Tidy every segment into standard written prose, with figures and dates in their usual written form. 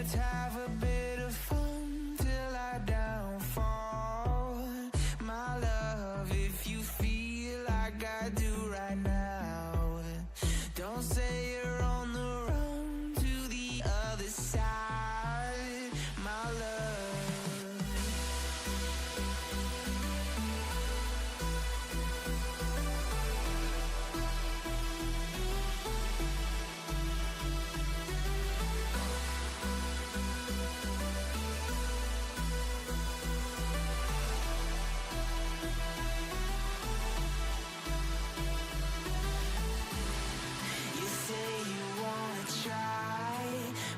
Let's have a bit of fun till I downfall. My love, if you feel like I do right now, don't say you're on the run to the other side, my love.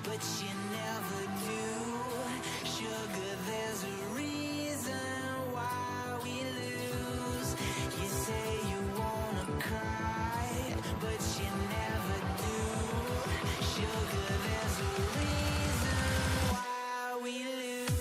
But you never do. Sugar, there's a reason why we lose. You say you wanna cry, but you never do. Sugar, there's a reason why we lose.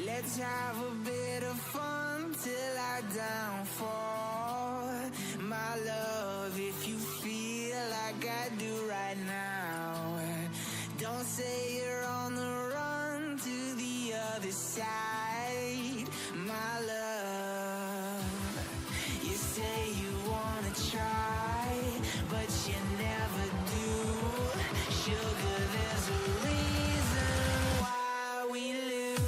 Let's have a bit of fun till I downfall. My love, if you feel like I do right now, don't say you're on the run to the other side, my love. You say you wanna try, but you never do. Sugar, there's a reason why we lose.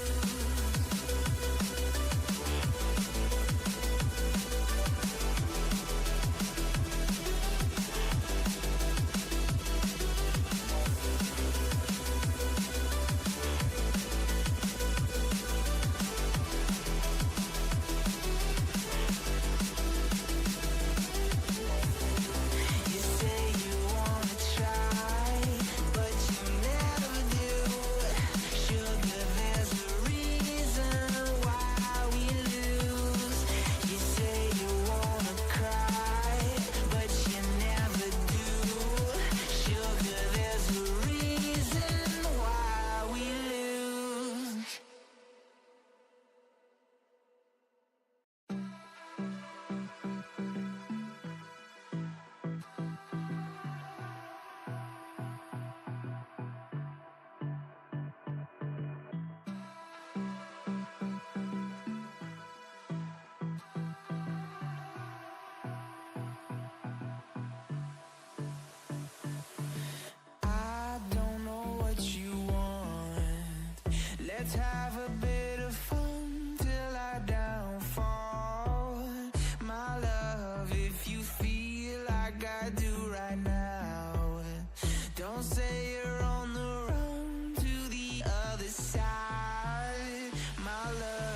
Let's have a bit of fun till I downfall. My love, if you feel like I do right now, don't say you're on the run to the other side, my love.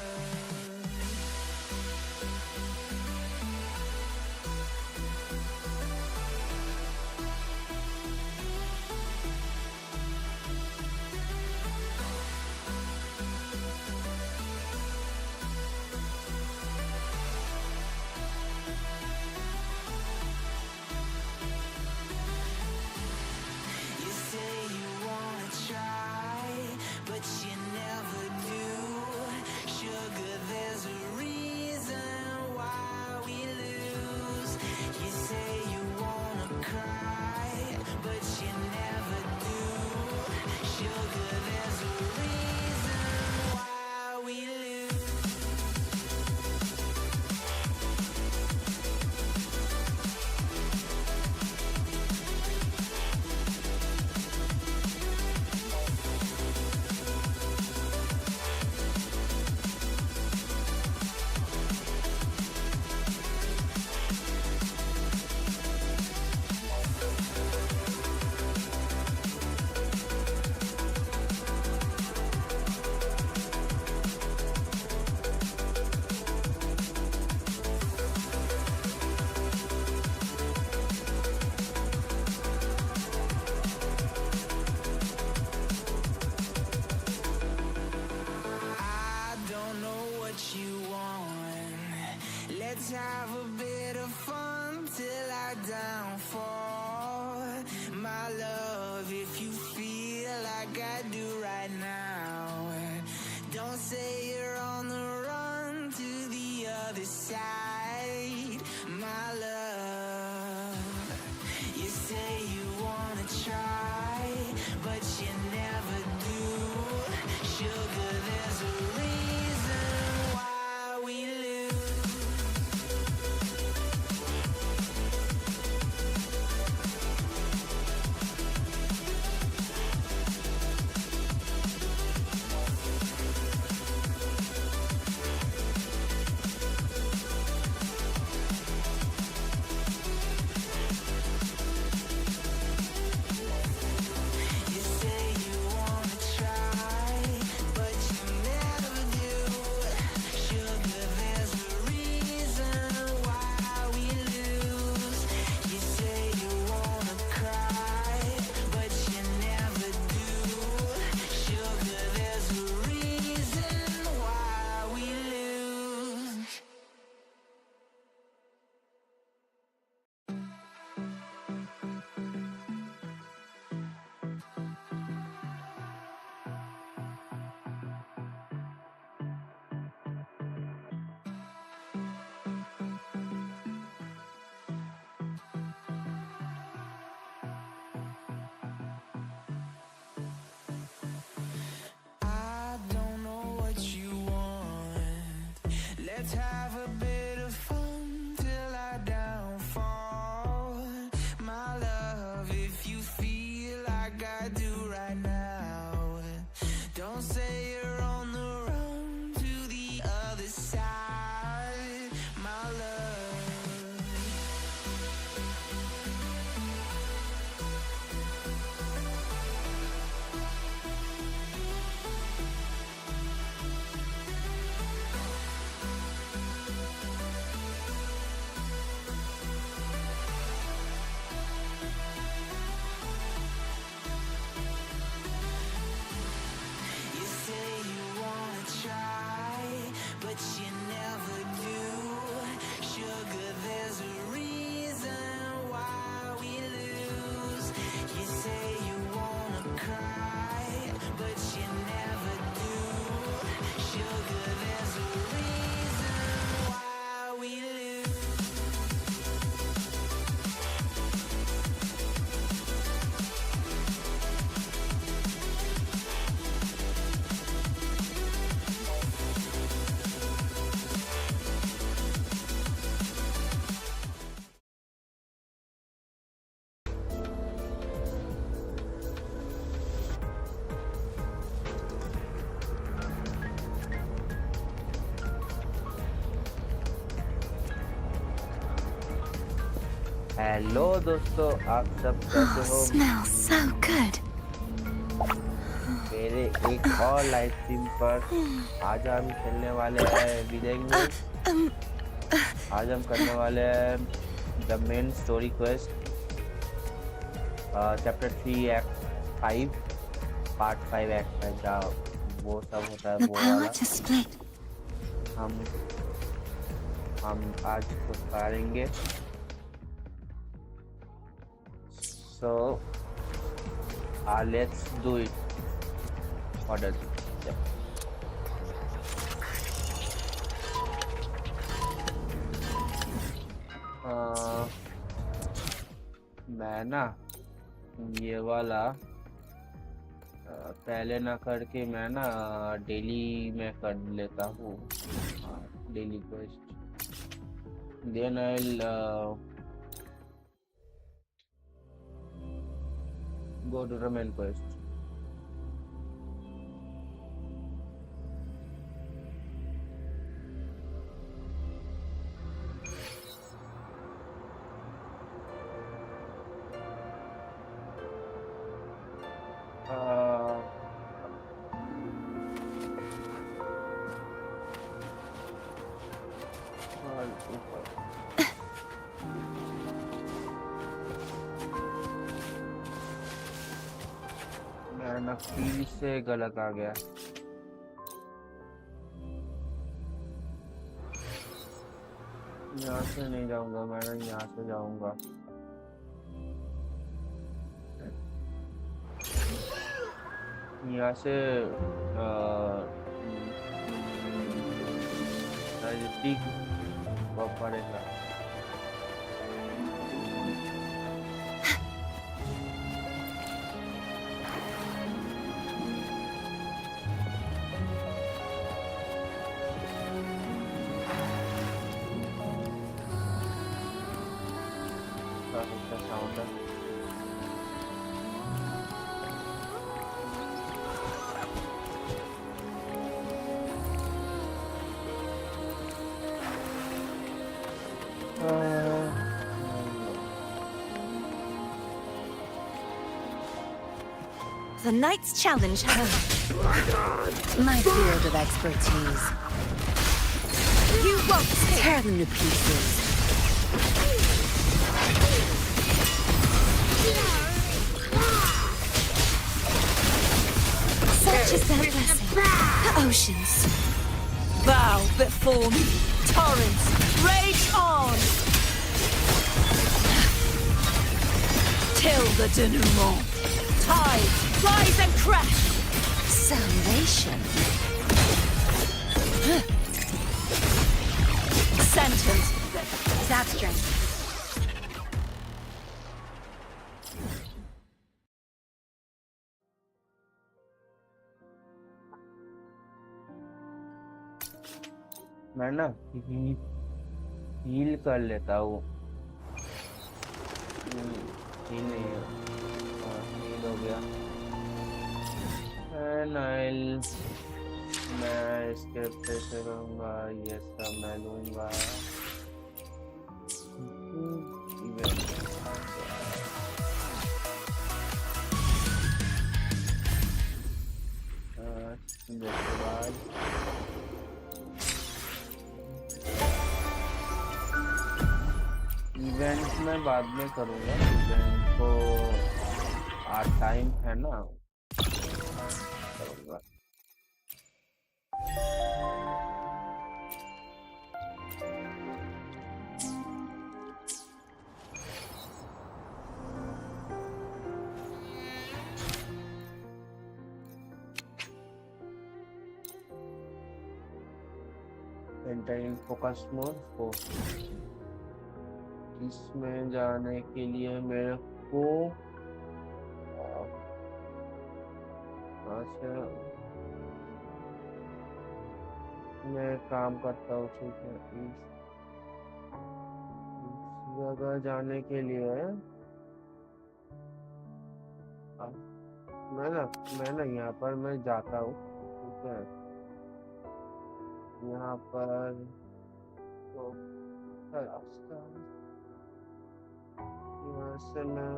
have a bit of fun till I downfall. My love, if you feel like I do right now, don't say you're on the run to the other side. My love, you say you wanna try, but you never do. Sugar, there's a reason why we lose. You say you wanna try, but you never do. Sugar, there's a reason why we lose. You say you wanna cry, but you never do. Sugar, there's a reason why we lose. I don't know what you want. Let's have a bit of fun till I downfall. My love, if you feel like I do right now, don't say you're on the run to the other side. My love. You say you wanna try, but you never do. Sugar, there's a reason why we lose. You say you wanna cry, but you never do. Sugar, there's a reason why we lose. Hello दोस्तों, आप सब कैसे हो? Smells so good. मेरे एक और live stream पर आज हम खेलने वाले हैं विदरिंग वेव्स। आज हम करने वाले हैं the main story quest chapter 3 act 5 part 5 act 5 का वो सब होता है The वो power वाला to split. हम आज कुछ करेंगे। So let's do it. What does it? Yeah. मैं ना ये वाला पहले ना करके मैं ना डेली में कर लेता हूँ, daily quest. Then I'll go to the main quest. मैं फिर से गलत आ गया। यहाँ से नहीं जाऊंगा, मैं यहाँ से जाऊंगा। यहाँ से नजदीक पड़ेगा। साउंड है। The Knight's Challenge has my field of expertise. You won't tear them to pieces. Such is their blessing. The oceans bow before me. Torrents rage on till the denouement. Tide, rise and crash. Salvation. Sentence. That strength. मैं ना heal कर लेता हूँ। Heal नहीं है, heal हो गया। मैं इसके प्रेशर करूँगा, ये सब मैं लूँगा। इसके बाद इवेंट में बाद में करूँगा। इवेंट को टाइम है ना, करूँगा। एंटर इन फोकस मोड को इसमें जाने के लिए मेरे को अच्छा मैं काम करता हूँ। ठीक है, इस जगह जाने के लिए मैं ना यहाँ पर मैं जाता हूँ। ठीक है, यहाँ पर तो रास्ता यहाँ से मैं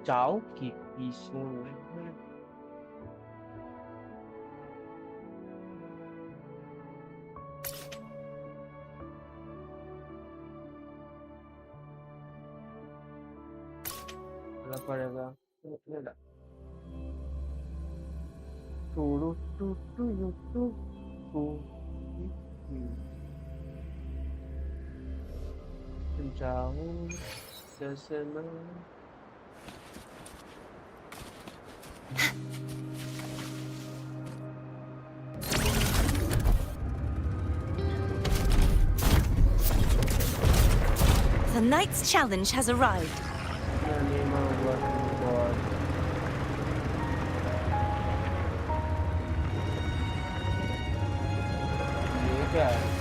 जाओ की पीछे पड़ेगा। जाओ जैसे मैं The Knight's Challenge has arrived. ये क्या है?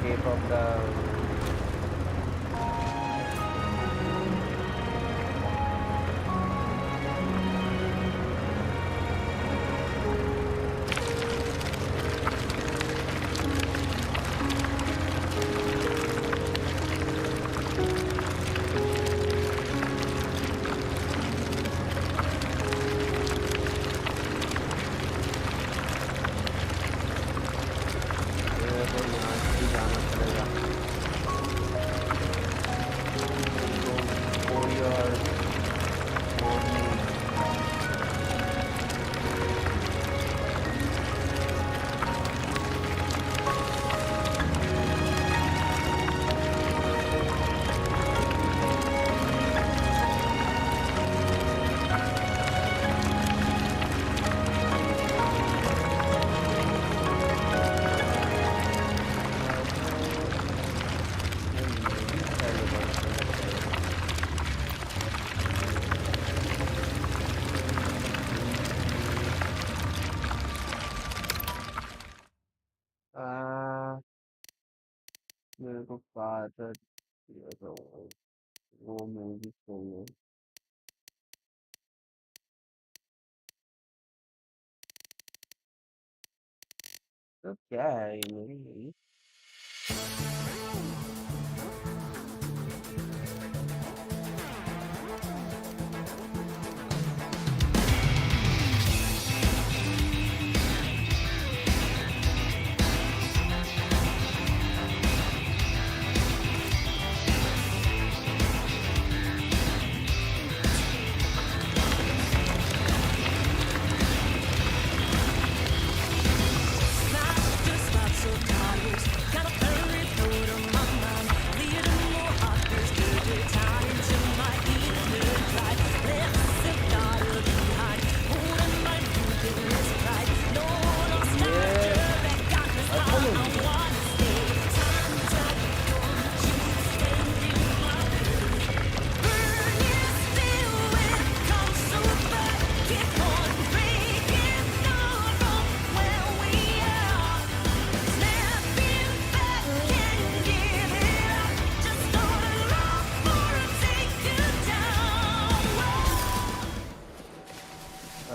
Shape of the मेरे को कहा था ये तो वो मूवी चाहिए। तो क्या है ये मूवी?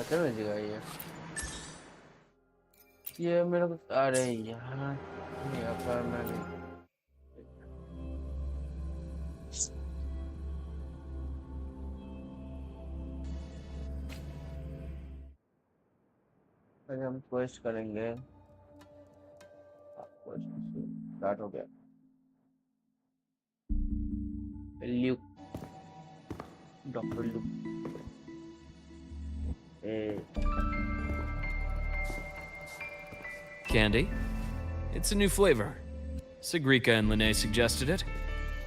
समझ गया ये मेरे को। अरे यार यहाँ पर मैंने आज हम क्वेस्ट करेंगे। स्टार्ट हो गया। Luke, doctor Luke. Candy? It's a new flavor. Sigrika and Lene suggested it.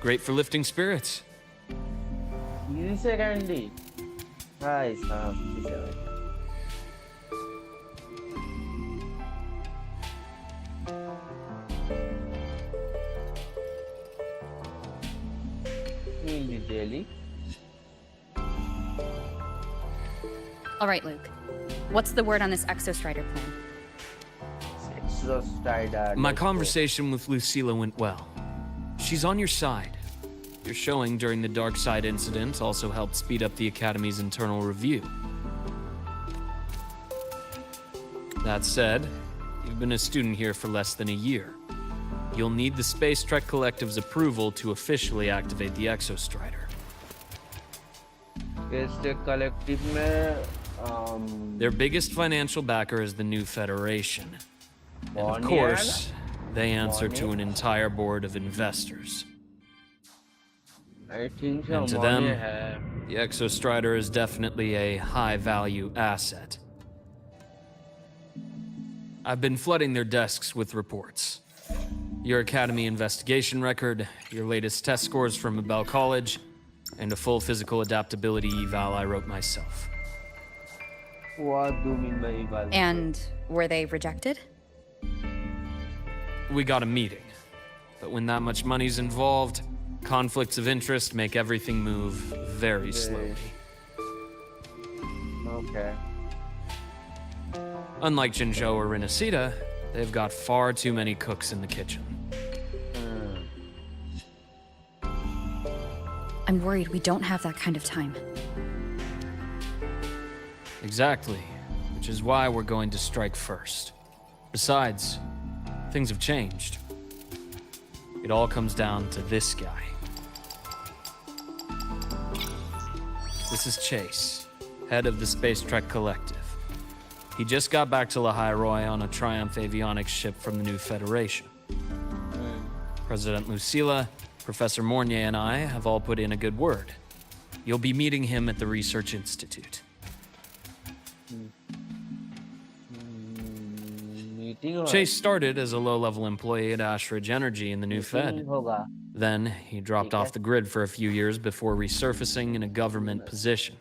Great for lifting spirits. Easy candy. Nice. Daily. All right, Luke. What's the word on this Exostrider plan? My conversation with Lucilla went well. She's on your side. Your showing during the Dark Side incident also helped speed up the Academy's internal review. That said, you've been a student here for less than a year. You'll need the Space Trek Collective's approval to officially activate the Exostrider. Space Trek Collective में Their biggest financial backer is the New Federation. And of course, they answer to an entire board of investors. I think And to them, the Exostrider is definitely a high-value asset. I've been flooding their desks with reports. Your Academy investigation record, your latest test scores from Abel College, and a full physical adaptability eval I wrote myself. What do you mean by eval? And were they rejected? We got a meeting. But when that much money's involved, conflicts of interest make everything move very slowly. Okay. Unlike Jinzhou or Rinasida, they've got far too many cooks in the kitchen. I'm worried we don't have that kind of time. Exactly, which is why we're going to strike first. Besides, things have changed. It all comes down to this guy. This is Chase, head of the Space Trek Collective. He just got back to Lahai Roi on a Triumph avionics ship from the New Federation. President Lucilla, Professor Mornier, and I have all put in a good word. You'll be meeting him at the Research Institute. Chase started as a low-level employee at Ashridge Energy in the New Fed. Then, he dropped off the grid for a few years before resurfacing in a government position.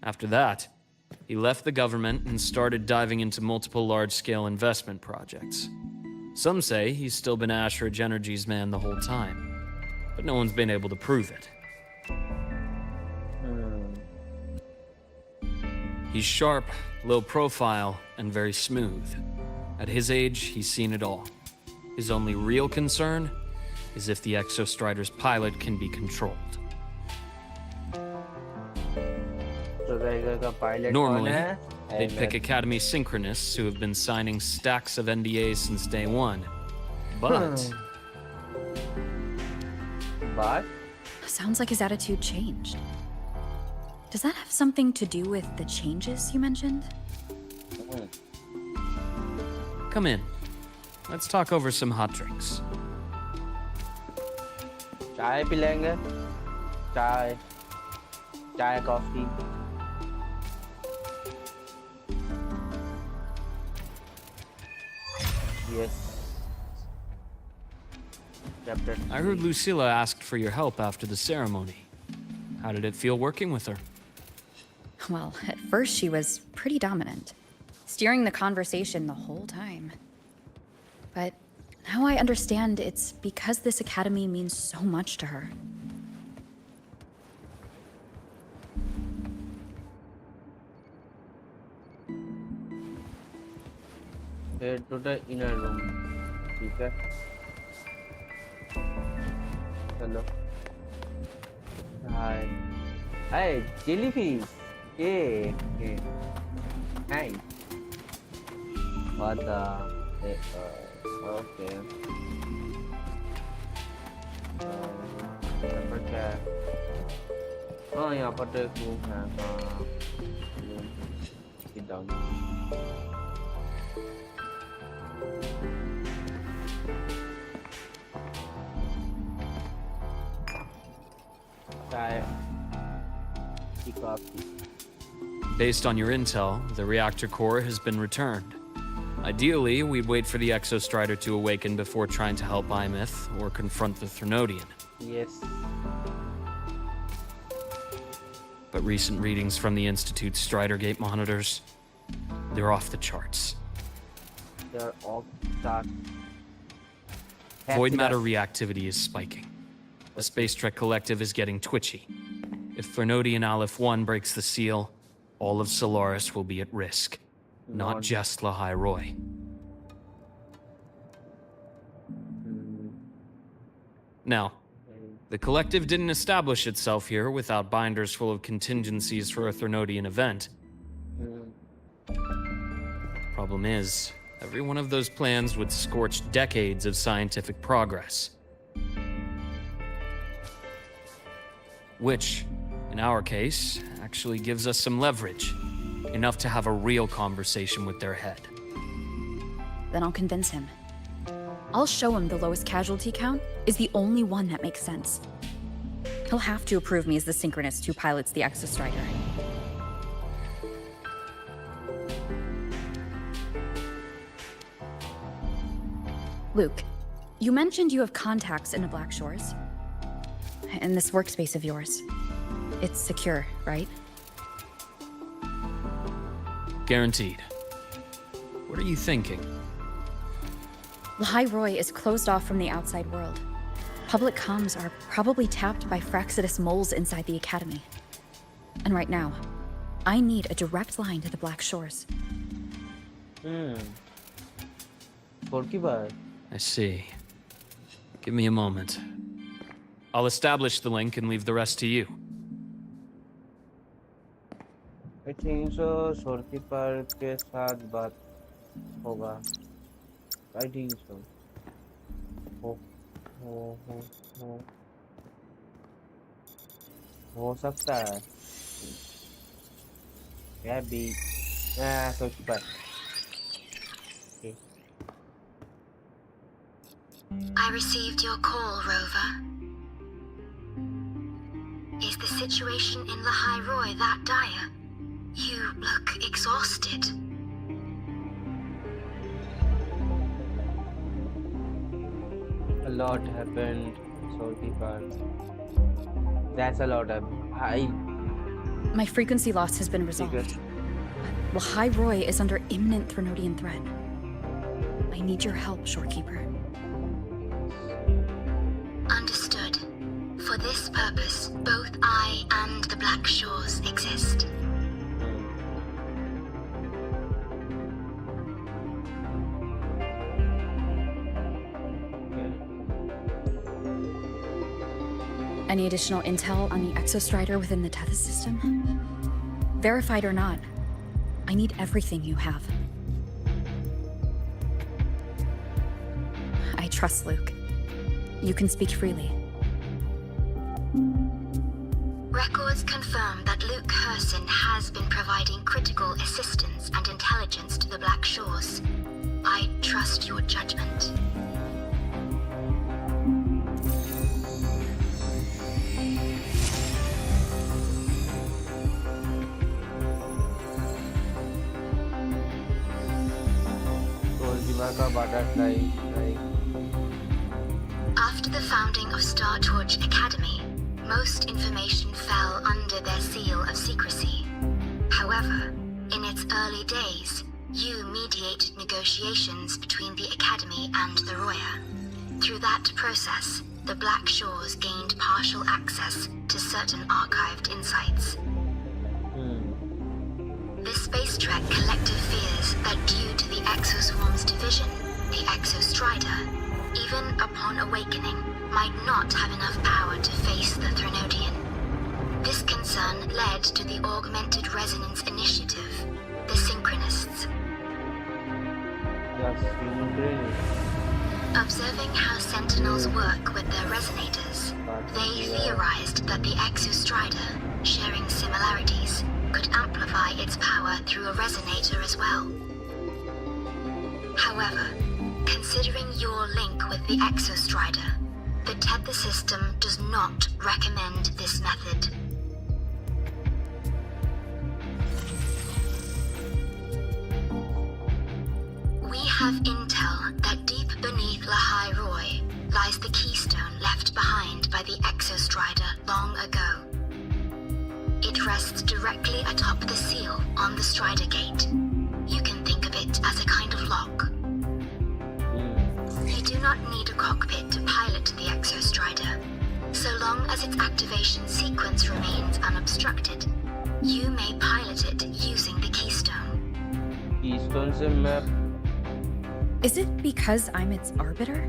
After that, he left the government and started diving into multiple large-scale investment projects. Some say he's still been Ashridge Energy's man the whole time, but no one's been able to prove it. He's sharp, low profile, and very smooth. At his age, he's seen it all. His only real concern is if the Exostrider's pilot can be controlled. Striker का pilot कौन Normally, है? they'd pick Academy Synchronists who have been signing stacks of NDAs since day one. But But Sounds like his attitude changed. Does that have something to do with the changes you mentioned? come in. Let's talk over some hot drinks. चाय P लेंगे. चाय coffee. Yes. Chapter I heard Lucilla asked for your help after the ceremony. How did it feel working with her? Well, at first she was pretty dominant, steering the conversation the whole time. But now I understand it's because this academy means so much to her. Head to the inner room. ठीक है. चलो. Hi. Hi, jellyfish. Hey. Hi. What the? Okay. यहाँ पर क्या है? हाँ, यहाँ पर तो एक रूम है. हाँ. Sit down. Based on your intel, the reactor core has been returned. Ideally, we'd wait for the Exostrider to awaken before trying to help Imith or confront the Threnodian. Yes. But recent readings from the Institute's Strider Gate monitors, they're off the charts. They're all dark. Void matter reactivity is spiking. The Space Trek Collective is getting twitchy. If Threnodian Aleph 1 breaks the seal, all of Solaris will be at risk. Not just Lahai Roi. Now, the Collective didn't establish itself here without binders full of contingencies for a Threnodian event. Problem is, every one of those plans would scorch decades of scientific progress. Which, in our case, actually gives us some leverage. Enough to have a real conversation with their head. Then I'll convince him. I'll show him the lowest casualty count is the only one that makes sense. He'll have to approve me as the synchronist who pilots the Exostrider. Luke, you mentioned you have contacts in the Black Shores. In this workspace of yours. It's secure, right? Guaranteed. What are you thinking? Lahai Roi is closed off from the outside world. Public comms are probably tapped by Fraxidus moles inside the Academy. And right now, I need a direct line to the Black Shores. I see. Give me a moment. I'll establish the link and leave the rest to you. I think so. शोरकीपर के साथ बात होगा. I think so. हो सकता है. क्या भी? शोरकीपर. I received your call, Rover. Is the situation in Lahai Roi that dire? You look exhausted. A lot happened, Shortkeeper. That's a lot of My frequency loss has been resolved. Lahai Roi is under imminent Threnodian threat. I need your help, Shorekeeper. Understood. For this purpose, both I and the Black Shores exist. Any additional intel on the Exostrider within the Tethys system? Verified or not, I need everything you have. I trust Luke. You can speak freely. Records confirm that Luke Herson has been providing critical assistance and intelligence to the Black Shores. I trust your judgment. After the founding of Star Torch Academy, most information fell under their seal of secrecy. However, in its early days, you mediated negotiations between the Academy and the Roya. Through that process, the Black Shores gained partial access to certain archived insights. The Space Trek collective fears that due to the Exoswarm's division, the Exostrider, even upon awakening, might not have enough power to face the Threnodian. This concern led to the Augmented Resonance Initiative, the Synchronists. Observing how Sentinels work with their resonators, they theorized that the Exostrider, sharing similarities, could amplify its power through a resonator as well. However, considering your link with the Exostrider, the Tether system does not recommend this method. We have intel that deep beneath Lahai Roi lies the keystone left behind by the Exostrider long ago. It rests directly atop the seal on the Strider Gate. You can think of it as a kind of lock. You do not need a cockpit to pilot the Exostrider. So long as its activation sequence remains unobstructed, you may pilot it using the keystone. Keystone से मैं Is it because I'm its arbiter?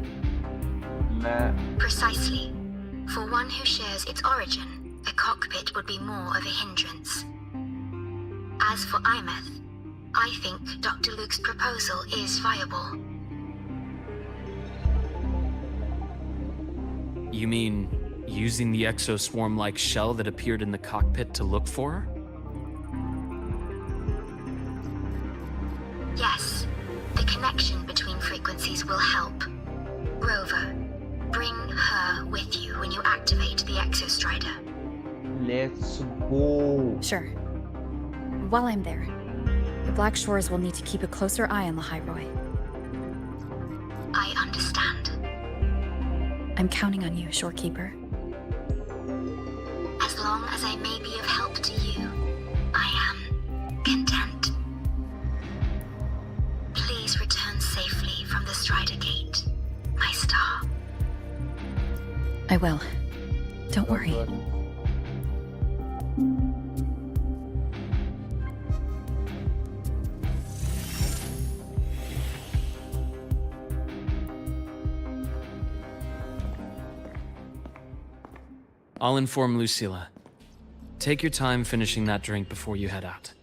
Precisely. For one who shares its origin, a cockpit would be more of a hindrance. As for Imeth, I think Dr. Luke's proposal is viable. You mean using the exoswarm-like shell that appeared in the cockpit to look for her? Yes, the connection between frequencies will help. Rover, bring her with you when you activate the Exostrider. Let's go. Sure. While I'm there, the Black Shores will need to keep a closer eye on Lahai Roi. I understand. I'm counting on you, Shorekeeper. As long as I may be of help to you, I am content. Please return safely from the Strider Gate, my star. I will. Don't worry. I'll inform Lucilla. Take your time finishing that drink before you head out.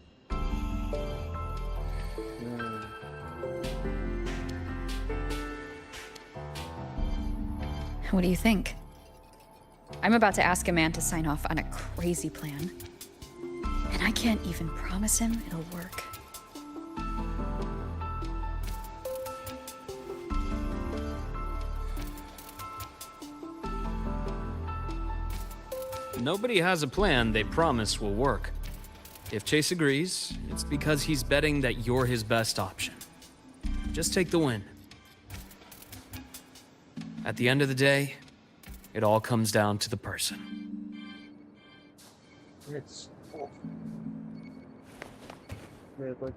What do you think? I'm about to ask a man to sign off on a crazy plan. And I can't even promise him it'll work. Nobody has a plan they promise will work. If Chase agrees, it's because he's betting that you're his best option. Just take the win. At the end of the day, it all comes down to the person. Let's go. मेरे को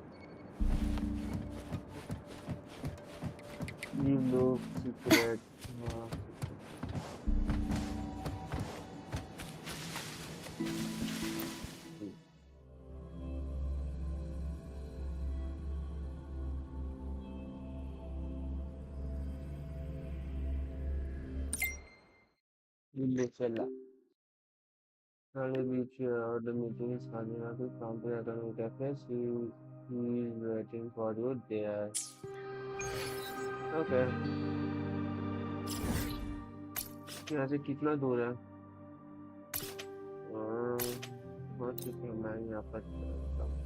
You know secret. चला Early beach the meeting is Kazina to come to Academy Cafe. He is waiting for you there. Okay. यहाँ से कितना दूर है? हाँ ठीक है मैं यहाँ पर चलता हूँ।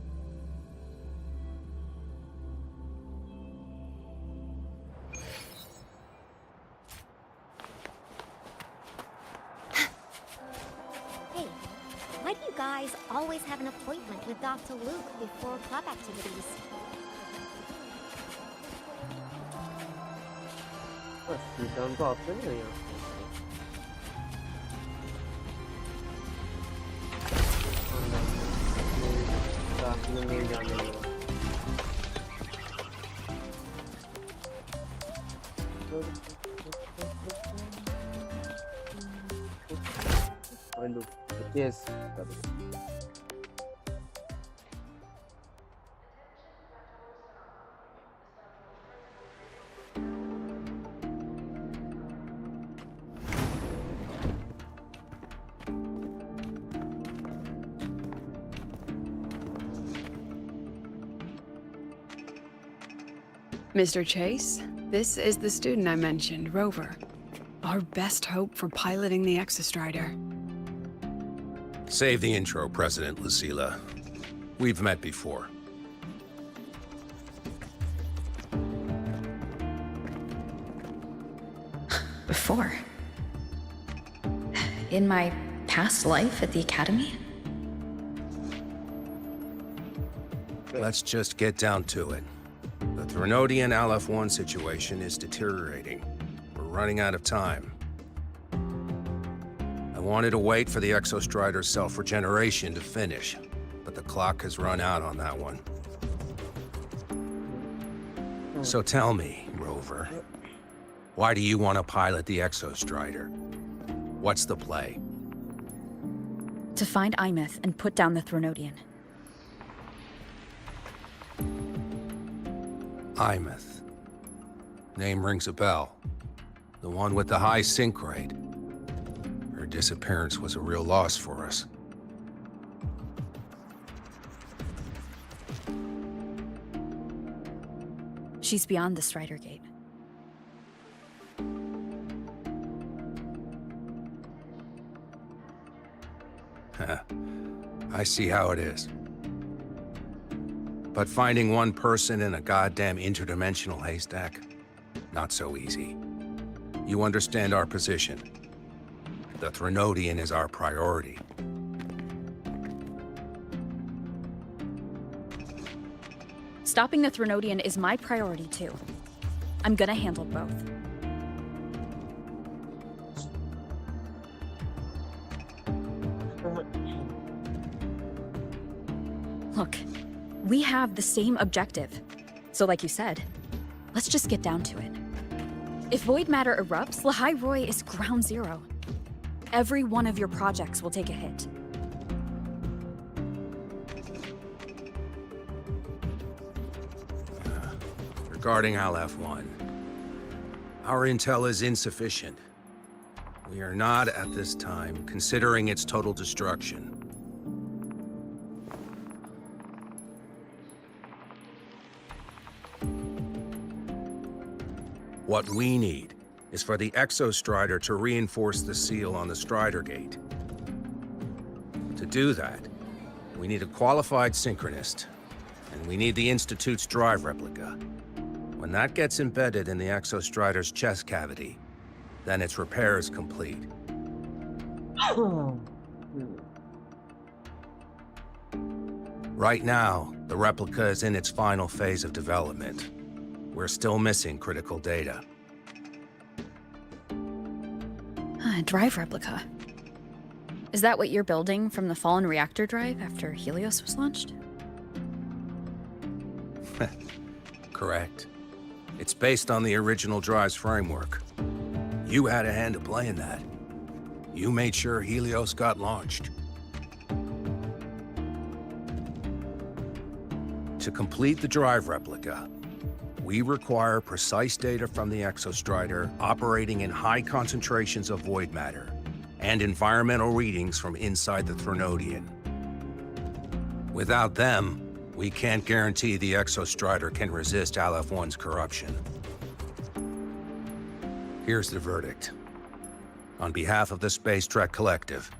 Hey, why do you guys always have an appointment with Dr. Luke before club activities? बस रिटर्न का ऑप्शन है यहाँ। दाखिले में जाने लगा। Yes. Mr. Chase, this is the student I mentioned, Rover. Our best hope for piloting the Exostrider. Save the intro, President Lucila. We've met before. Before? In my past life at the Academy? Let's just get down to it. The Threnodian LF1 situation is deteriorating. We're running out of time. I wanted to wait for the Exostrider's self-regeneration to finish, but the clock has run out on that one. So tell me, Rover, why do you want to pilot the Exostrider? What's the play? To find Imeth and put down the Threnodian. Imeth. Name rings a bell. The one with the high sync rate. Her disappearance was a real loss for us. She's beyond the Strider Gate. I see how it is. But finding one person in a goddamn interdimensional haystack? Not so easy. You understand our position. The Threnodian is our priority. Stopping the Threnodian is my priority too. I'm gonna handle both. Look, we have the same objective. So like you said, let's just get down to it. If void matter erupts, Lahai Roi is ground zero. Every one of your projects will take a hit. Regarding LF1, our intel is insufficient. We are not, at this time, considering its total destruction. What we need is for the Exostrider to reinforce the seal on the Strider Gate. To do that, we need a qualified synchronist, and we need the Institute's drive replica. When that gets embedded in the Exostrider's chest cavity, then its repair is complete. Right now, the replica is in its final phase of development. We're still missing critical data. Drive replica. Is that what you're building from the fallen reactor drive after Helios was launched? Correct. It's based on the original drive's framework. You had a hand to play in that. You made sure Helios got launched. To complete the drive replica, we require precise data from the Exostrider operating in high concentrations of void matter and environmental readings from inside the Threnodian. Without them, we can't guarantee the Exostrider can resist Aleph-1's corruption. Here's the verdict. On behalf of the Space Trek Collective,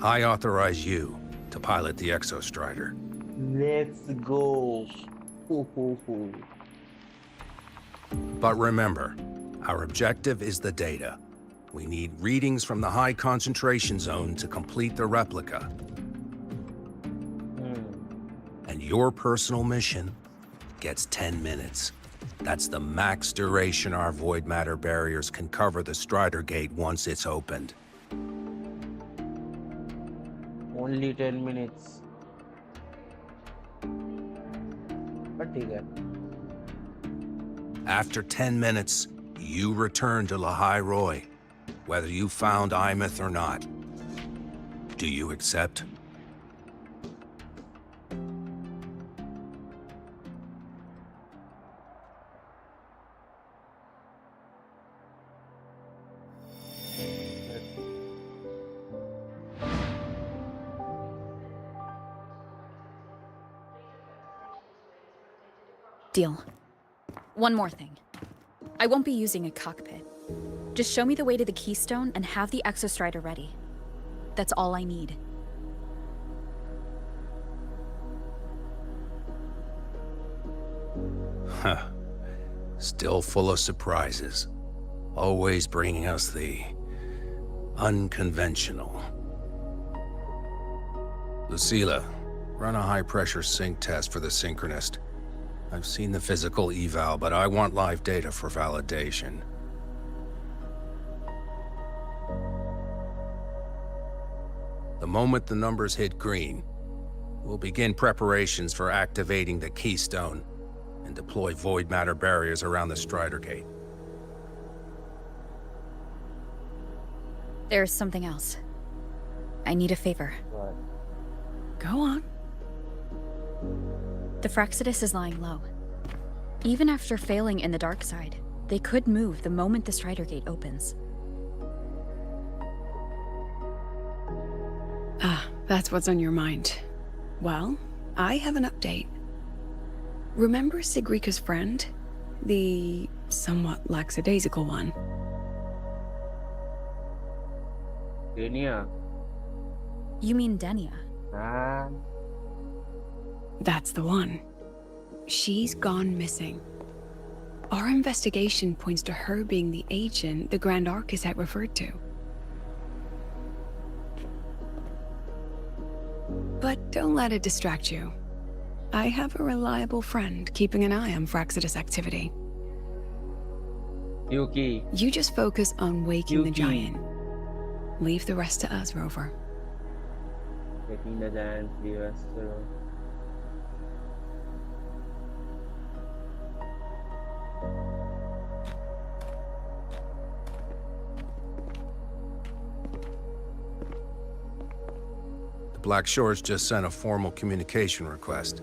I authorize you to pilot the Exostrider. Let's go. But remember, our objective is the data. We need readings from the high concentration zone to complete the replica. And your personal mission gets 10 minutes. That's the max duration our void matter barriers can cover the Strider Gate once it's opened. Only 10 minutes. But ठीक है. After 10 minutes, you return to Lahai Roi, whether you found Imeth or not. Do you accept? Deal. One more thing. I won't be using a cockpit. Just show me the way to the Keystone and have the Exostrider ready. That's all I need. Huh. Still full of surprises. Always bringing us the unconventional. Lucilla, run a high-pressure sync test for the Synchronist. I've seen the physical eval, but I want live data for validation. The moment the numbers hit green, we'll begin preparations for activating the Keystone and deploy void matter barriers around the Strider Gate. There's something else. I need a favor. What? Go on. The Fraxidus is lying low. Even after failing in the dark side, they could move the moment the Strider Gate opens. Ah, that's what's on your mind. Well, I have an update. Remember Sigrika's friend? The somewhat lackadaisical one? Denia. You mean Denia? Ah. That's the one. She's gone missing. Our investigation points to her being the agent the Grand Architect referred to. But don't let it distract you. I have a reliable friend keeping an eye on Fraxidus activity. Yuki. You just focus on waking the Yuki. giant. Leave the rest to us, Rover. Taking the giant viewers. Black Shores just sent a formal communication request.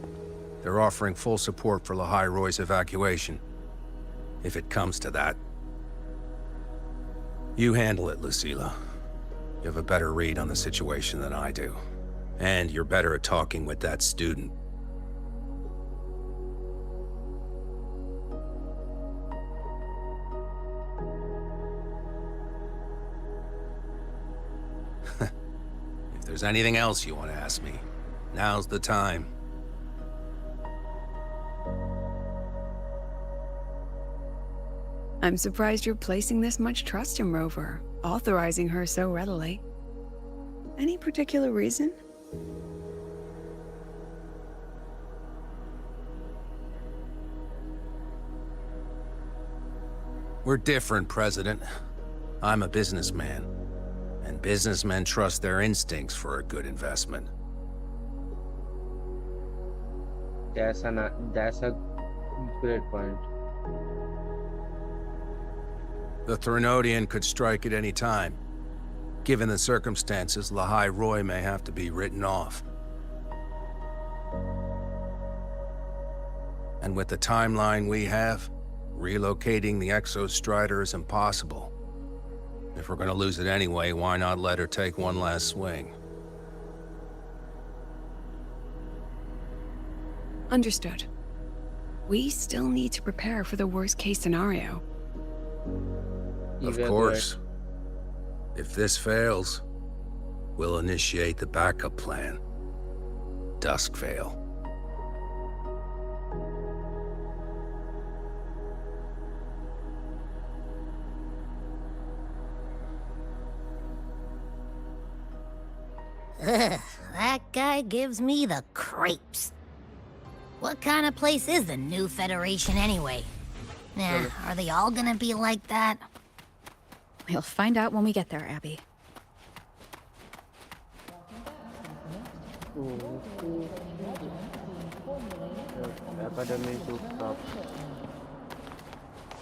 They're offering full support for Lahai Roi's evacuation, if it comes to that. You handle it, Lucilla. You have a better read on the situation than I do. And you're better at talking with that student. If there's anything else you want to ask me, now's the time. I'm surprised you're placing this much trust in Rover, authorizing her so readily. Any particular reason? We're different, President. I'm a businessman, and businessmen trust their instincts for a good investment. That's a great point. The Threnodian could strike at any time. Given the circumstances, Lahai Roi may have to be written off. And with the timeline we have, relocating the Exostrider is impossible. If we're gonna lose it anyway, why not let her take one last swing? Understood. We still need to prepare for the worst-case scenario. Of course. If this fails, we'll initiate the backup plan. Duskvale. Ugh, that guy gives me the creeps. What kind of place is the new Federation anyway? Are they all gonna be like that? We'll find out when we get there, Abby. Academy to stop.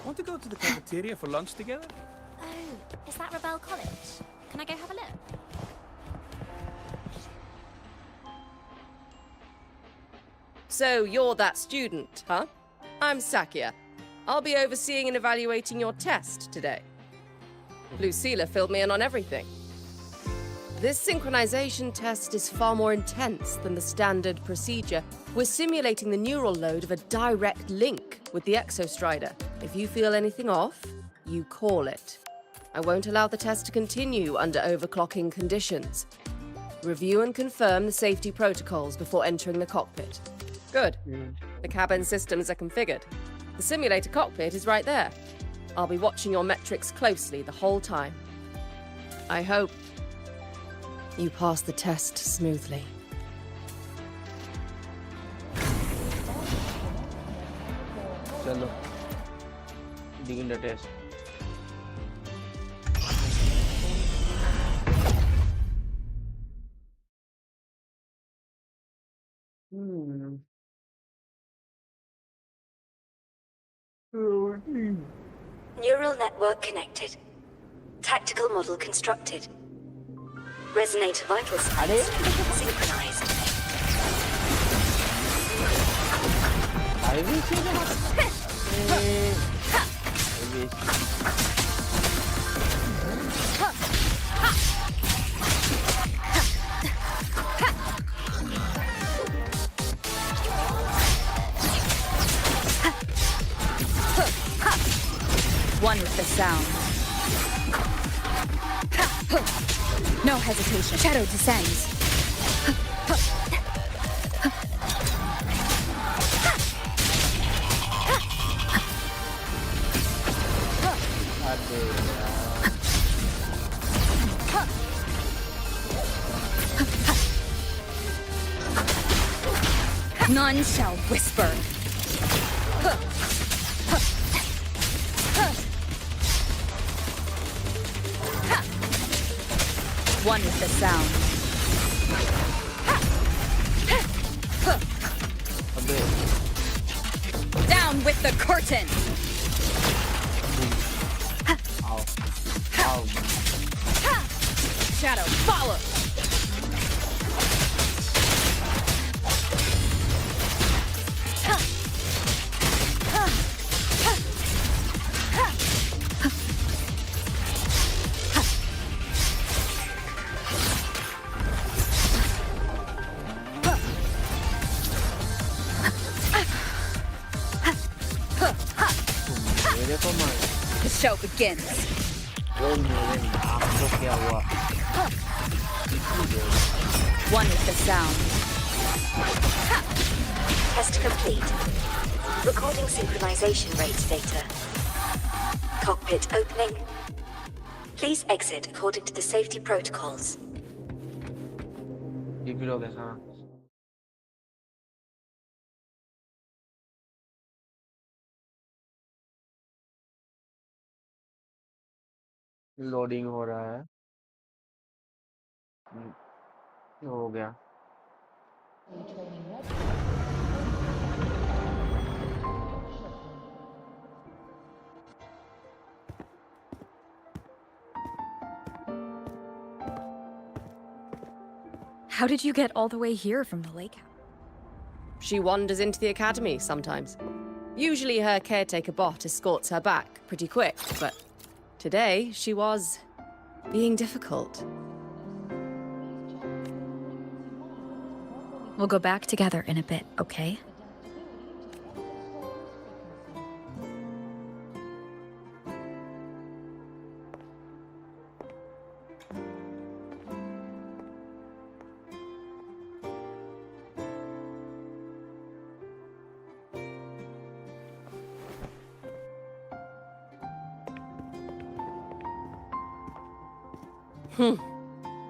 Want to go to the cafeteria for lunch together? Oh, is that Rebel College? Can I go have a look? So you're that student, huh? I'm Sakia. I'll be overseeing and evaluating your test today. Lucilla filled me in on everything. This synchronization test is far more intense than the standard procedure. We're simulating the neural load of a direct link with the Exostrider. If you feel anything off, you call it. I won't allow the test to continue under overclocking conditions. Review and confirm the safety protocols before entering the cockpit. Good. The cabin systems are configured. The simulator cockpit is right there. I'll be watching your metrics closely the whole time. I hope you pass the test smoothly. Chalo. Begin the test. Neural network connected. Tactical model constructed. Resonator vital signs synchronized. I One with the sound. No hesitation. Shadow descends. None shall whisper. One with the sound. Down with the curtain. Ow. Ow. Shadow, follow. The show begins. One with the sound. Test complete. Recording synchronization rates data. Cockpit opening. Please exit according to the safety protocols. Loading हो रहा है हो गया How did you get all the way here from the lake house? She wanders into the academy sometimes. Usually her caretaker bot escorts her back pretty quick, but today she was being difficult. We'll go back together in a bit, okay?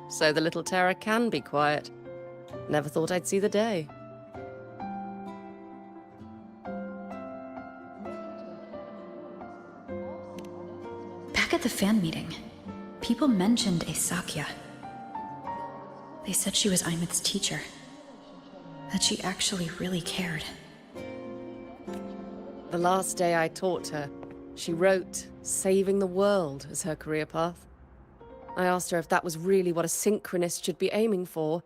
So the little terror can be quiet. Never thought I'd see the day. Back at the fan meeting, people mentioned a Sakya. They said she was Imith's teacher. That she actually really cared. The last day I taught her, she wrote saving the world as her career path. I asked her if that was really what a synchronist should be aiming for,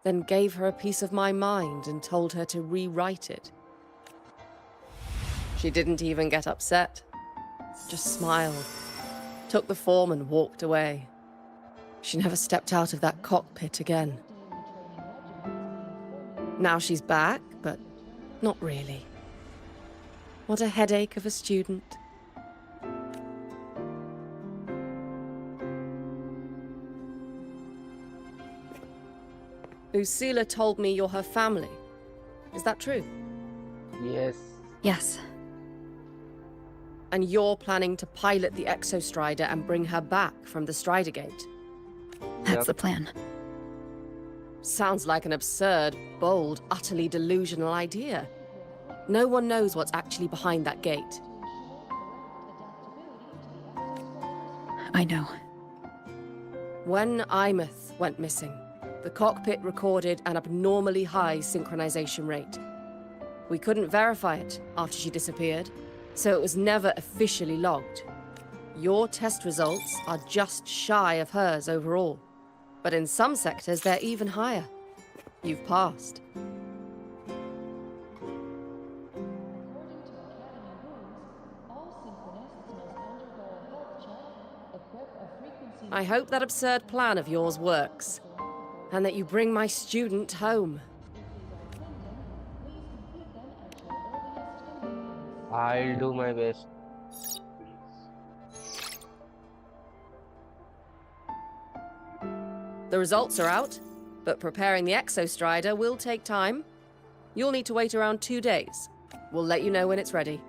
then gave her a piece of my mind and told her to rewrite it. She didn't even get upset, just smiled, took the form and walked away. She never stepped out of that cockpit again. Now she's back, but not really. What a headache of a student. Lucilla told me you're her family. Is that true? Yes. Yes. And you're planning to pilot the Exostrider and bring her back from the Strider Gate? That's the plan. Sounds like an absurd, bold, utterly delusional idea. No one knows what's actually behind that gate. I know. When Imith went missing, the cockpit recorded an abnormally high synchronization rate. We couldn't verify it after she disappeared, so it was never officially logged. Your test results are just shy of hers overall, but in some sectors they're even higher. You've passed. I hope that absurd plan of yours works, and that you bring my student home. I'll do my best. The results are out, but preparing the Exostrider will take time. You'll need to wait around 2 days. We'll let you know when it's ready.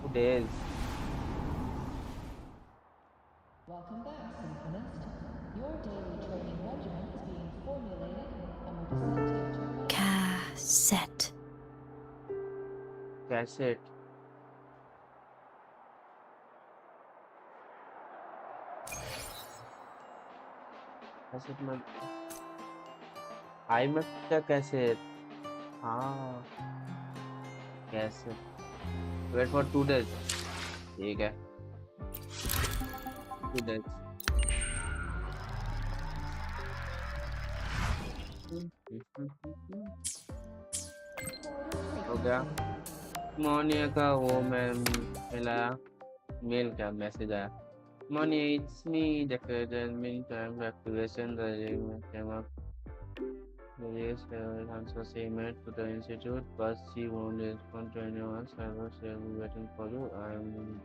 2 days. Welcome back, Synchronist. Your daily training regimen is being formulated and will be sent to your Cassette. Cassette. Cassette में IMAX का cassette. हाँ. Cassette. Wait for 2 days. ठीक है. 2 days. हो गया. मोनिया का Omen मिला. Mail का मैसेज आया. Monia, it's me. The current meantime activation regime came up. Yes, answer same to the institute, but she won't respond to anyone. So I was waiting for you. I'm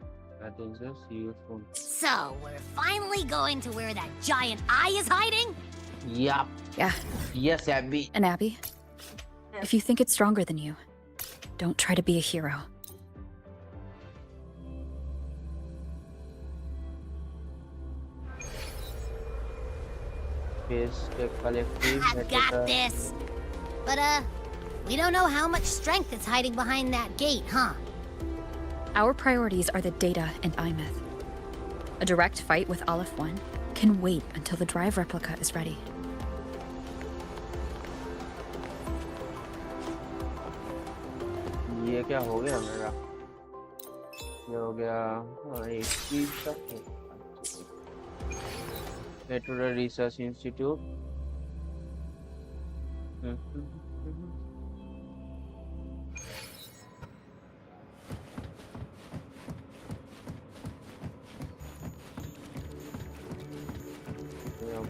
at the see you soon. So, we're finally going to where that giant eye is hiding? Yup. Yeah. Yes, Abby. And Abby, if you think it's stronger than you, don't try to be a hero. I've got this. But, we don't know how much strength is hiding behind that gate, huh? Our priorities are the data and Imith. A direct fight with Aleph 1 can wait until the drive replica is ready. ये क्या हो गया मेरा? ये हो गया एक चीज तक. Natural Research Institute.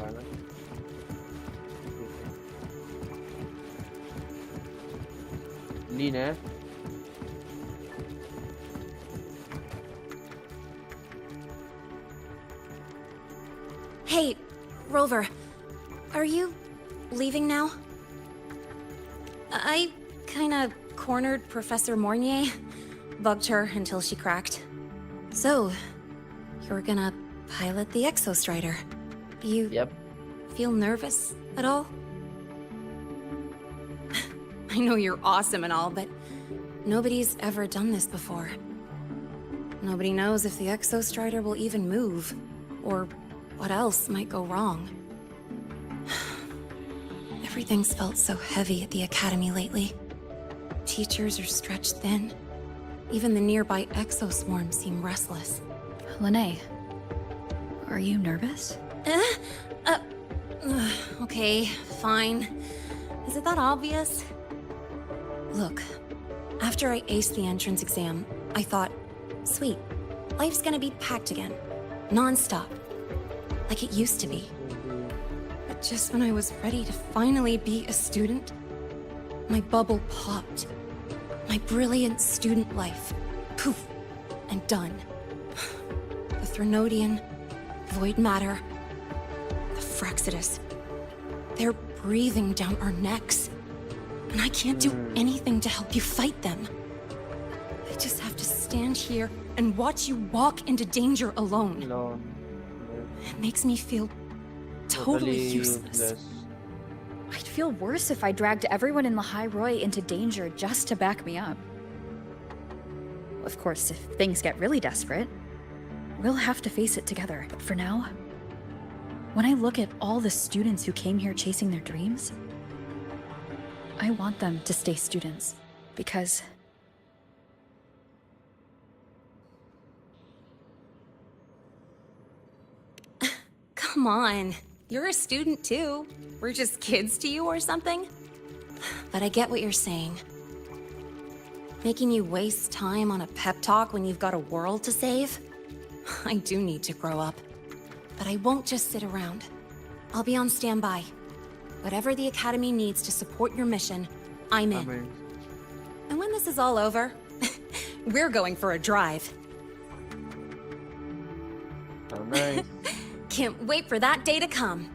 sana. Hindi na. Hey, Rover. Are you leaving now? I kinda cornered Professor Mornier. Bugged her until she cracked. So, you're gonna pilot the Exostrider. You Yep. feel nervous at all? I know you're awesome and all, but nobody's ever done this before. Nobody knows if the Exostrider will even move, or what else might go wrong. Everything's felt so heavy at the Academy lately. Teachers are stretched thin. Even the nearby exoswarms seem restless. Lene, are you nervous? Okay, fine. Is it that obvious? Look, after I aced the entrance exam, I thought, sweet, life's gonna be packed again. Non-stop. Like it used to be. But just when I was ready to finally be a student, my bubble popped. My brilliant student life. Poof. And done. The Threnodian, void matter, the Frexidus. They're breathing down our necks. And I can't do anything to help you fight them. I just have to stand here and watch you walk into danger alone. It makes me feel totally useless. I'd feel worse if I dragged everyone in Lahai Roi into danger just to back me up. Of course, if things get really desperate, we'll have to face it together. But for now, when I look at all the students who came here chasing their dreams, I want them to stay students, because come on. You're a student too. We're just kids to you or something? But I get what you're saying. Making you waste time on a pep talk when you've got a world to save? I do need to grow up. But I won't just sit around. I'll be on standby. Whatever the Academy needs to support your mission, I'm in. Amen. And when this is all over, we're going for a drive. Oh, nice. Can't wait for that day to come.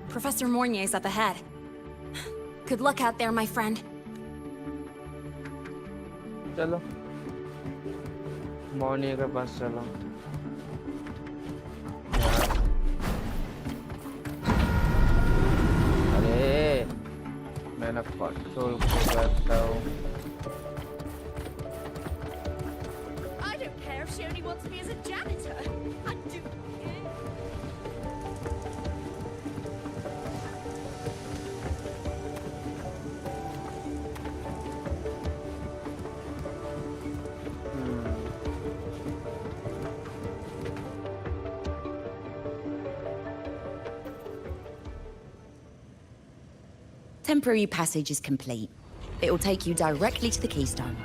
Professor Mornier's up ahead. Good luck out there, my friend. चलो मौनी के पास चलो अरे मैं ना control करता हूँ I don't care if she only wants me as a janitor. I do. Temporary passage is complete. It'll take you directly to the keystone.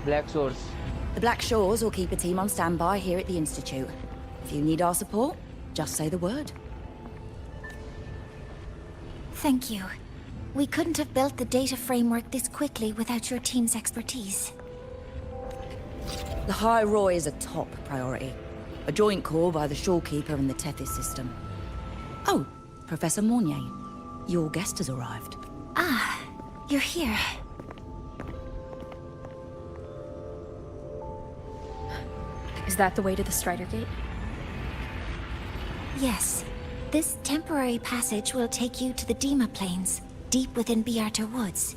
Black Shores. The Black Shores will keep a team on standby here at the Institute. If you need our support, just say the word. Thank you. We couldn't have built the data framework this quickly without your team's expertise. Lahai Roi is a top priority. A joint call by the Shorekeeper and the Tethys system. Oh, Professor Mornier, your guest has arrived. Ah, you're here. Is that the way to the Strider Gate? Yes. This temporary passage will take you to the Dima Plains, deep within Biarter Woods.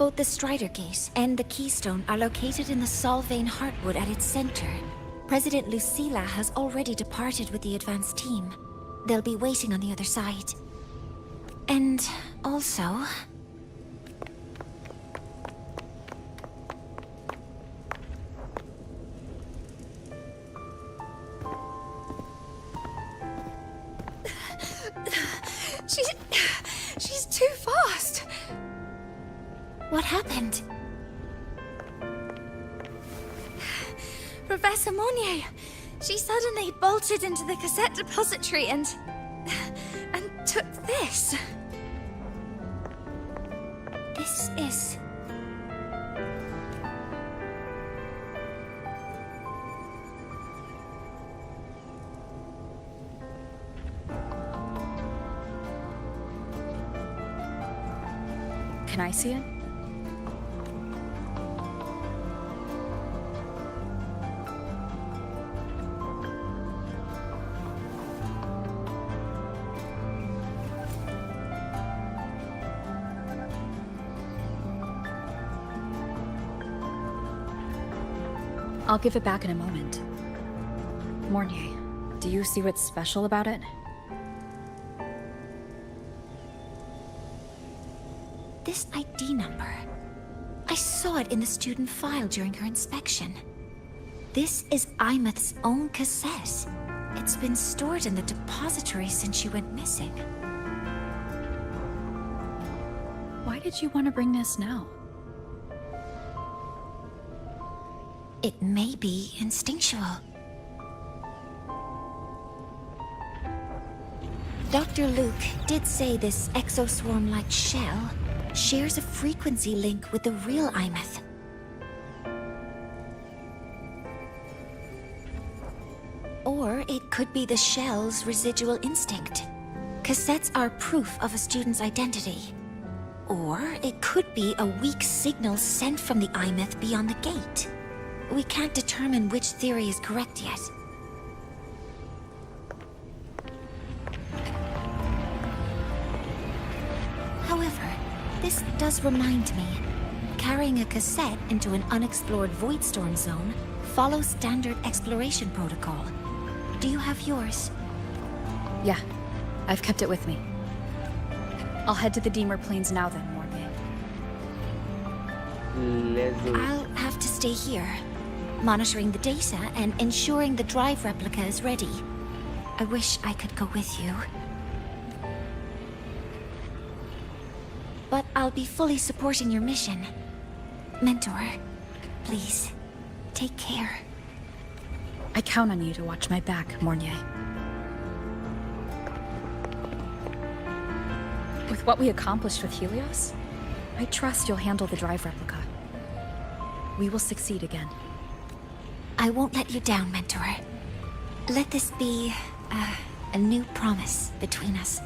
Both the Strider Gate and the Keystone are located in the Solvane Heartwood at its center. President Lucilla has already departed with the advance team. They'll be waiting on the other side. And also... She's too fast. What happened? Professor Monnier, she suddenly bolted into the cassette depository and took this. This is... Can I see it? I'll give it back in a moment. Mornier, do you see what's special about it? This ID number. I saw it in the student file during her inspection. This is Imeth's own cassette. It's been stored in the depository since she went missing. Why did you want to bring this now? It may be instinctual. Dr. Luke did say this exoswarm-like shell shares a frequency link with the real Imeth. Or it could be the shell's residual instinct. Cassettes are proof of a student's identity. Or it could be a weak signal sent from the Imeth beyond the gate. We can't determine which theory is correct yet. However, this does remind me, carrying a cassette into an unexplored Voidstorm zone follows standard exploration protocol. Do you have yours? Yeah, I've kept it with me. I'll head to the Deemer Plains now then, Morgan. Let's do it. I'll have to stay here, monitoring the data and ensuring the drive replica is ready. I wish I could go with you. But I'll be fully supporting your mission. Mentor, please, take care. I count on you to watch my back, Mornier. With what we accomplished with Helios, I trust you'll handle the drive replica. We will succeed again. I won't let you down, Mentor. Let this be a new promise between us.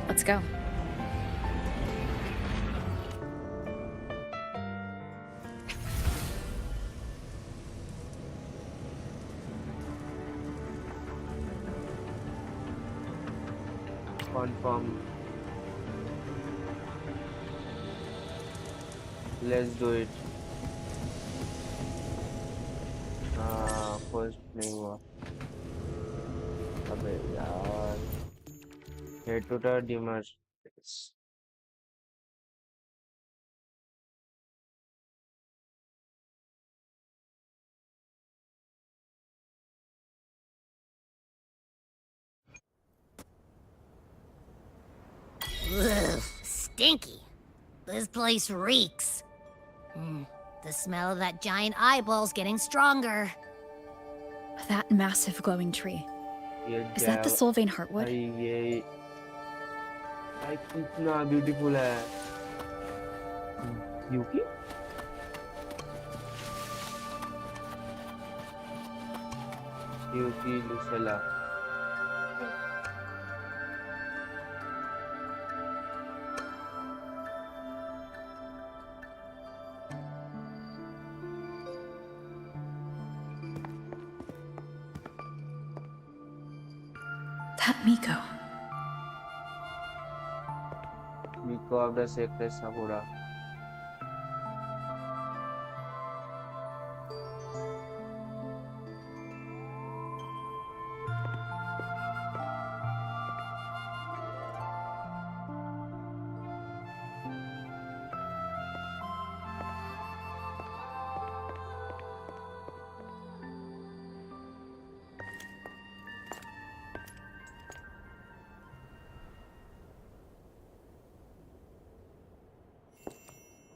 Let's go. Confirm. Let's do it. First नहीं हुआ. अबे यार. Head to the Deemer. Ugh, stinky. This place reeks. The smell of that giant eyeball's getting stronger. That massive glowing tree. Is that the Solvane Heartwood? ये कितना beautiful है. Yuki? Yuki Lucella. That Miko. Miko of the Sacred Sakura.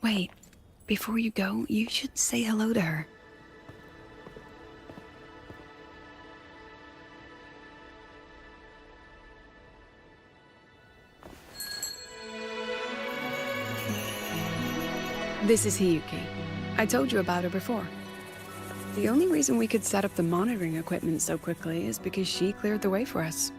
Wait, before you go, you should say hello to her. This is Hiyuki. I told you about her before. The only reason we could set up the monitoring equipment so quickly is because she cleared the way for us.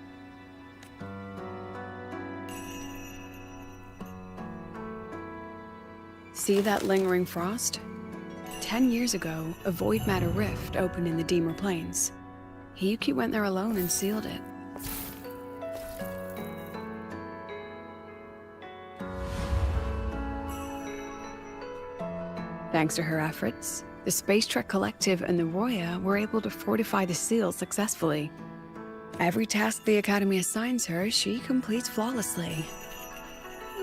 See that lingering frost? 10 years ago, a void matter rift opened in the Deemer Plains. Hiyuki went there alone and sealed it. Thanks to her efforts, the Space Trek Collective and the Roya were able to fortify the seal successfully. Every task the Academy assigns her, she completes flawlessly.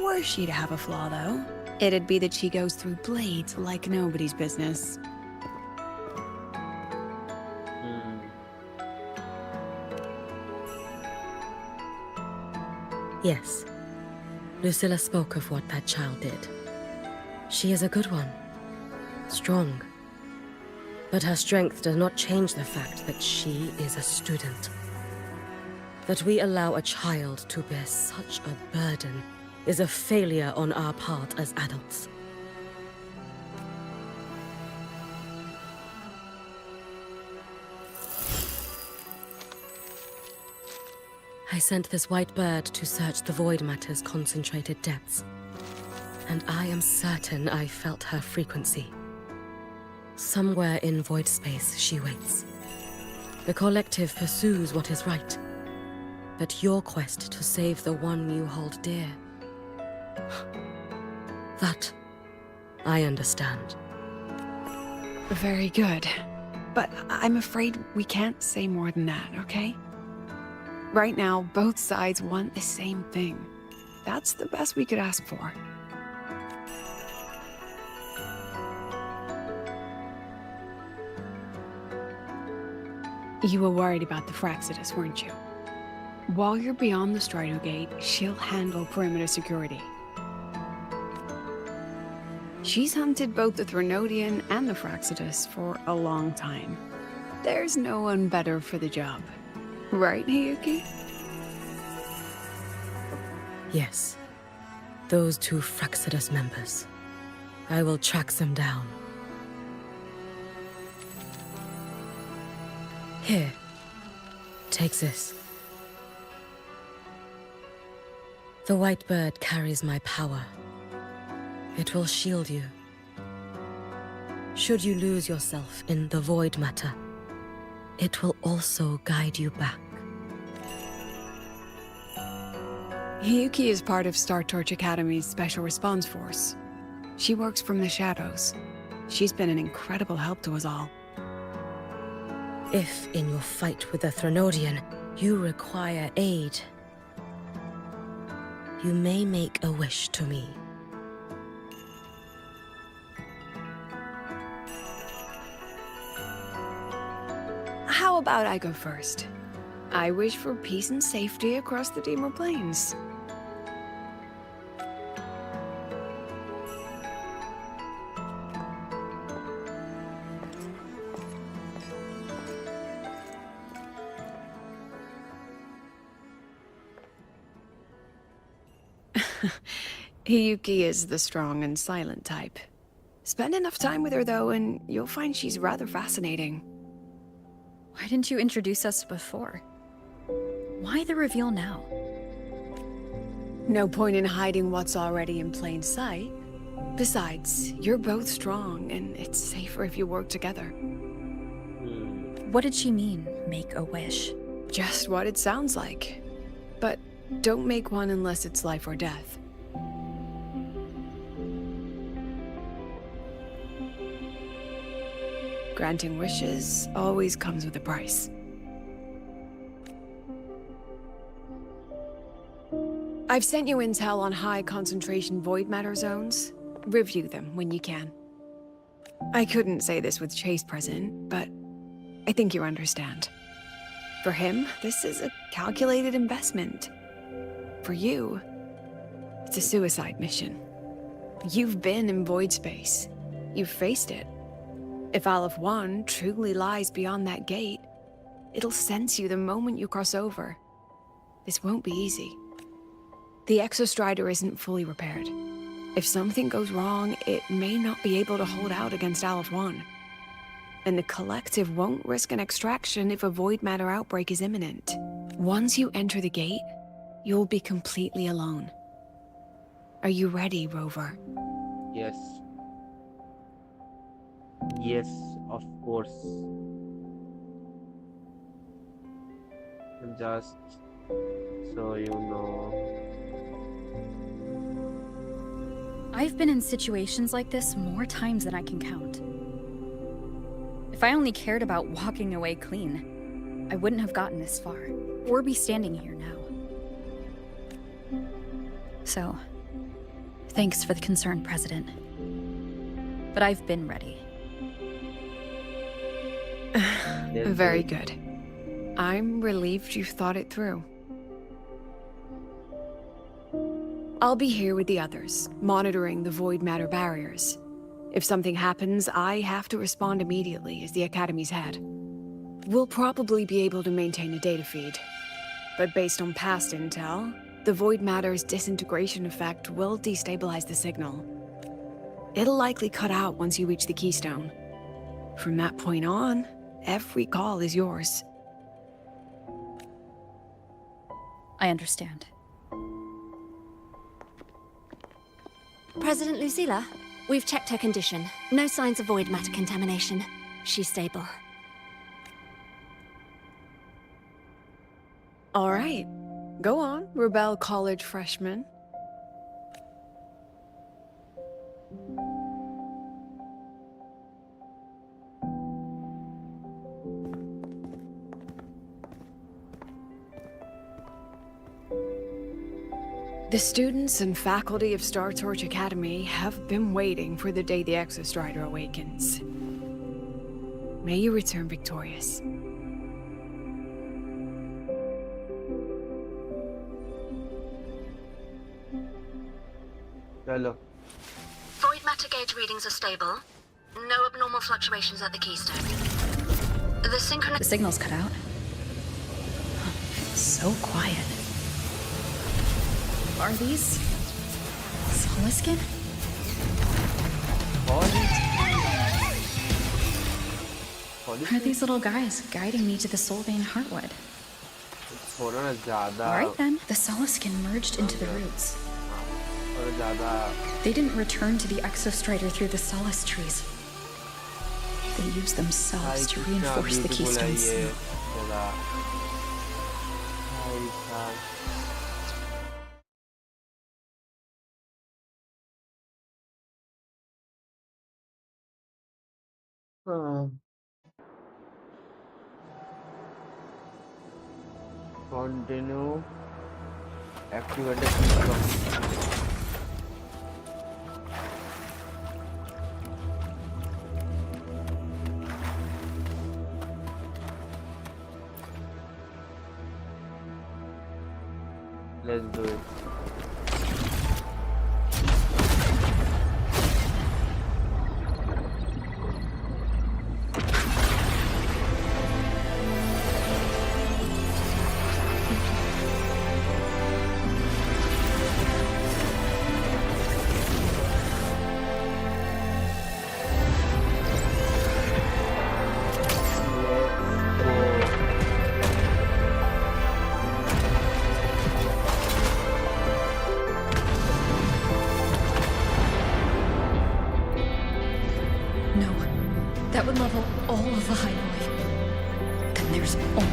Were she to have a flaw, though, it'd be that she goes through blades like nobody's business. Yes. Lucilla spoke of what that child did. She is a good one. Strong. But her strength does not change the fact that she is a student. That we allow a child to bear such a burden is a failure on our part as adults. I sent this white bird to search the void matter's concentrated depths, and I am certain I felt her frequency. Somewhere in void space she waits. The collective pursues what is right, but your quest to save the one you hold dear, that I understand. Very good. But I'm afraid we can't say more than that, okay? Right now, both sides want the same thing. That's the best we could ask for. You were worried about the Fraxidus, weren't you? While you're beyond the Strider Gate, she'll handle perimeter security. She's hunted both the Threnodian and the Fraxidus for a long time. There's no one better for the job. Right, Hiyuki? Yes. Those two Fraxidus members. I will track them down. Here. Take this. The white bird carries my power. It will shield you. Should you lose yourself in the void matter, it will also guide you back. Hiyuki is part of Star Torch Academy's Special Response Force. She works from the shadows. She's been an incredible help to us all. If, in your fight with the Threnodian, you require aid, you may make a wish to me. How about I go first? I wish for peace and safety across the Deemer Plains. Hiyuki is the strong and silent type. Spend enough time with her, though, and you'll find she's rather fascinating. Why didn't you introduce us before? Why the reveal now? No point in hiding what's already in plain sight. Besides, you're both strong, and it's safer if you work together. What did she mean, make a wish? Just what it sounds like. but don't make one unless it's life or death. Granting wishes always comes with a price. I've sent you intel on high concentration void matter zones. Review them when you can. I couldn't say this with Chase present, but I think you understand. For him, this is a calculated investment. For you, it's a suicide mission. You've been in void space. You've faced it. If Aleph 1 truly lies beyond that gate, it'll sense you the moment you cross over. This won't be easy. The Exostrider isn't fully repaired. If something goes wrong, it may not be able to hold out against Aleph 1. And the Collective won't risk an extraction if a void matter outbreak is imminent. Once you enter the gate, you'll be completely alone. Are you ready, Rover? Yes. Yes, of course. Just so you know. I've been in situations like this more times than I can count. If I only cared about walking away clean, I wouldn't have gotten this far, or be standing here now. So, thanks for the concern, President. But I've been ready. Very good. I'm relieved you've thought it through. I'll be here with the others, monitoring the void matter barriers. If something happens, I have to respond immediately as the Academy's head. We'll probably be able to maintain a data feed. But based on past intel, the void matter's disintegration effect will destabilize the signal. It'll likely cut out once you reach the keystone. From that point on, every call is yours. I understand. President Lucilla, we've checked her condition. No signs of void matter contamination. She's stable. All right. Go on, Rebel College freshman. The students and faculty of Star Torch Academy have been waiting for the day the Exostrider awakens. May you return victorious. Hello. Void matter gauge readings are stable. No abnormal fluctuations at the keystone. The signal's cut out. So quiet. Are these Soliskin? Are these little guys guiding me to the Soulbane Heartwood? Alright then, the Soliskin merged into the roots. They didn't return to the Exostrider through the Solace trees. They used themselves to reinforce the Keystone seal. Continue. Activate the keystone. Let's do it. That would level all of Lahai Roi. Then there's only...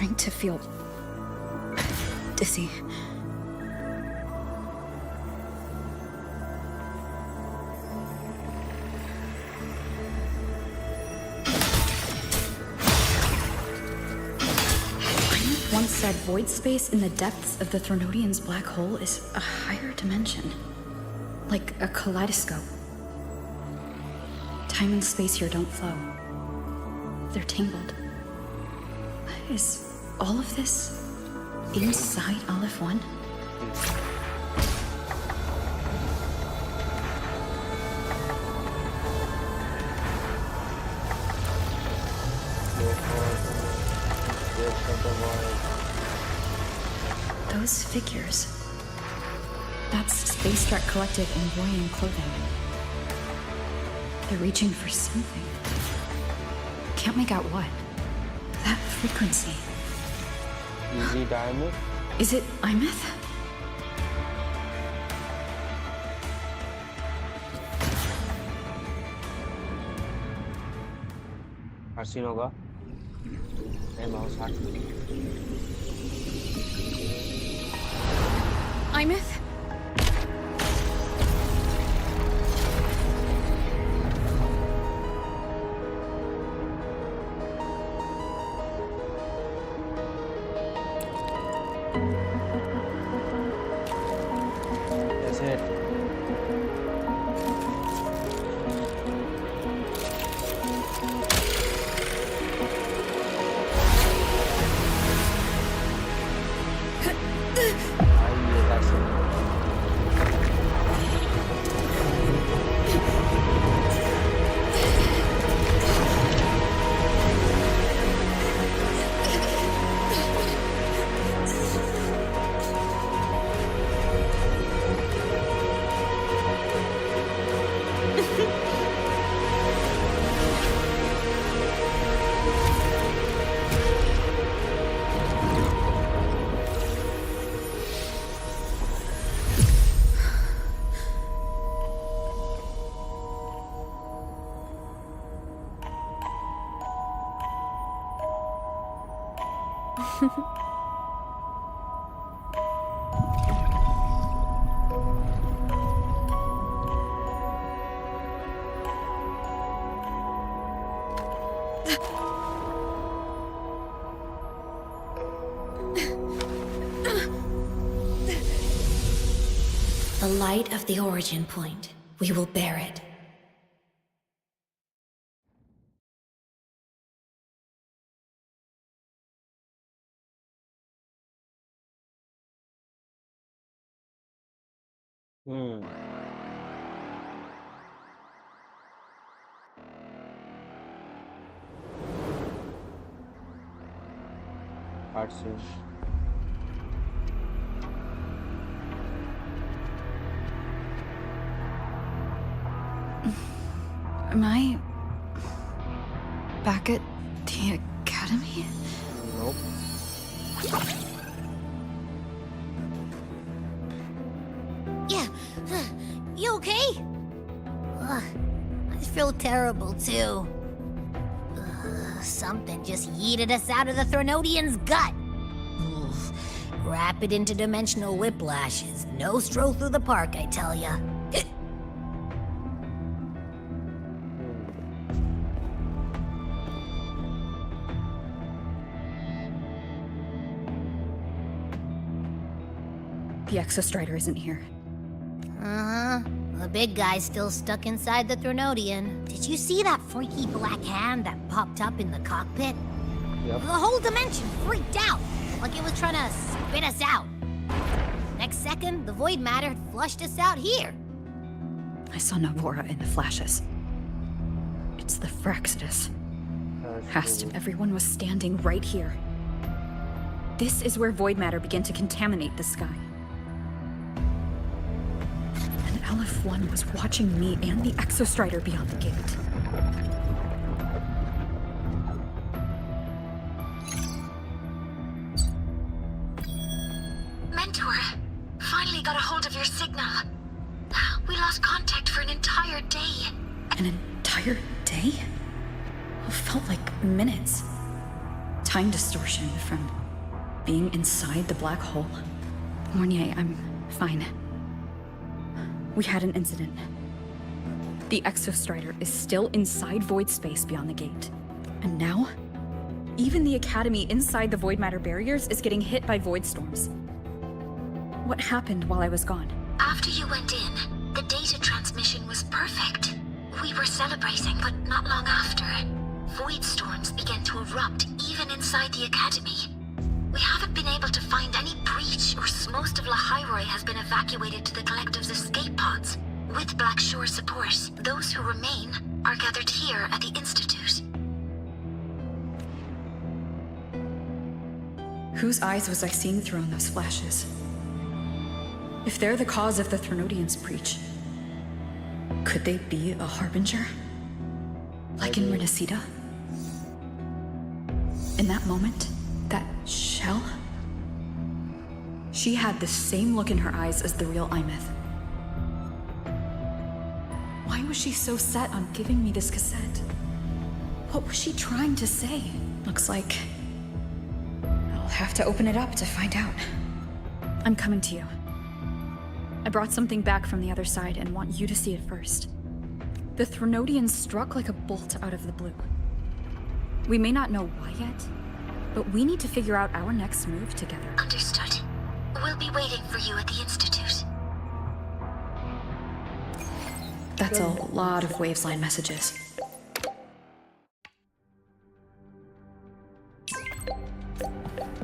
starting to feel dizzy. Once said void space in the depths of the Thronodian's black hole is a higher dimension. Like a kaleidoscope. Time and space here don't flow. They're tangled. Is all of this inside Aleph 1? Those figures. That's Space Trek Collective in Roi clothing. They're reaching for something. Can't make out what. That frequency. Easy diamond? Is it Imeth? Arsin hoga. Mouse heart. Imeth? That's it. The light of the origin point. We will bear it. Arsin. Am I back at the academy? Nope. Yeah. You okay? I feel terrible too. Something just yeeted us out of the Thronodian's gut. Rapid interdimensional whiplash is no stroll through the park, I tell ya. The Exostrider isn't here. Uh-huh. The big guy's still stuck inside the Thronodian. Did you see that freaky black hand that popped up in the cockpit? Yep. The whole dimension freaked out, like it was trying to spit us out. Next second, the void matter had flushed us out here. I saw Navora in the flashes. It's the Fraxidus. Past him, everyone was standing right here. This is where void matter began to contaminate the sky. And Aleph 1 was watching me and the Exostrider beyond the gate. Mentor, finally got a hold of your signal. We lost contact for an entire day. An entire day? It felt like minutes. Time distortion from being inside the black hole. Mornier, I'm fine. We had an incident. The Exostrider is still inside void space beyond the gate. And now, even the Academy inside the void matter barriers is getting hit by void storms. What happened while I was gone? After you went in, the data transmission was perfect. We were celebrating, but not long after, void storms began to erupt even inside the Academy. We haven't been able to find any breach, or most of Lahai Roi has been evacuated to the Collective's escape pods. With Black Shore support, those who remain are gathered here at the Institute. Whose eyes was I seeing through in those flashes? If they're the cause of the Threnodians' breach, could they be a harbinger? Like in Renacida? In that moment, that shell? She had the same look in her eyes as the real Imeth. Why was she so set on giving me this cassette? What was she trying to say? Looks like I'll have to open it up to find out. I'm coming to you. I brought something back from the other side and want you to see it first. The Threnodians struck like a bolt out of the blue. We may not know why yet, but we need to figure out our next move together. Understood. We'll be waiting for you at the Institute. That's a lot of Waves-line messages.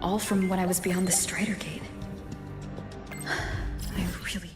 All from when I was beyond the Strider Gate. I really...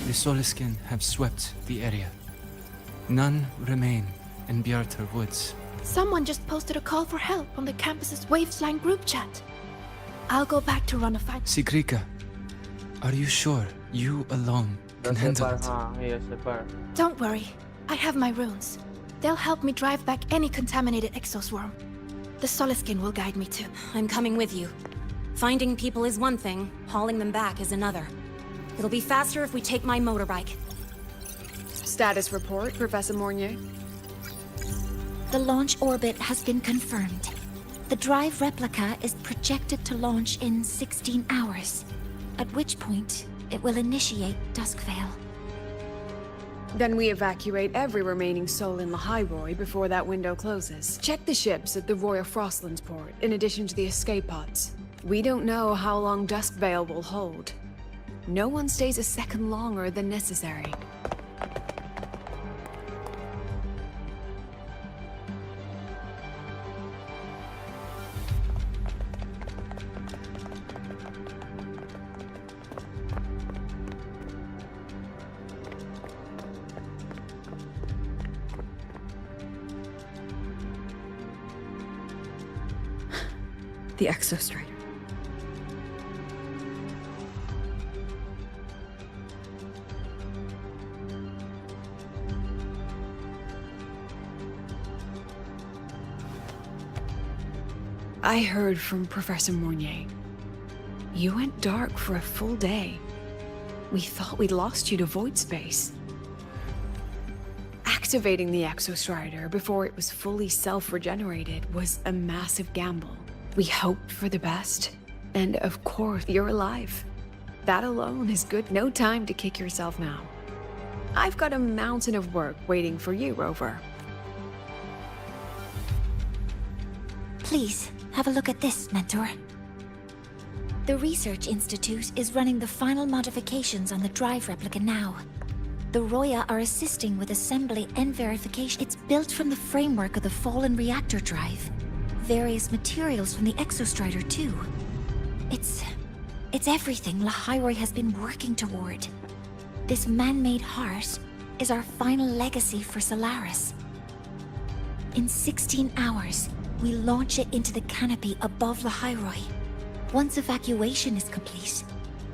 The Soliskin have swept the area. None remain in Bjartar Woods. Someone just posted a call for help on the campus's Waves-line group chat. I'll go back to run a fight. Sigrika, are you sure you alone can handle it? Don't worry. I have my runes. They'll help me drive back any contaminated exoswarm. The Soliskin will guide me too. I'm coming with you. Finding people is one thing, hauling them back is another. It'll be faster if we take my motorbike. Status report, Professor Mornier. The launch orbit has been confirmed. The drive replica is projected to launch in 16 hours, at which point it will initiate Duskvale. Then we evacuate every remaining soul in Lahai Roi before that window closes. Check the ships at the Royal Frostlands port, in addition to the escape pods. We don't know how long Duskvale will hold. No one stays a second longer than necessary. The Exostrider. I heard from Professor Mornier. You went dark for a full day. We thought we'd lost you to void space. Activating the Exostrider before it was fully self-regenerated was a massive gamble. We hoped for the best, and of course, you're alive. That alone is good. No time to kick yourself now. I've got a mountain of work waiting for you, Rover. Please, have a look at this, Mentor. The Research Institute is running the final modifications on the drive replica now. The Roya are assisting with assembly and verification. It's built from the framework of the fallen reactor drive. Various materials from the Exostrider, too. It's everything Lahai Roi has been working toward. This man-made heart is our final legacy for Solaris. In 16 hours, we launch it into the canopy above Lahai Roi. Once evacuation is complete,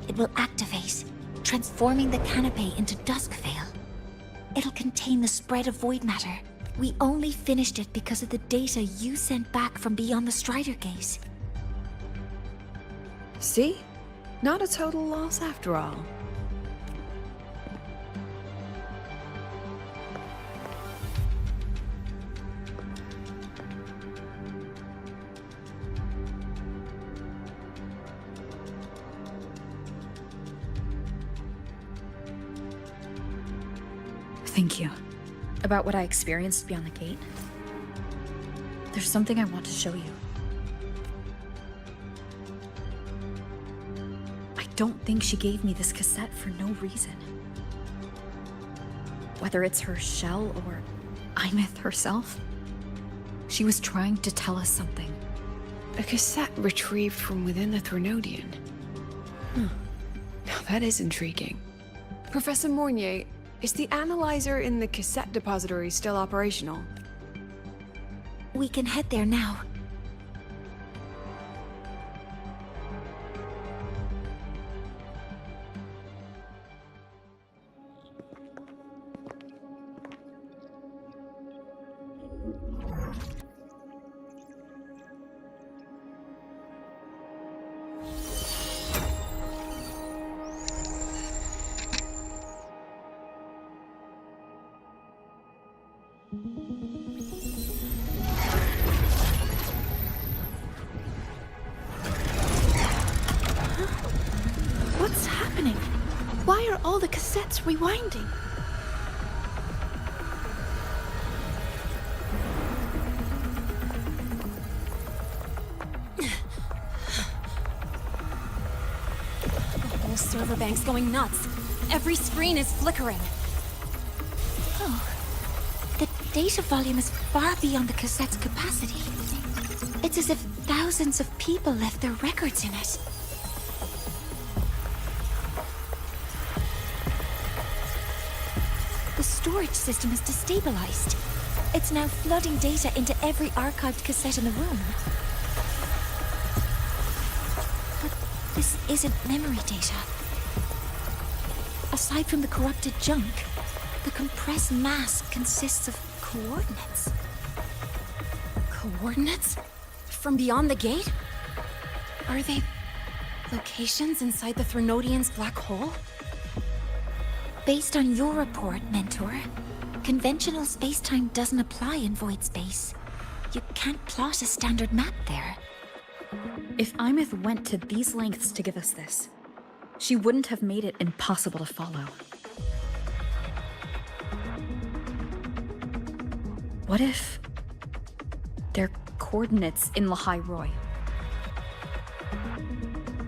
it will activate, transforming the canopy into Duskvale. It'll contain the spread of void matter. We only finished it because of the data you sent back from beyond the Strider Gate. See? Not a total loss after all. Thank you. About what I experienced beyond the gate. There's something I want to show you. I don't think she gave me this cassette for no reason. Whether it's her shell or Imith herself, she was trying to tell us something. A cassette retrieved from within the Threnodian. Now that is intriguing. Professor Mornier, is the analyzer in the cassette depository still operational? We can head there now. What's happening? Why are all the cassettes rewinding? The whole server bank's going nuts. Every screen is flickering. Oh. The data volume is far beyond the cassette's capacity. It's as if thousands of people left their records in it. The storage system is destabilized. It's now flooding data into every archived cassette in the room. But this isn't memory data. Aside from the corrupted junk, the compressed mass consists of coordinates. Coordinates? From beyond the gate? Are they locations inside the Threnodian's black hole? Based on your report, Mentor, conventional space-time doesn't apply in void space. You can't plot a standard map there. If Imith went to these lengths to give us this, she wouldn't have made it impossible to follow. What if there are coordinates in Lahai Roi?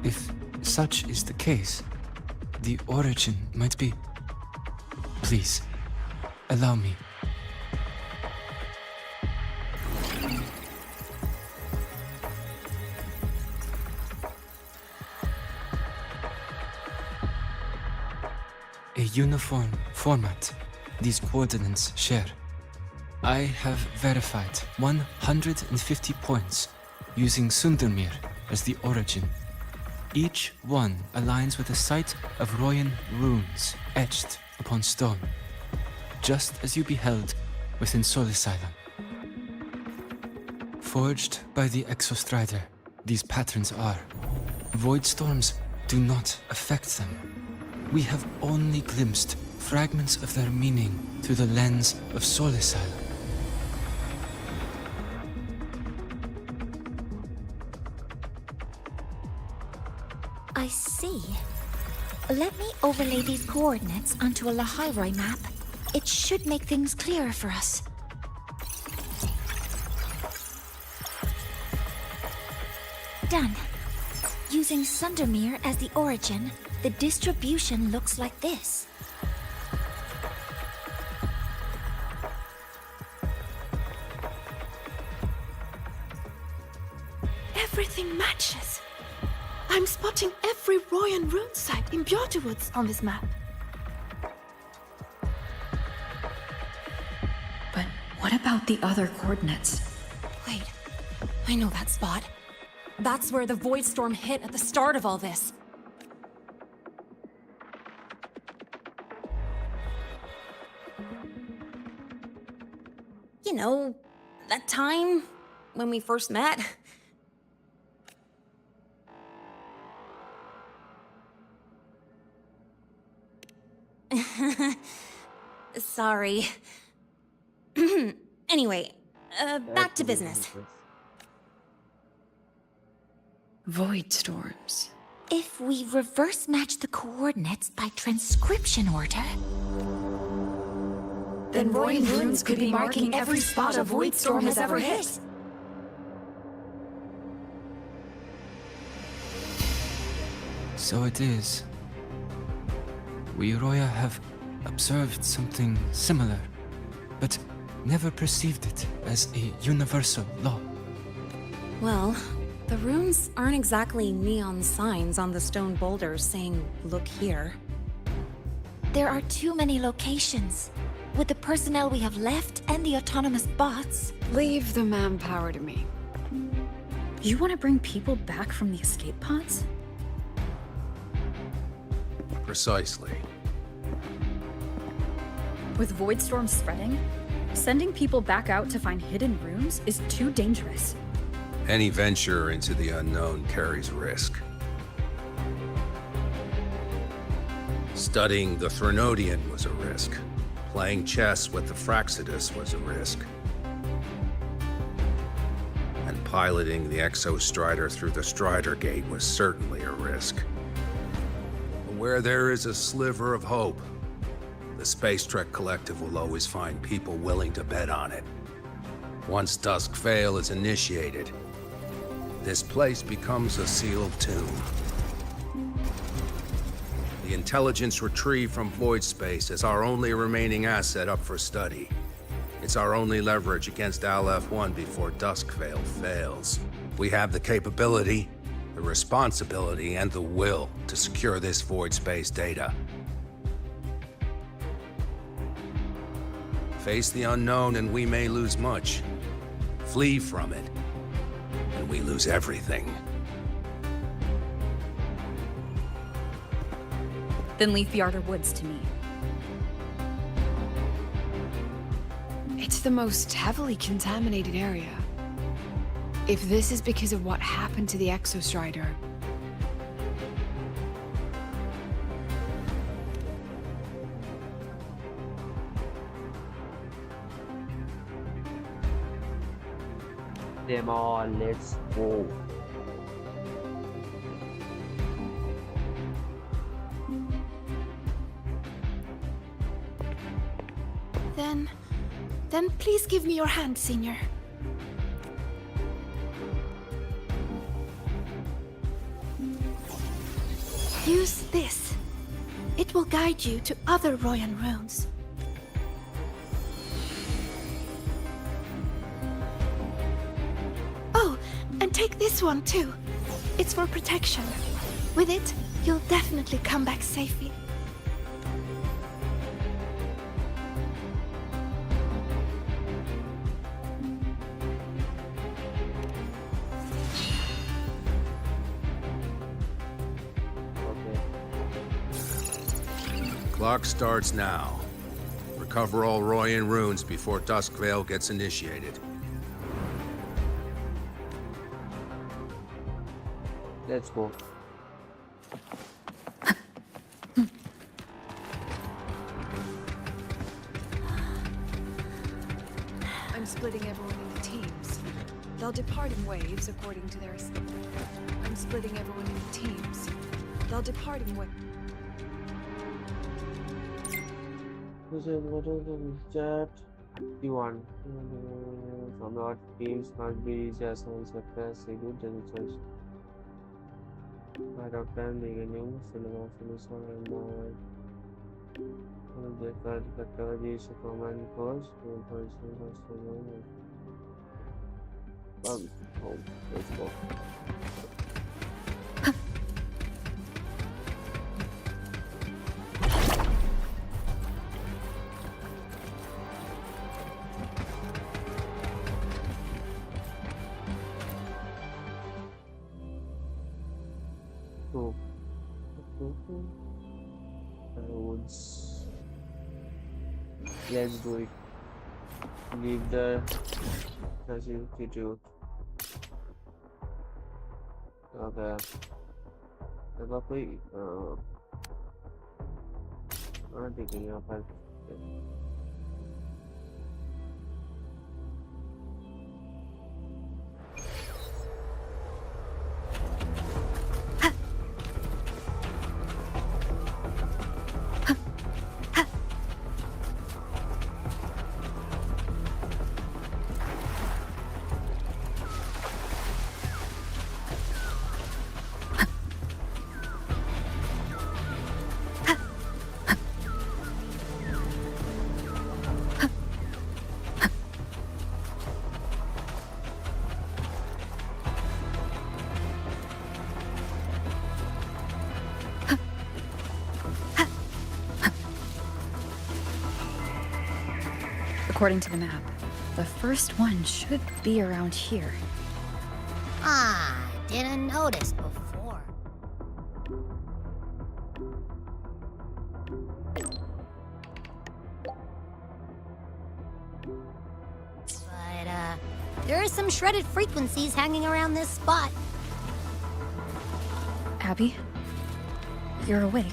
If such is the case, the origin might be... Please, allow me. A uniform format these coordinates share. I have verified 150 points using Sundermere as the origin. Each one aligns with a site of Royan runes etched upon stone, just as you beheld within Soul Asylum. Forged by the Exostrider, these patterns are. Void storms do not affect them. We have only glimpsed fragments of their meaning through the lens of Solisile. I see. Let me overlay these coordinates onto a Lahai Roi map. It should make things clearer for us. Done. Using Sundermere as the origin, the distribution looks like this. Everything matches. I'm spotting every Royan rune site in Bjorterwoods on this map. But what about the other coordinates? Wait, I know that spot. That's where the Void Storm hit at the start of all this. You know, that time when we first met. Sorry. Anyway, back to business. Void storms. If we reverse match the coordinates by transcription order... Then Royan runes could be marking every spot a Void Storm has ever hit. So it is. We Roya have observed something similar, but never perceived it as a universal law. Well, the runes aren't exactly neon signs on the stone boulders saying, "Look here." There are too many locations. With the personnel we have left and the autonomous bots... Leave the manpower to me. You want to bring people back from the escape pods? Precisely. With Void Storm spreading, sending people back out to find hidden rooms is too dangerous. Any venture into the unknown carries risk. Studying the Threnodian was a risk. Playing chess with the Fraxidus was a risk. And piloting the Exostrider through the Strider Gate was certainly a risk. But where there is a sliver of hope, the Space Trek Collective will always find people willing to bet on it. Once Dusk Vale is initiated, this place becomes a sealed tomb. The intelligence retrieved from void space is our only remaining asset up for study. It's our only leverage against Aleph-1 before Duskvale fails. We have the capability, the responsibility, and the will to secure this void space data. Face the unknown and we may lose much. Flee from it, and we lose everything. Then leave Bjarter Woods to me. It's the most heavily contaminated area. If this is because of what happened to the Exostrider... Them all, let's go. Then please give me your hand, Senior. Use this. It will guide you to other Royan runes. Oh, and take this one too. It's for protection. With it, you'll definitely come back safely. Clock starts now. Recover all Royan runes before Duskvale gets initiated. Let's go. splitting everyone into teams. They'll depart in waves according to their... I'm splitting everyone into teams. They'll depart in waves. What is the chat? You want from our teams not be just on success, a good choice. Right of time beginning, cinema solution and more. The technology is a common cause, information has to know. Let's go. Let's do it. Leave the institute. Okay. Apa कोई ठीक है यहाँ पर According to the map, the first one should be around here. Ah, didn't notice before. But, there are some shredded frequencies hanging around this spot. Abby, you're awake.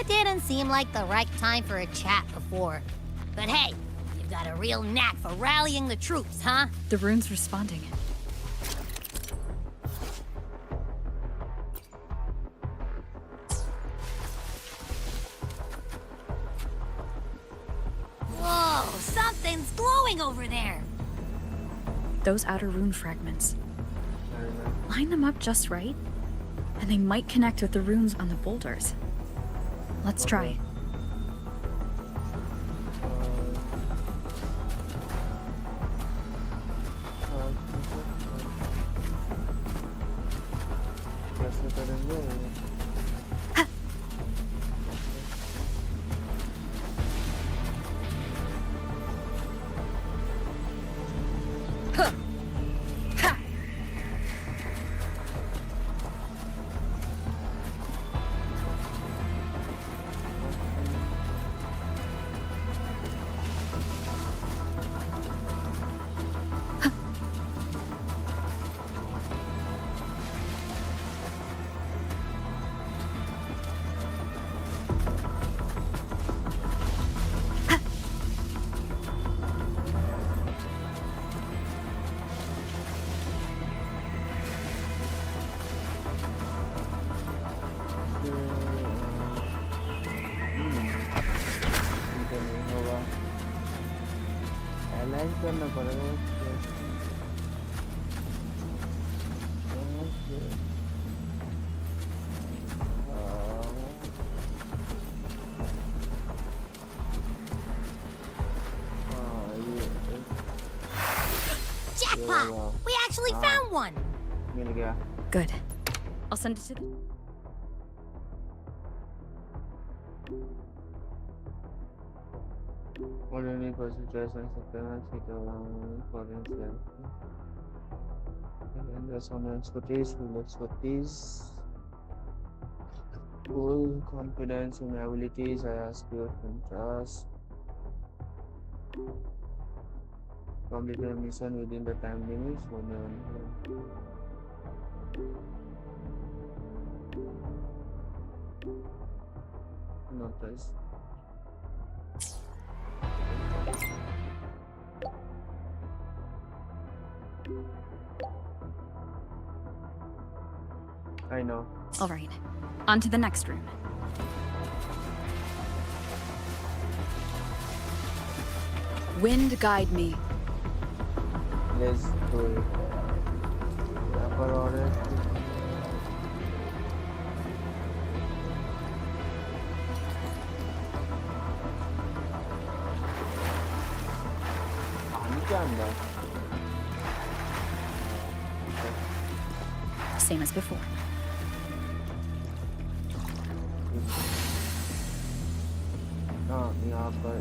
Didn't seem like the right time for a chat before. But hey, you've got a real knack for rallying the troops, huh? The rune's responding. Whoa, something's glowing over there. Those outer rune fragments. Line them up just right, and they might connect with the runes on the boulders. Let's try. करना पड़ेगा Jackpot! We actually found one! मिल गया. Good. I'll send it to the... What do you need for situation? And there's some expertise, full confidence in abilities. I ask you to trust. Complete the mission within the time limits. Notice. I know. All right, on to the next room. Wind guide me. Let's do it. यहाँ पर और है। पानी के अंदर। Same as before. हाँ, यहाँ पर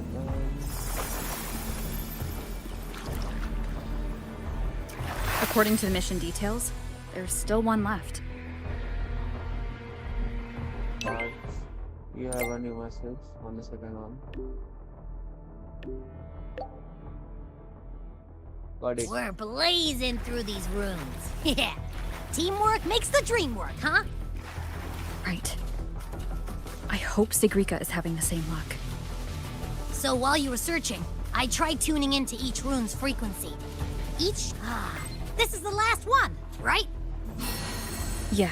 According to the mission details, there's still one left. You have a new message on the second one. Got it. We're blazing through these rooms. Yeah. Teamwork makes the dream work, huh? Right. I hope Sigrika is having the same luck. So while you were searching, I tried tuning into each rune's frequency. This is the last one, right? Yeah.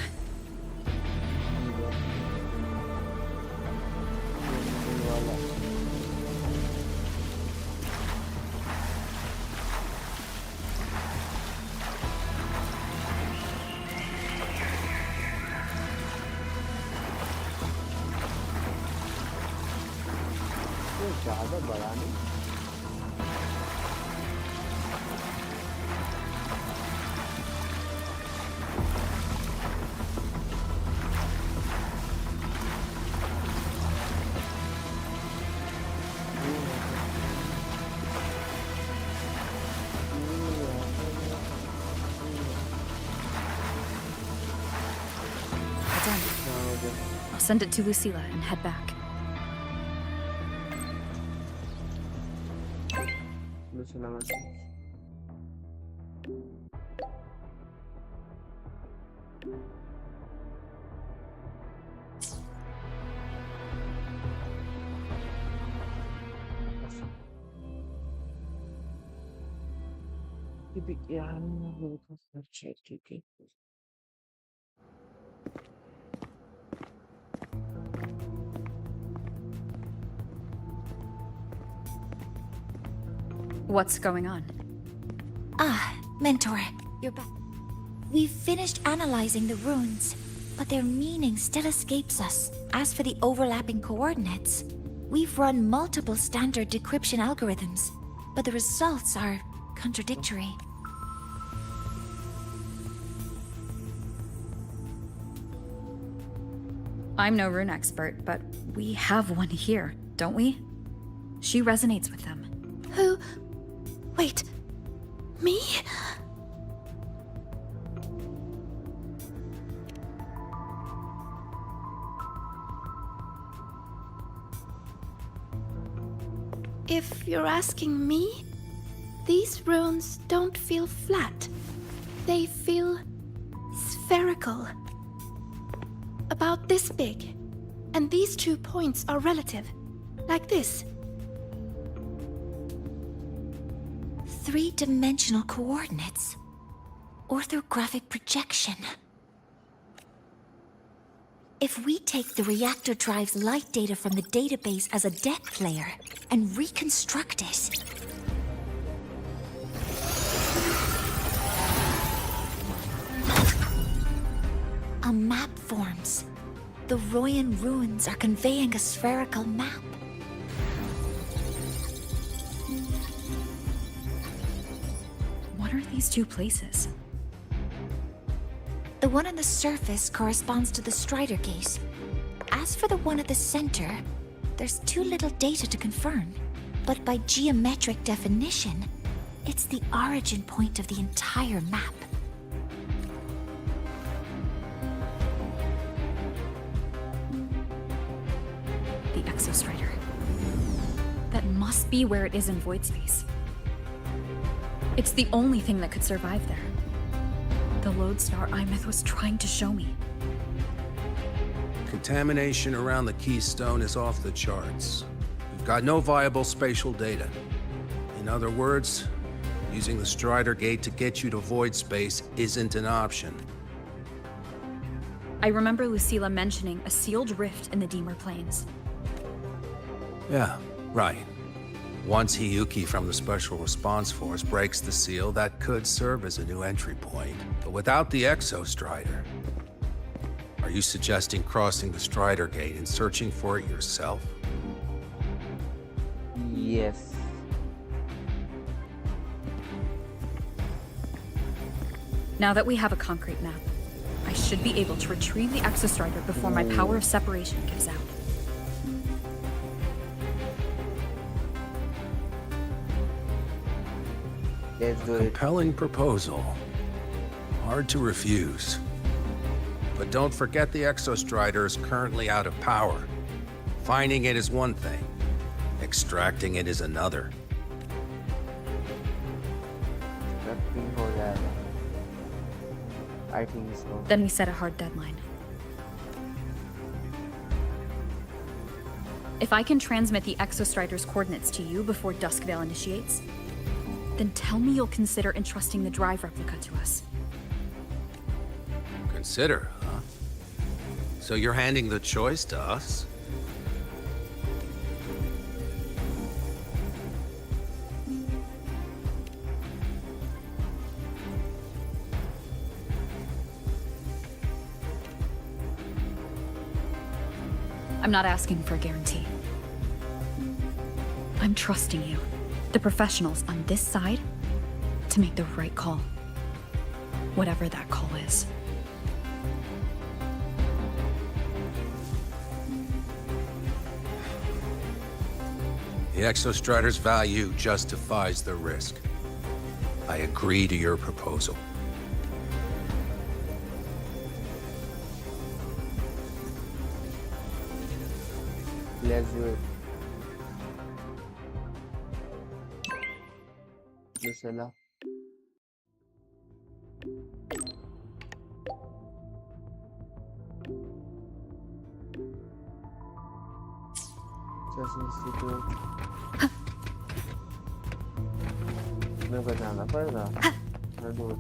ज़्यादा बड़ा नहीं। Done. I'll send it to Lucilla and head back. Lucilla message. यार मेरे को search है ठीक है। What's going on? Mentor, you're back. We've finished analyzing the runes, but their meaning still escapes us. As for the overlapping coordinates, we've run multiple standard decryption algorithms, but the results are contradictory. I'm no rune expert, but we have one here, don't we? She resonates with them. Who? Wait. Me? If you're asking me, these runes don't feel flat. They feel spherical. About this big. And these 2 points are relative. Like this. 3-dimensional coordinates. Orthographic projection. If we take the reactor drive's light data from the database as a depth layer and reconstruct it... a map forms. The Royan runes are conveying a spherical map. What are these 2 places? The one on the surface corresponds to the Strider Gate. As for the one at the center, there's too little data to confirm. But by geometric definition, it's the origin point of the entire map. The Exostrider. That must be where it is in void space. It's the only thing that could survive there. The lodestar Imeth was trying to show me. Contamination around the keystone is off the charts. We've got no viable spatial data. In other words, using the Strider Gate to get you to void space isn't an option. I remember Lucilla mentioning a sealed rift in the Deemer Plains. Yeah, right. Once Hiyuki from the Special Response Force breaks the seal, that could serve as a new entry point. But without the Exostrider, are you suggesting crossing the Strider Gate and searching for it yourself? Yes. Now that we have a concrete map, I should be able to retrieve the Exostrider before my power of separation gives out. Let's do it. Compelling proposal. Hard to refuse. But don't forget the Exostrider is currently out of power. Finding it is one thing. Extracting it is another. Nothing for that. I think so. Then we set a hard deadline. If I can transmit the Exostrider's coordinates to you before Duskvale initiates, then tell me you'll consider entrusting the drive replica to us. Consider, huh? So you're handing the choice to us? I'm not asking for a guarantee. I'm trusting you, the professionals on this side, to make the right call. Whatever that call is. The Exostrider's value justifies the risk. I agree to your proposal. Let's do it. Lucilla. Just institute. Nó có nào là phải là nó đuổi.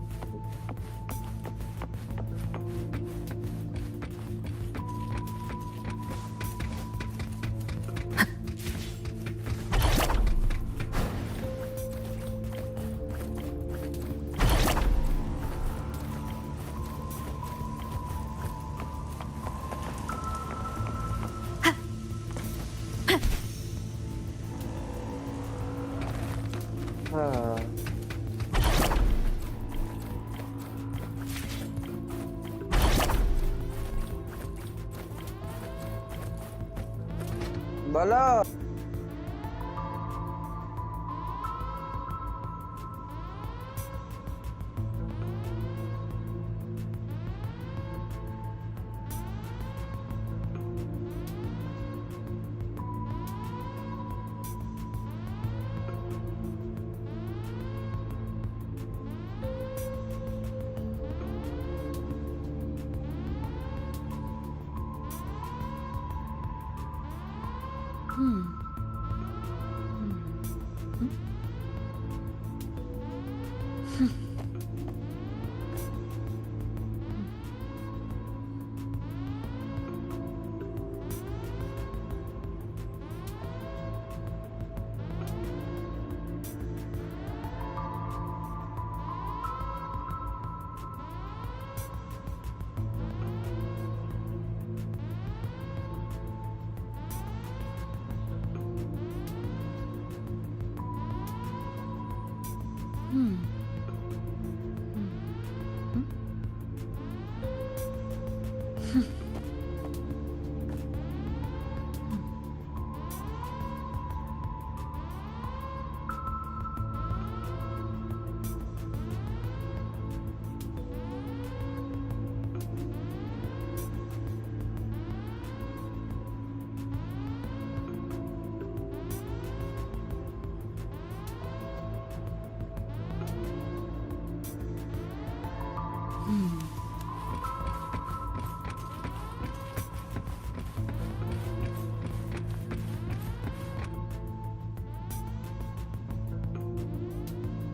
Bala.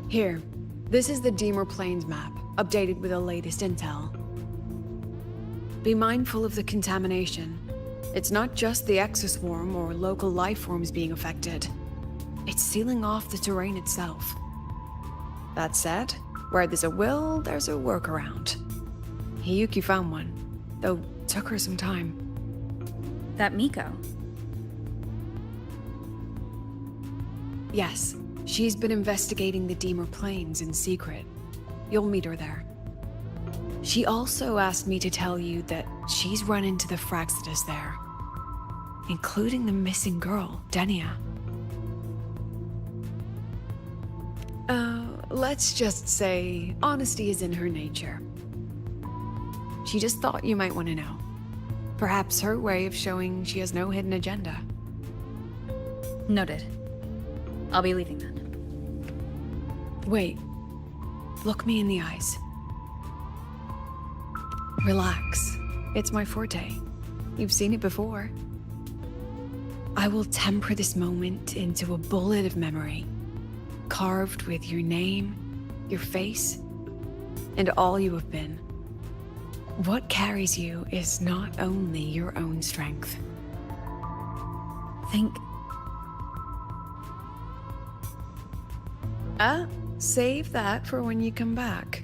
Here, this is the Deemer Plains map, updated with the latest intel. Be mindful of the contamination. It's not just the exoswarm or local life forms being affected. It's sealing off the terrain itself. That said, where there's a will, there's a workaround. Hiyuki found one, though took her some time. That Miko. Yes, she's been investigating the Deemer Plains in secret. You'll meet her there. She also asked me to tell you that she's run into the Fraxidus there, including the missing girl, Denia. Let's just say honesty is in her nature. She just thought you might want to know. Perhaps her way of showing she has no hidden agenda. Noted. I'll be leaving then. Wait. Look me in the eyes. Relax. It's my forte. You've seen it before. I will temper this moment into a bullet of memory, carved with your name, your face, and all you have been. What carries you is not only your own strength. Think. Save that for when you come back.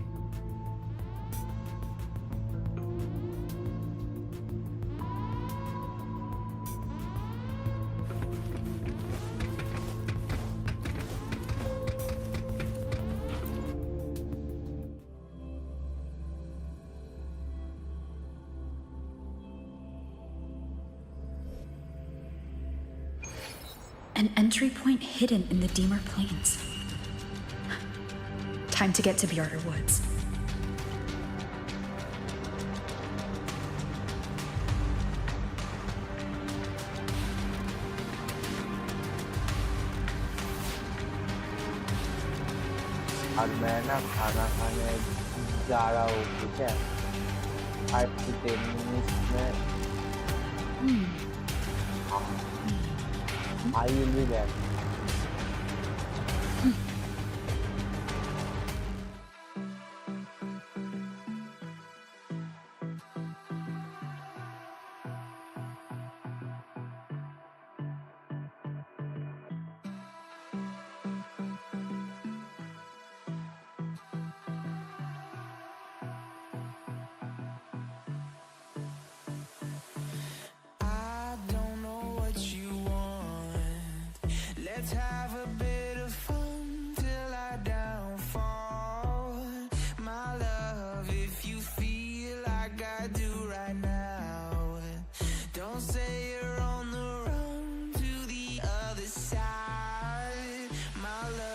An entry point hidden in the Deemer Plains. Time to get to Bjarter Woods. Almena खाना खाने जा रहा हूँ ठीक है 5 to 10 minutes में I will be back. I don't know what you want. Let's have a bit of fun till I downfall. My love, if you feel like I do right now, don't say you're on the run to the other side. My love.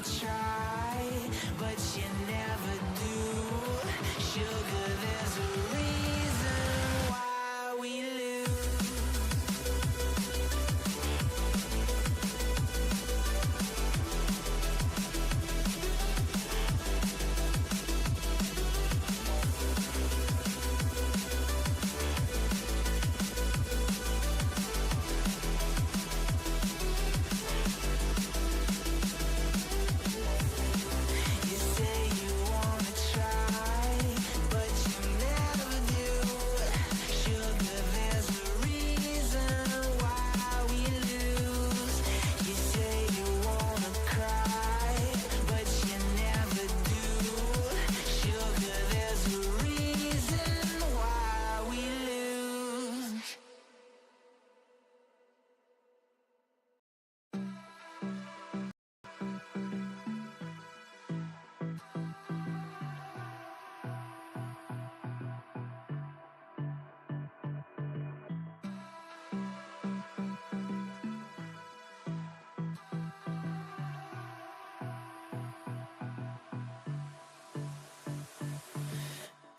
try, but you never do. Sugar, there's a reason why we lose. You say you wanna try, but you never do. Sugar, there's a reason why we lose. You say you wanna cry, but you never do. Sugar, there's a reason why we lose.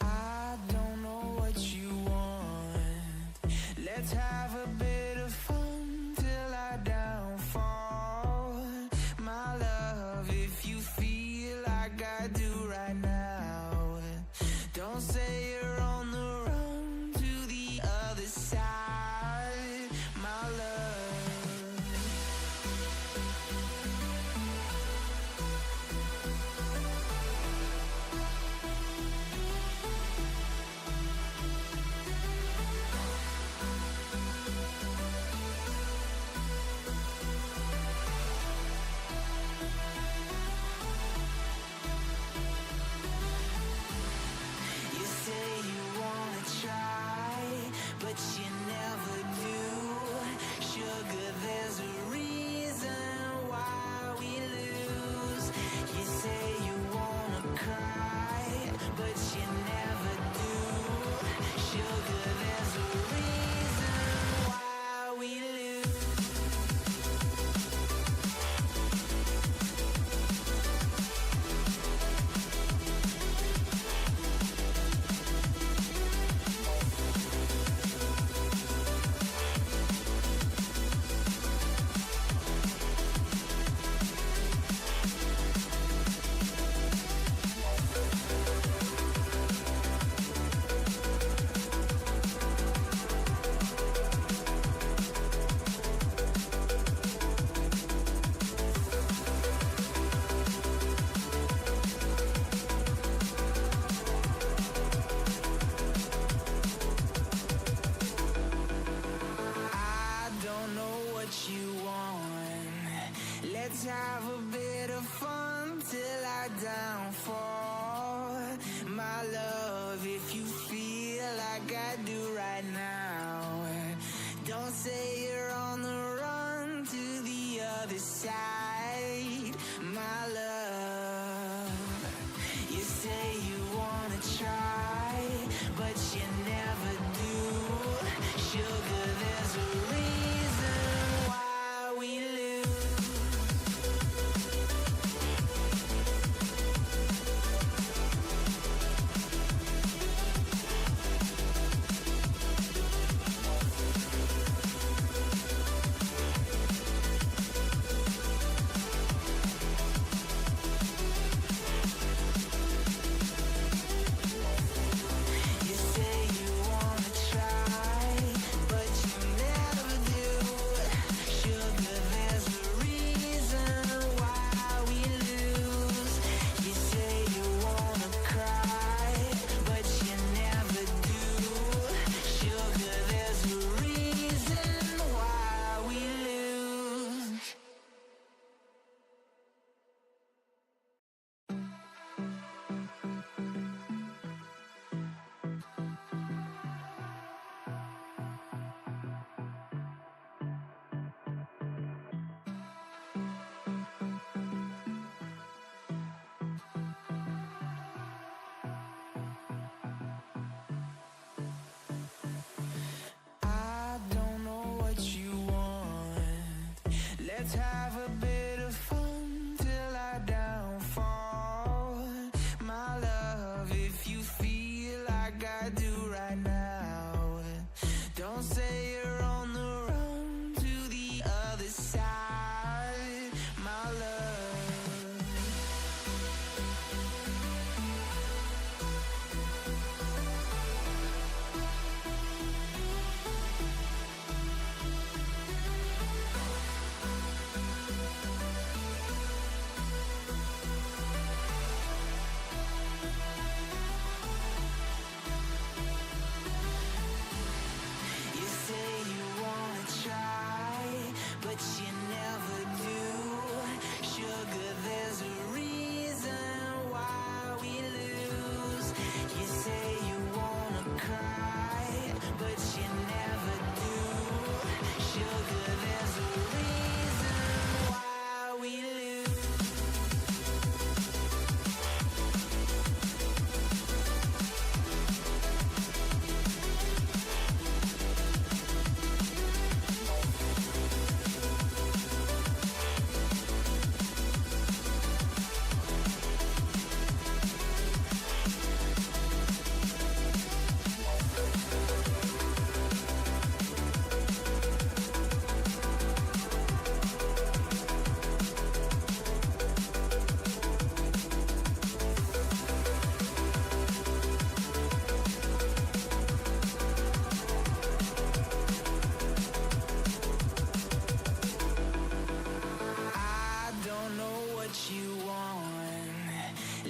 I don't know what you want. Let's have a bit of fun till I downfall. My love, if you feel like I do right now, don't say you're on the run to the other side, my love. You say you wanna try, but you never do. Sugar, there's a reason why we lose. You say you wanna cry, but you never do. Sugar, there's a reason why we lose. I don't know what you want. Let's have a bit of fun till I downfall. My love, if you feel like I do right now, don't say you're on the run to the other side, my love. You say you wanna try, but you never do. Sugar, there's a reason why we lose. You say you wanna try, but you never do. Sugar, there's a reason why we lose. You say you wanna cry, but you never do. Sugar, there's a reason why we lose. I don't know what you want. Let's have a bit of fun till I die.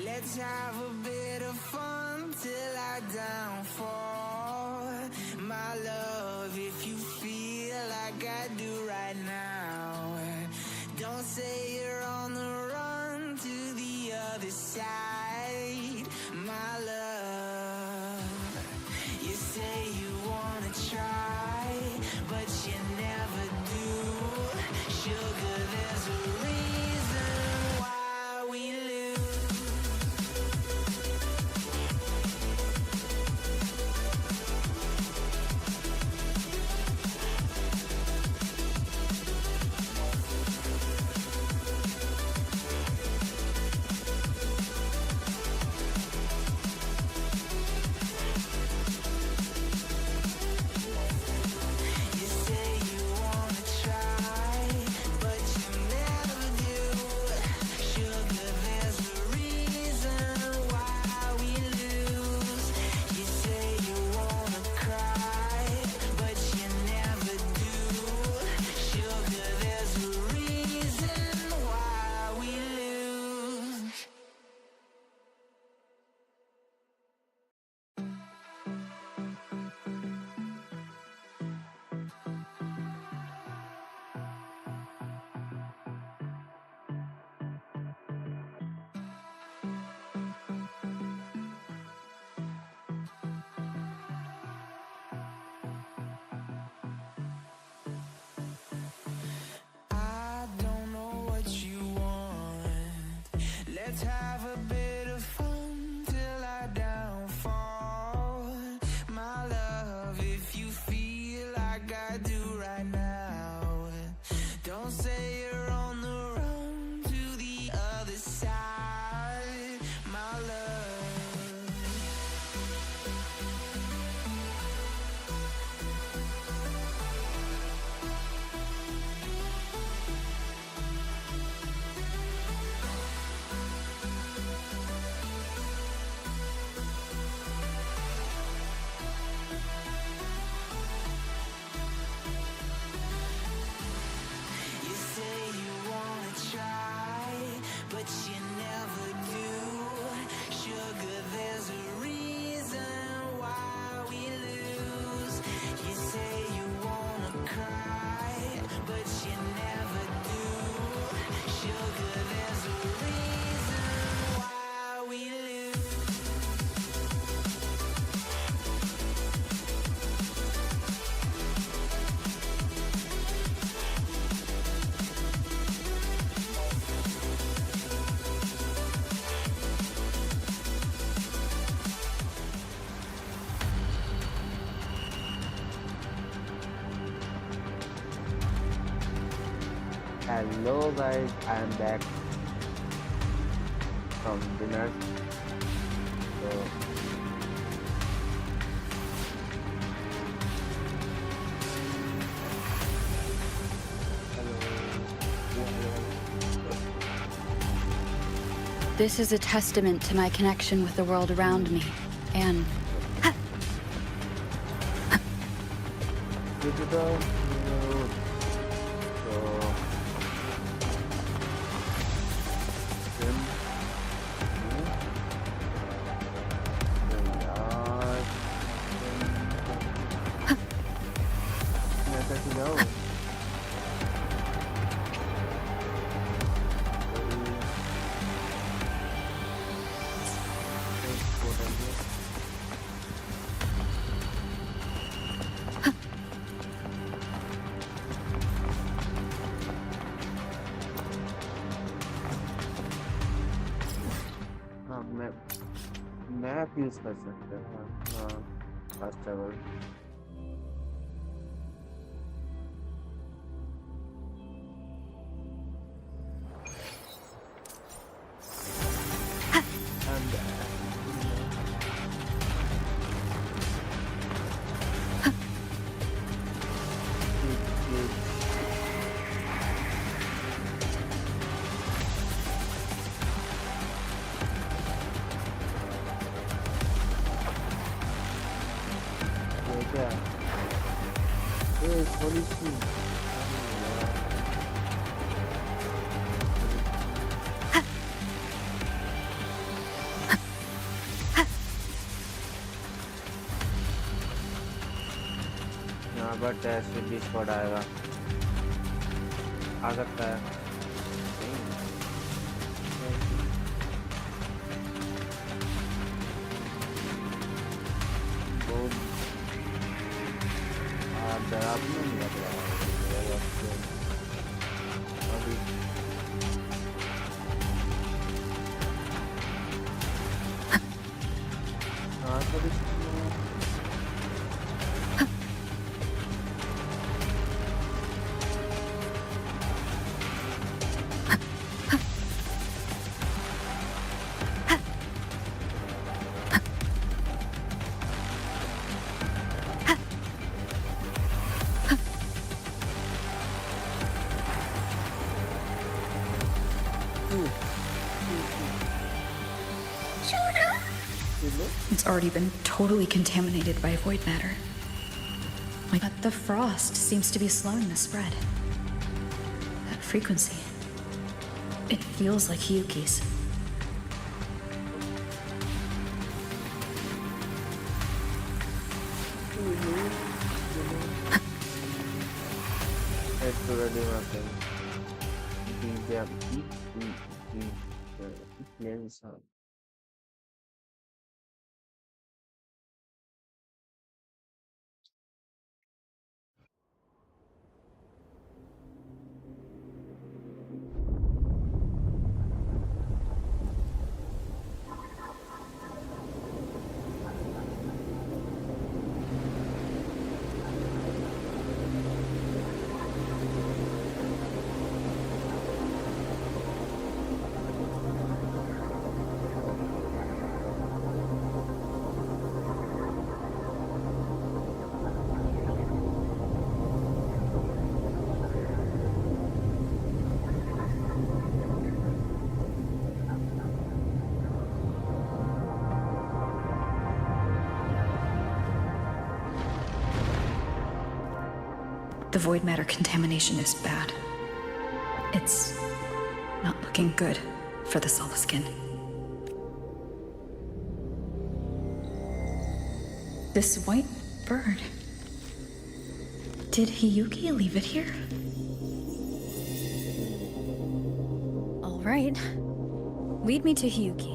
Let's have a bit of fun till I downfall. My love, if you feel like I do right now, don't say you're on the run to the other side. My love, you say you wanna try, but you never do. Sugar, there's a reason why we lose. You say you wanna try, but you never do. Sugar, there's a reason why we lose. You say you wanna cry, but you never do. Sugar, there's a reason why we lose. I don't know what you want. Let's have a bit of fun till I downfall. My love, if you feel like I do right now, don't say you're on the run to the other side. My love. You say you wanna try, but you never do. Sugar, there's a reason why we lose. You say you wanna cry, but you never do. Sugar, there's a reason why we lose. Hello guys, I am back from dinner. So This is a testament to my connection with the world around me, and digital. Map use कर सकते हैं हाँ fast travel but ऐसे भी squad आएगा आ सकता है बहुत डरावना नहीं लग रहा है अभी हाँ कभी It's already been totally contaminated by void matter. But the frost seems to be slowing the spread. That frequency. It feels like Hiyuki's. The void matter contamination is bad. It's not looking good for the Solaskin. This white bird. Did Hiyuki leave it here? All right. Lead me to Hiyuki.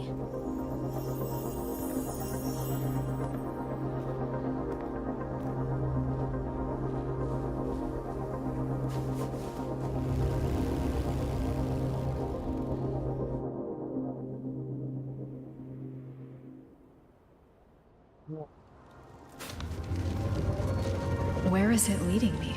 Where is it leading me?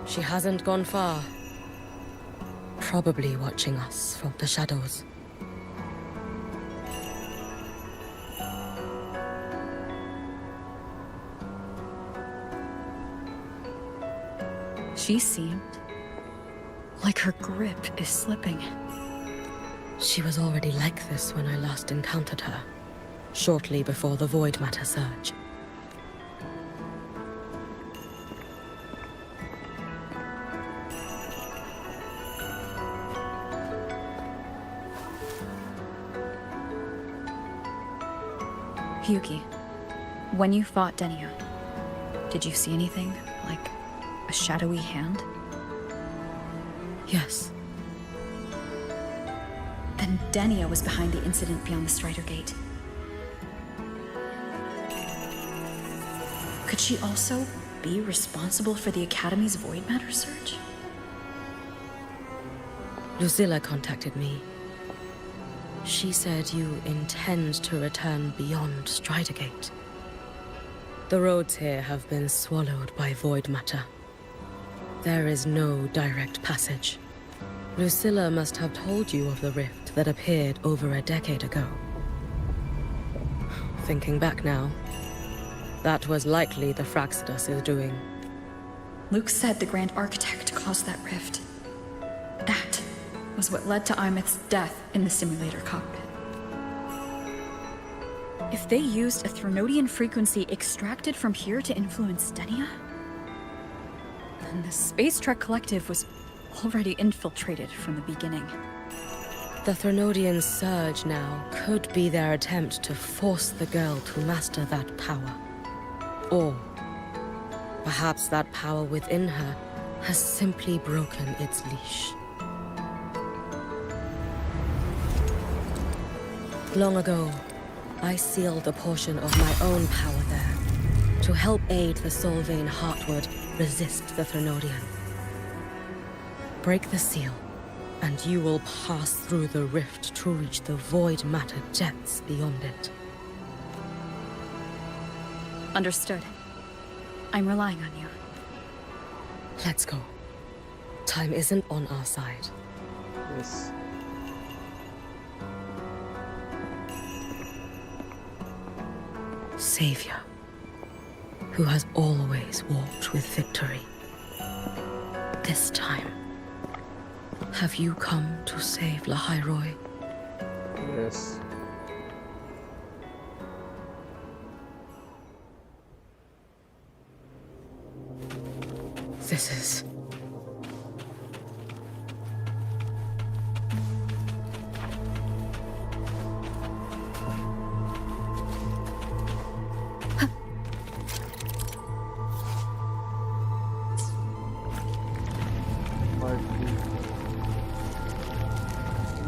She hasn't gone far. Probably watching us from the shadows. She seemed like her grip is slipping. She was already like this when I last encountered her, shortly before the void matter surge. Yuki, when you fought Denia, did you see anything? Like a shadowy hand? Yes. Then Denia was behind the incident beyond the Strider Gate. Could she also be responsible for the Academy's void matter surge? Lucilla contacted me. She said you intend to return beyond Strider Gate. The roads here have been swallowed by void matter. There is no direct passage. Lucilla must have told you of the rift that appeared over a decade ago. Thinking back now, that was likely the Fraxidus' doing. Luke said the Grand Architect caused that rift. That was what led to Imeth's death in the simulator cockpit. If they used a Threnodian frequency extracted from here to influence Denia, then the Space Trek Collective was already infiltrated from the beginning. The Threnodian surge now could be their attempt to force the girl to master that power. Or perhaps that power within her has simply broken its leash. Long ago, I sealed a portion of my own power there to help aid the Solvane Heartwood resist the Threnodian. Break the seal, and you will pass through the rift to reach the void matter depths beyond it. Understood. I'm relying on you. Let's go. Time isn't on our side. Yes. Savior, who has always walked with victory. This time, have you come to save Lahai Roi? Yes. This is...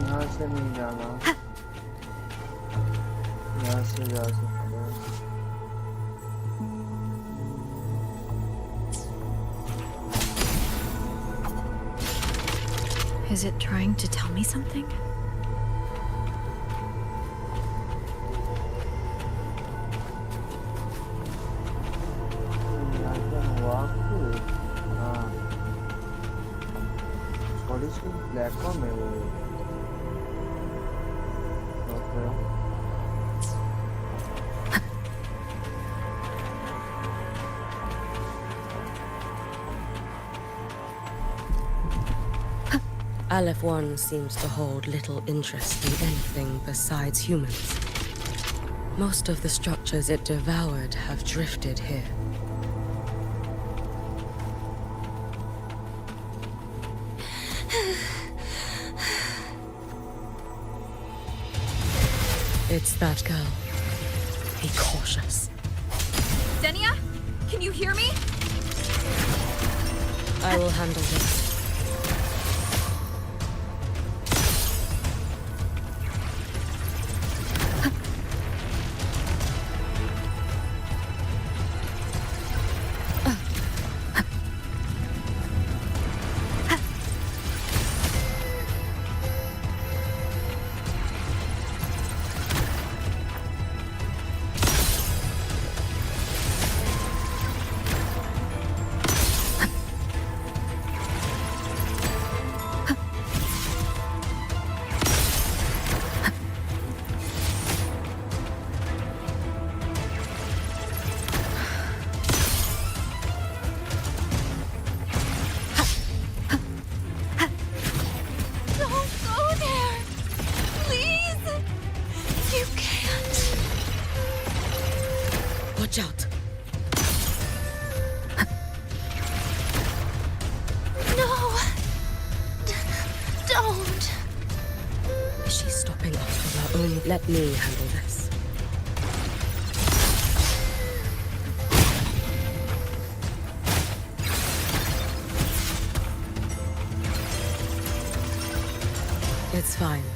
यहाँ से नहीं जाना, यहाँ से जा सकते हैं। Is it trying to tell me something? Platform है वो। Aleph 1 seems to hold little interest in anything besides humans. Most of the structures it devoured have drifted here. It's that girl. Be cautious. Denia? Can you hear me? I will handle this. Watch out. No! Don't! Is she stopping us from her own? Let me handle this. It's fine.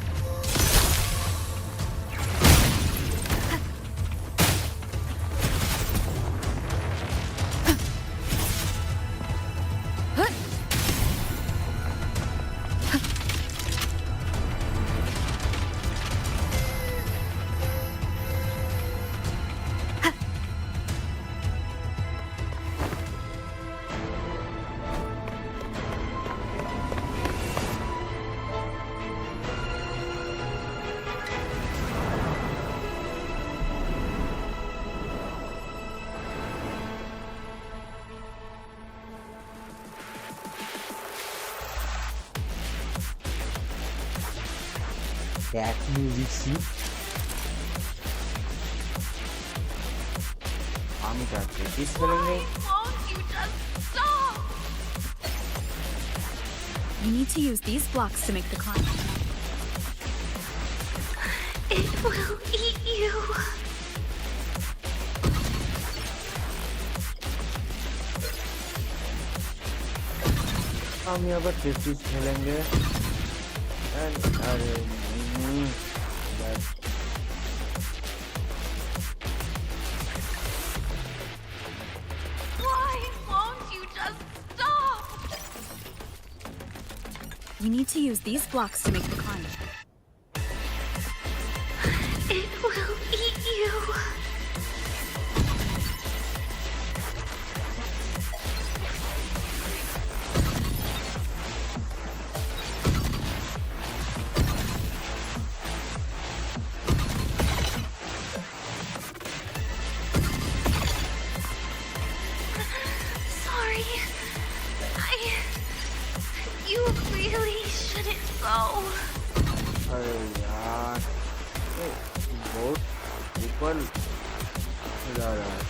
That music see. हम क्या practice करेंगे? Won't you just stop? You need to use these blocks to make the climb. It will eat you. हम यहाँ पर practice खेलेंगे and Why won't you just stop? You need to use these blocks to make the climb. It will eat you. Sorry. You really shouldn't go. अरे यार, बहुत ऊपर जा रहा है.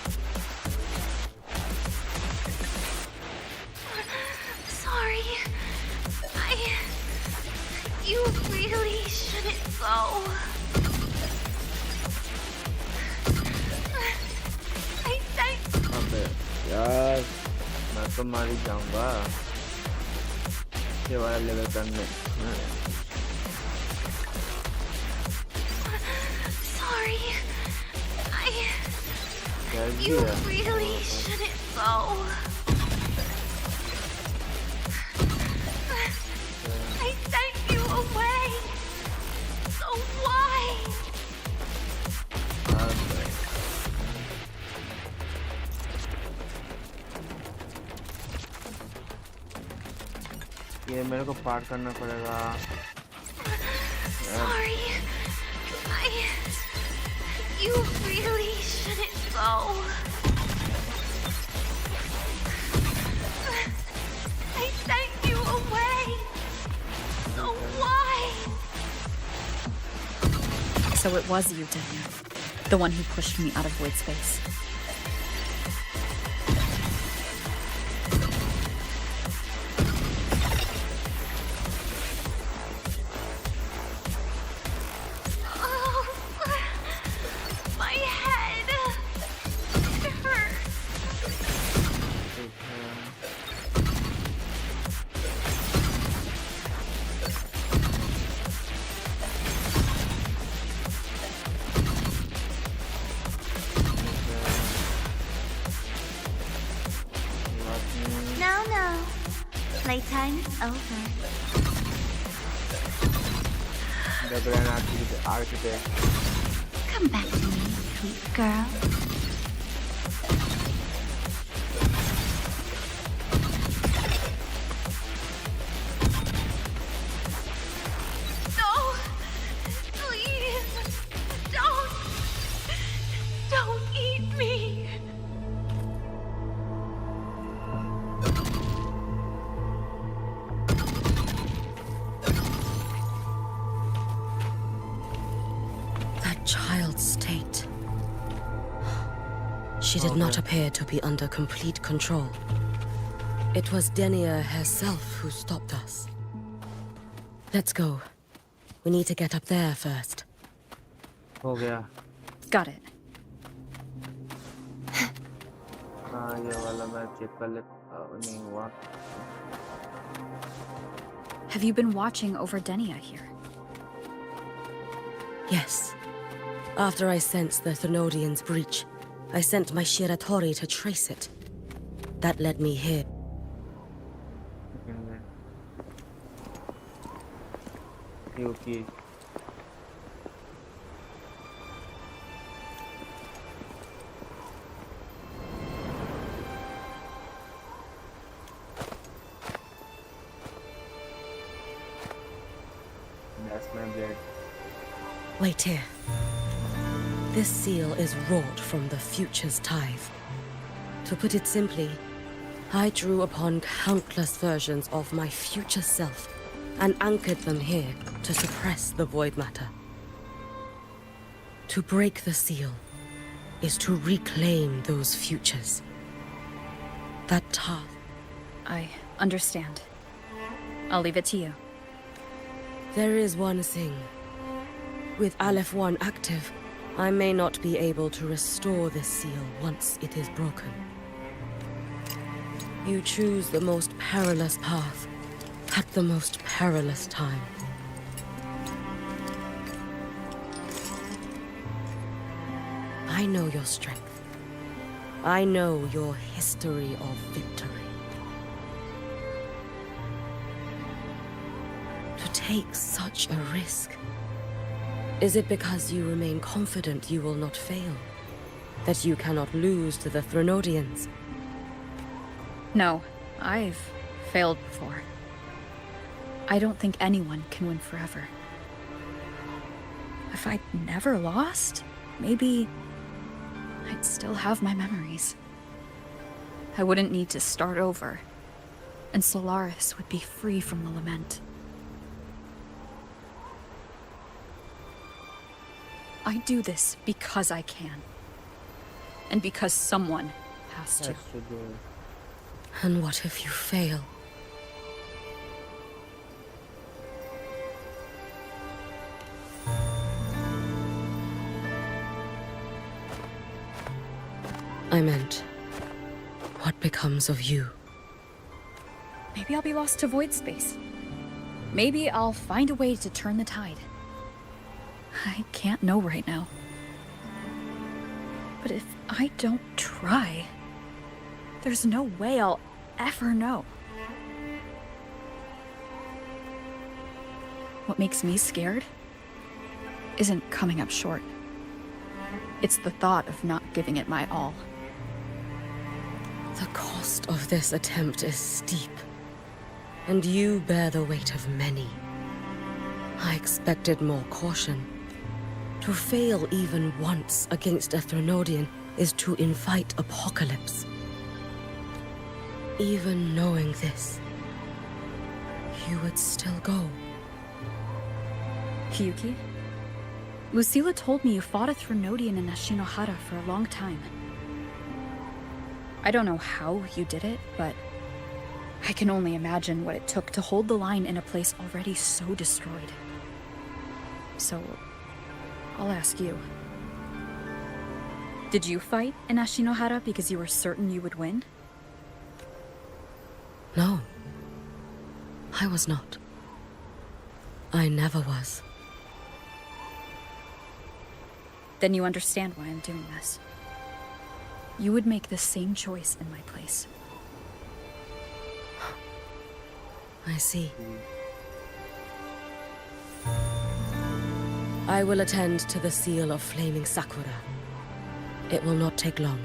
Sorry. You really shouldn't go. अबे यार, मैं तो मार ही जाऊंगा. ये वाला लेवल करने. Sorry. कैसी You है? really shouldn't go. I sent you away. So why? ये मेरे को पार करना पड़ेगा. Sorry. You really shouldn't go. I sent you away. So why? So it was you, Daniel. The one who pushed me out of void space. My head. It hurts. No. Playtime is over. Come back to me, sweet girl. No! Please! Don't eat me! That child's state. She did not appear to be under complete control. It was Denia herself who stopped us. Let's go. We need to get up there first. हो गया. Got it. हाँ, ये वाला मैं check कर ले. नहीं हुआ. Have you been watching over Denia here? Yes. After I sensed the Thenodian's breach, I sent my Shiratori to trace it. That led me here. Okay. That's my blood. Wait here. This seal is wrought from the future's tithe. To put it simply, I drew upon countless versions of my future self and anchored them here to suppress the void matter. To break the seal is to reclaim those futures. That task. I understand. I'll leave it to you. There is one thing. With Aleph 1 active, I may not be able to restore this seal once it is broken. You choose the most perilous path at the most perilous time. I know your strength. I know your history of victory. To take such a risk, is it because you remain confident you will not fail? That you cannot lose to the Thenodians? No, I've failed before. I don't think anyone can win forever. If I'd never lost, maybe I'd still have my memories. I wouldn't need to start over, and Solaris would be free from the lament. I do this because I can. And because someone has to. And what if you fail? I meant, what becomes of you? Maybe I'll be lost to void space. Maybe I'll find a way to turn the tide. I can't know right now. But if I don't try, there's no way I'll ever know. What makes me scared isn't coming up short. It's the thought of not giving it my all. The cost of this attempt is steep, and you bear the weight of many. I expected more caution. To fail even once against a Thenodian is to invite apocalypse. Even knowing this, you would still go. Kyuki? Lucilla told me you fought a Thenodian in Ashinohara for a long time. I don't know how you did it, but I can only imagine what it took to hold the line in a place already so destroyed. So, I'll ask you. Did you fight in Ashinohara because you were certain you would win? No. I was not. I never was. Then you understand why I'm doing this. You would make the same choice in my place. I see. I will attend to the seal of Flaming Sakura. It will not take long.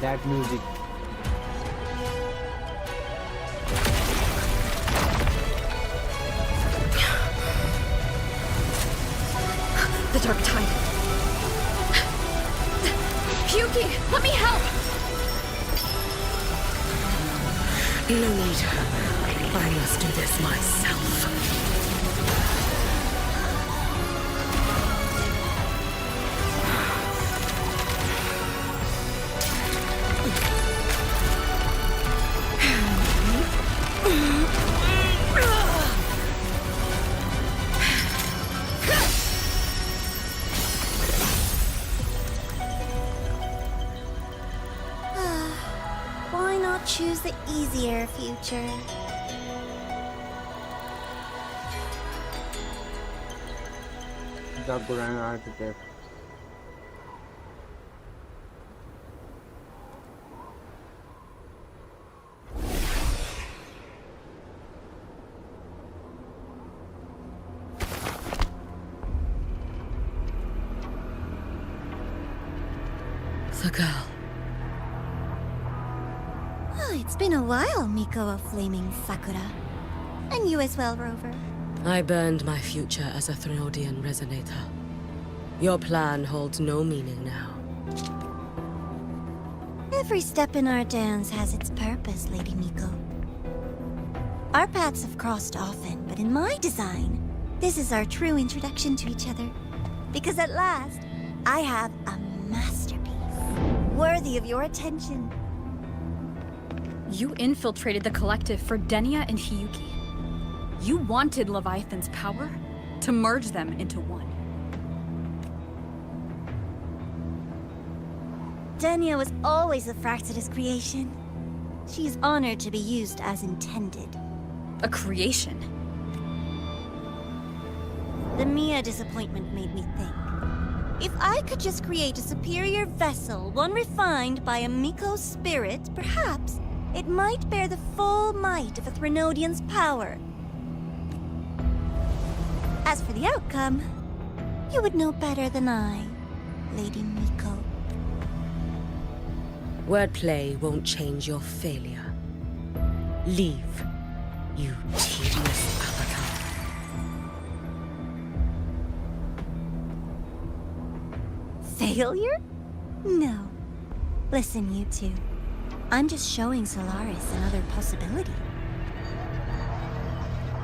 That music. Yuki, let me help! No need. I must do this myself. Why not choose the easier future? The Grand Architect. The girl. Oh, it's been a while, Miko of Flaming Sakura. And you as well, Rover. I burned my future as a Threnodian resonator. Your plan holds no meaning now. Every step in our dance has its purpose, Lady Miko. Our paths have crossed often, but in my design, this is our true introduction to each other. Because at last, I have a masterpiece, worthy of your attention. You infiltrated the collective for Denia and Hiyuki. You wanted Leviathan's power to merge them into one. Denia was always a Fractidus creation. She is honored to be used as intended. A creation? The Mia disappointment made me think. If I could just create a superior vessel, one refined by a Miko spirit, perhaps it might bear the full might of a Threnodian's power. As for the outcome, you would know better than I, Lady Miko. Wordplay won't change your failure. Leave, you tedious avatar. Failure? No. Listen, you two. I'm just showing Solaris another possibility.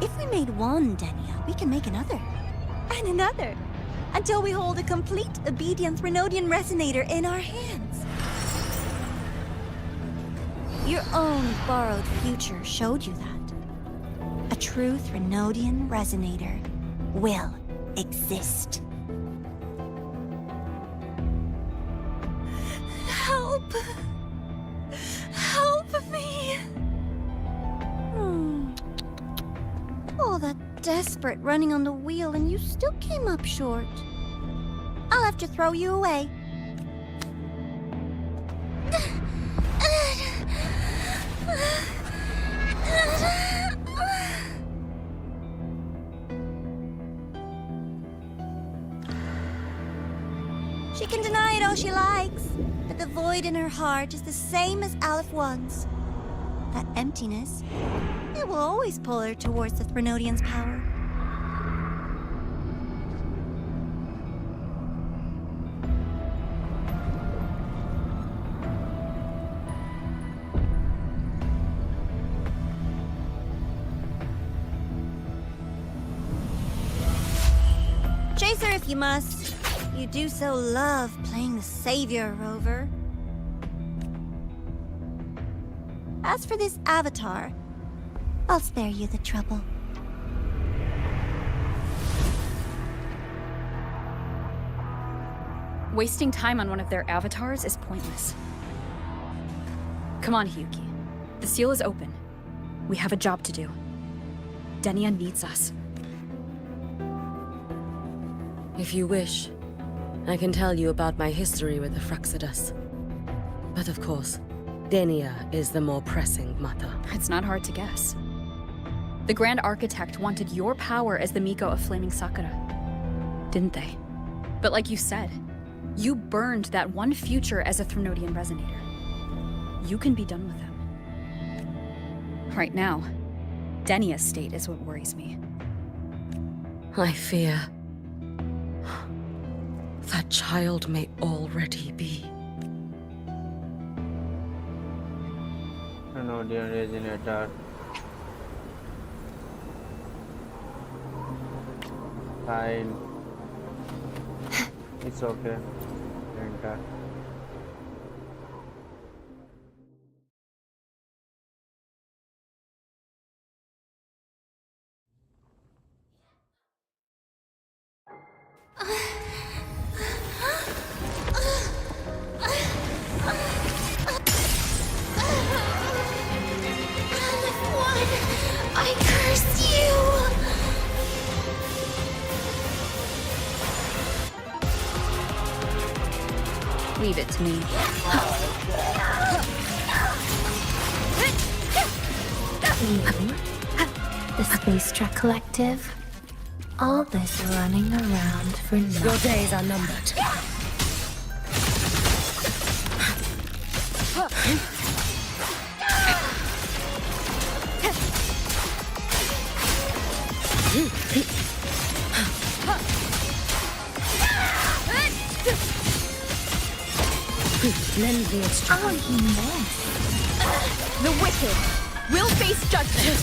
If we made one Denia, we can make another. And another. Until we hold a complete obedient Threnodian resonator in our hands. Your own borrowed future showed you that. A true Threnodian resonator will exist. Help! Help me! All that desperate running on the wheel and you still came up short. I'll have to throw you away. She can deny it all she likes, but the void in her heart is the same as Aleph One's. That emptiness, it will always pull her towards the Threnodian's power. Chase her if you must. You do so love playing the savior, Rover. As for this avatar, I'll spare you the trouble. Wasting time on one of their avatars is pointless. Come on, Hiyuki. The seal is open. We have a job to do. Denia needs us. If you wish, I can tell you about my history with the Fractidus. But of course, Denia is the more pressing matter. It's not hard to guess. The Grand Architect wanted your power as the Miko of Flaming Sakura, didn't they? But like you said, you burned that one future as a Threnodian resonator. You can be done with them. Right now, Denia's state is what worries me. I fear that child may already be audio resonator. Fine. It's okay. Enter. I curse you! Leave it to me. The Space Trek Collective. All this running around for nothing. Your days are numbered. Lend me a strength. Oh, you missed. The wicked will face judgment.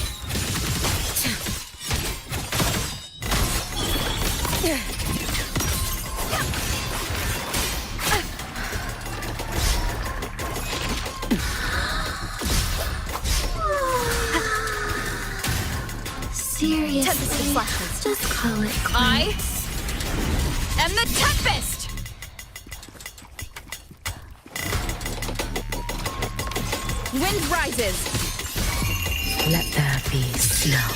Seriously, just call it quits. I am the Tempest! Wind rises. Let there be snow.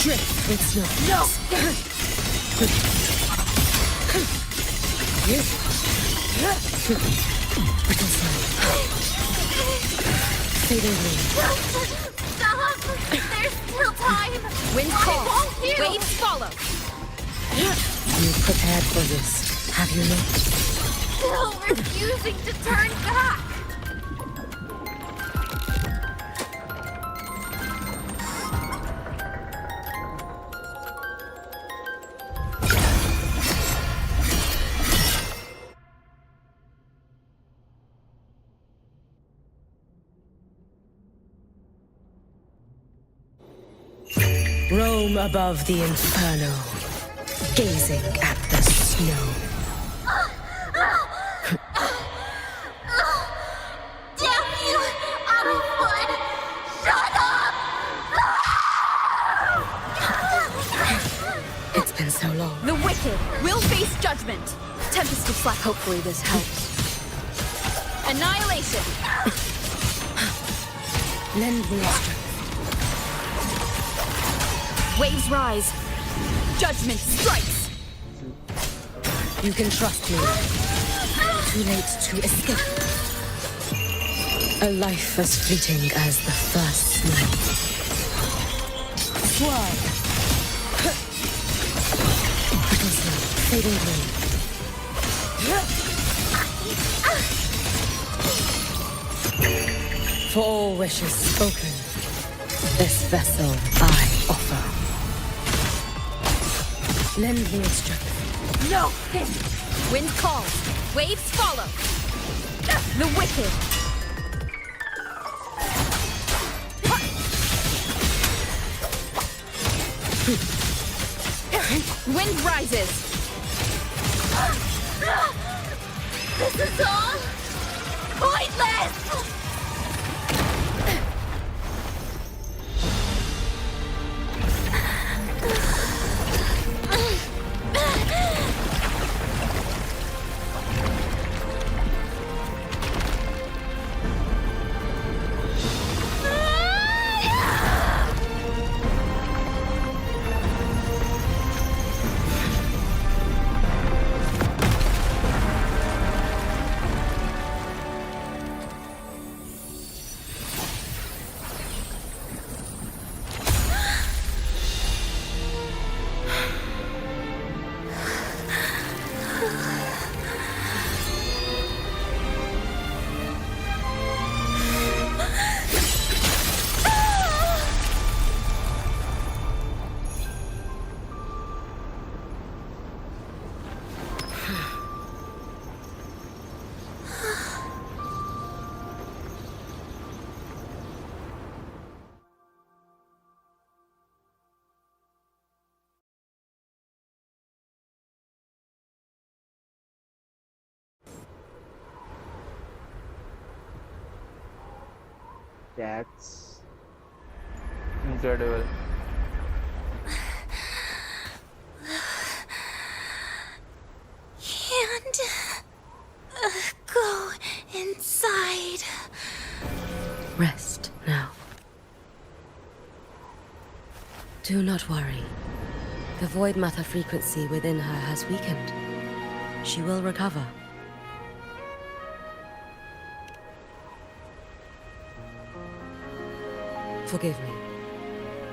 Drift with snow. No! Brittle snow. Fading wind. Stop! There's still time! Wind calls. Waves follow. You prepared for this, have you not? Still refusing to turn back! Roam above the inferno, gazing at the snow. Damn you! Out of wood! Shut up! It's been so long. The wicked will face judgment. Tempest of Slack. Hopefully this helps. Annihilation. Lend me a strength. Waves rise. Judgment strikes. You can trust me. Too late to escape. A life as fleeting as the first snow. Fly. Brittle snow, fading green. For all wishes spoken, this vessel I offer. Lend me a strength. No! Wind calls. Waves follow. The wicked. Wind rises. This is all pointless! That's incredible. Can't go inside. Rest now. Do not worry. The void matter frequency within her has weakened. She will recover. Forgive me,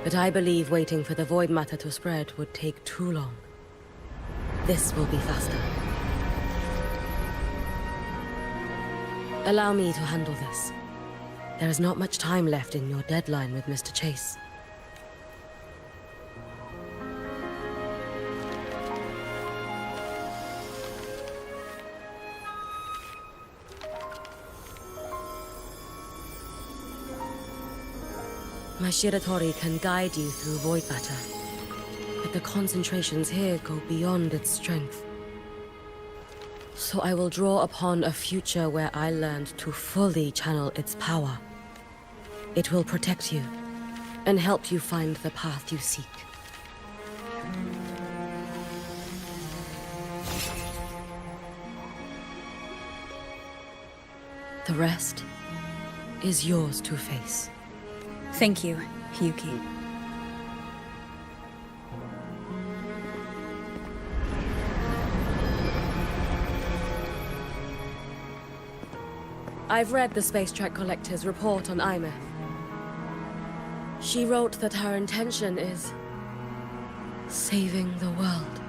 but I believe waiting for the void matter to spread would take too long. This will be faster. Allow me to handle this. There is not much time left in your deadline with Mr. Chase. My Shiratori can guide you through void matter, but the concentrations here go beyond its strength. So I will draw upon a future where I learned to fully channel its power. It will protect you and help you find the path you seek. The rest is yours to face. Thank you, Yuki. I've read the Space Trek Collective's report on Imeth. She wrote that her intention is saving the world.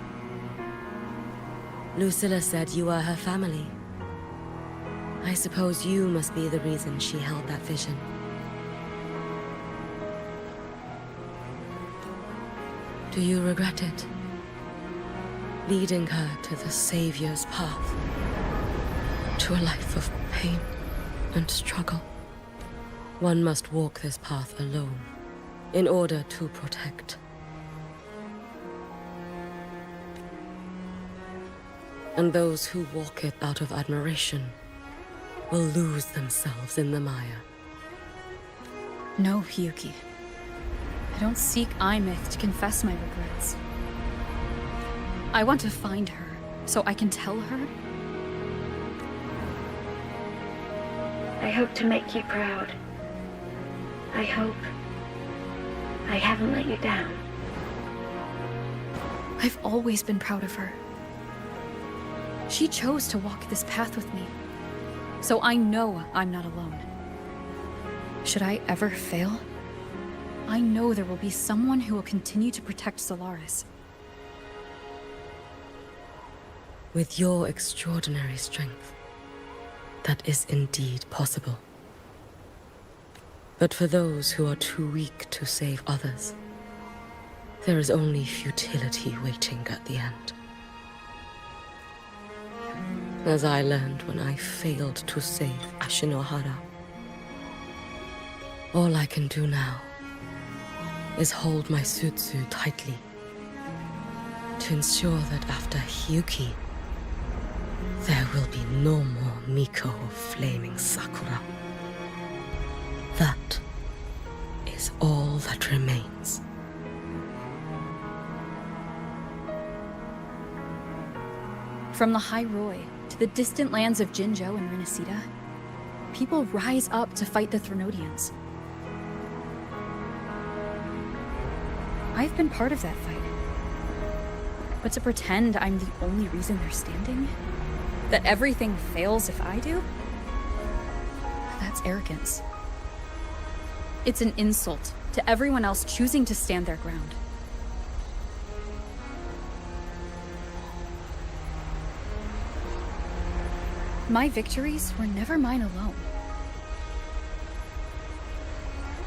Lucilla said you are her family. I suppose you must be the reason she held that vision. Do you regret it? Leading her to the Savior's path, to a life of pain and struggle. One must walk this path alone in order to protect. And those who walk it out of admiration will lose themselves in the mire. No, Yuki. I don't seek Imeth to confess my regrets. I want to find her, so I can tell her. I hope to make you proud. I hope I haven't let you down. I've always been proud of her. She chose to walk this path with me, so I know I'm not alone. Should I ever fail, I know there will be someone who will continue to protect Solaris. With your extraordinary strength, that is indeed possible. But for those who are too weak to save others, there is only futility waiting at the end. As I learned when I failed to save Ashinohara. All I can do now is hold my Sutsu tightly to ensure that after Hyuki, there will be no more Miko of flaming Sakura. That is all that remains. From Lahai Roi to the distant lands of Jinzhou and Renesita, people rise up to fight the Threnodians. I've been part of that fight. But to pretend I'm the only reason they're standing? That everything fails if I do? That's arrogance. It's an insult to everyone else choosing to stand their ground. My victories were never mine alone.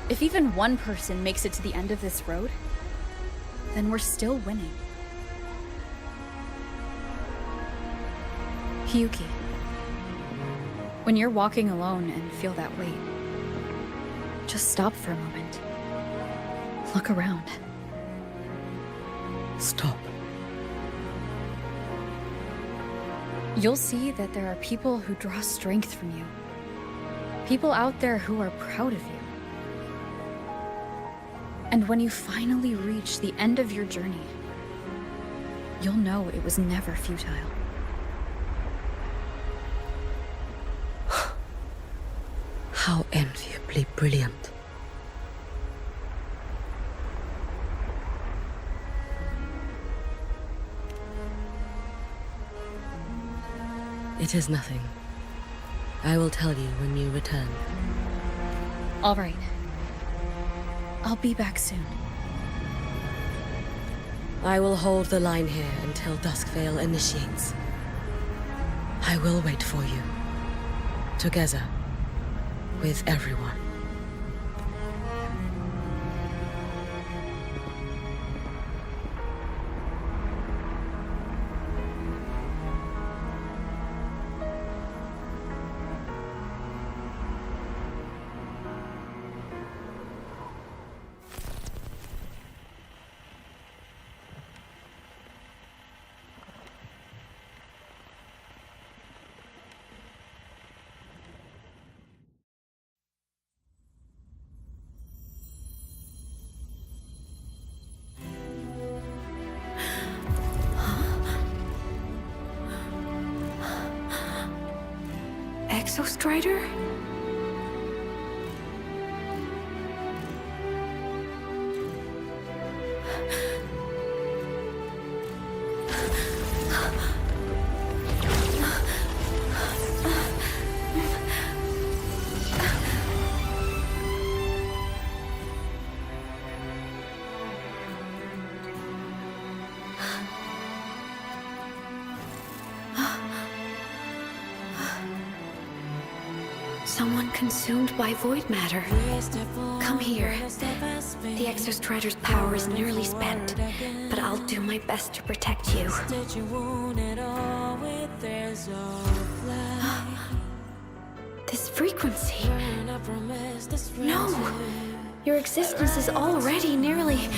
If even one person makes it to the end of this road, then we're still winning. Hyuki, when you're walking alone and feel that weight, just stop for a moment. Look around. Stop. You'll see that there are people who draw strength from you. People out there who are proud of you. And when you finally reach the end of your journey, you'll know it was never futile. How enviably brilliant. It is nothing. I will tell you when you return. All right. I'll be back soon. I will hold the line here until Duskvale initiates. I will wait for you. Together. With everyone. Exostrider? Someone consumed by void matter. Come here. The Exostrider's power is nearly spent, but I'll do my best to protect you. This frequency. No! Your existence is already nearly...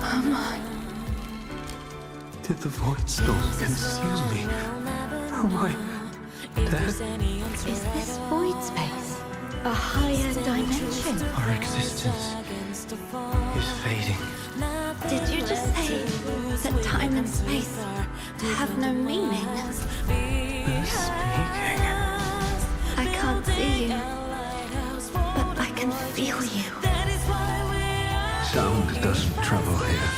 Come on. Did the void storm consume me? Am I dead? Is this void space a higher dimension? Our existence is fading. Did you just say that time and space have no meaning? Who's speaking? I can't see you, but I can feel you. Sound doesn't travel here.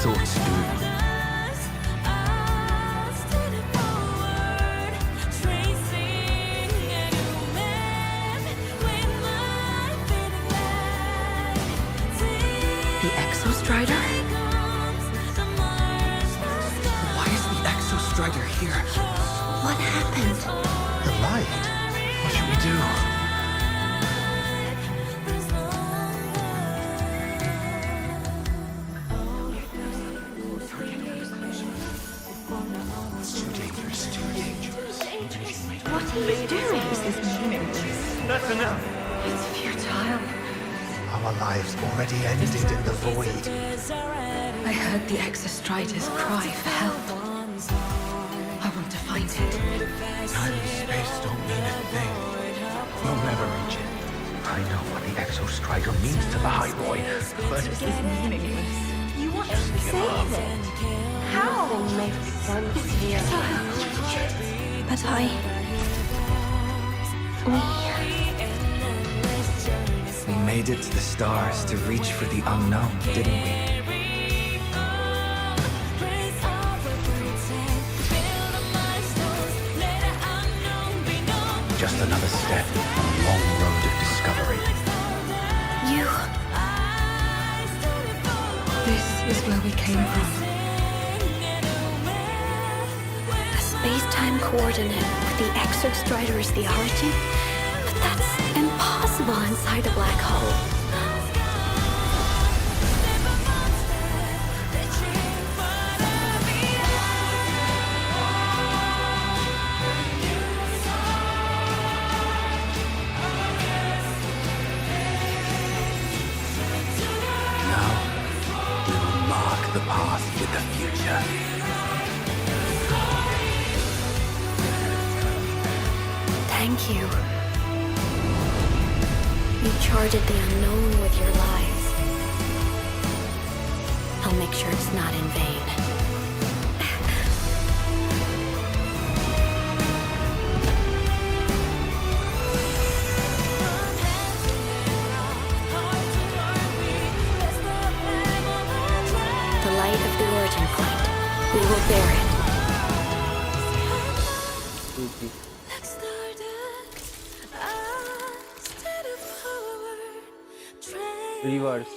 Thoughts do. The Exostrider? Why is the Exostrider here? What happened? The light. What should we do? What are you doing? This is meaningless. That's enough. It's futile. Our lives already ended in the void. I heard the Exostrider's cry for help. I want to find it. Time and space don't mean a thing. You'll never reach it. I know what the Exostrider means to Lahai Roi, but This is meaningless. You want to save it? How? It's futile. But we made it to the stars to reach for the unknown, didn't we? Just another step on a long road of discovery. you... This is where we came from. A space-time coordinate with the Exostrider as the origin? But that's impossible inside a black hole. The past with the future. Thank Thank you. You charted the unknown with your lives. I'll make sure it's not in vain. The light of the origin point. We will bear it. Reverse.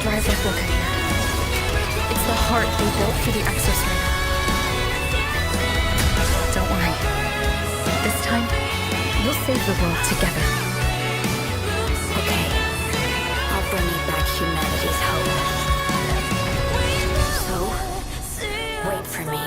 Drive replica here. It's the heart they built for the Exostrider. Don't worry. This time, we'll save the world together. Okay. I'll bring you back humanity's hope. So, wait for me.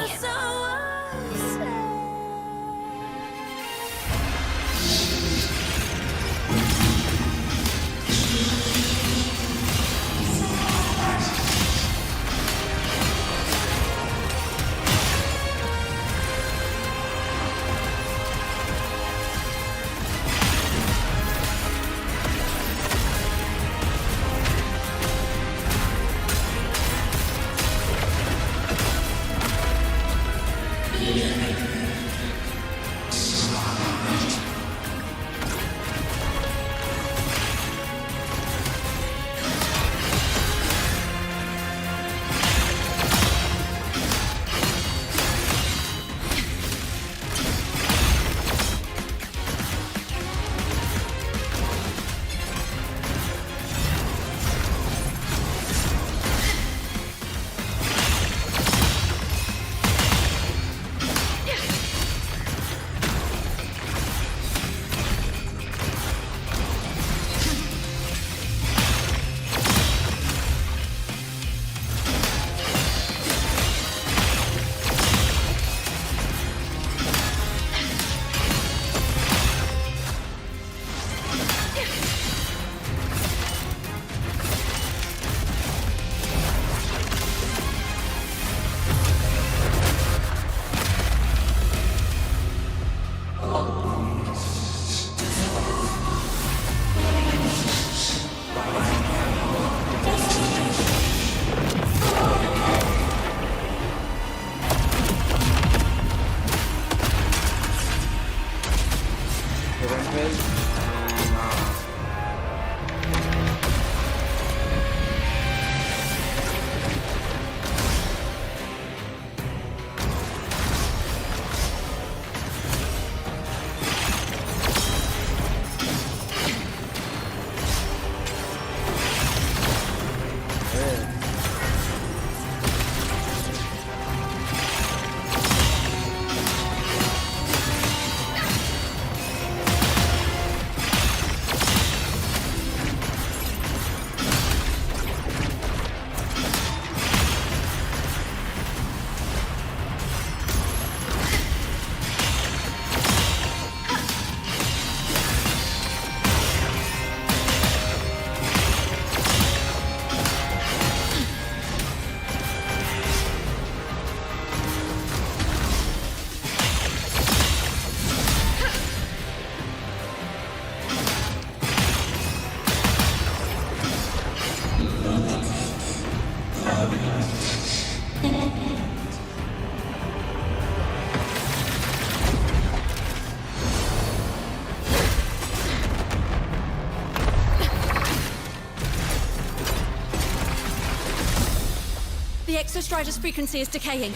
The Exostrider's frequency is decaying.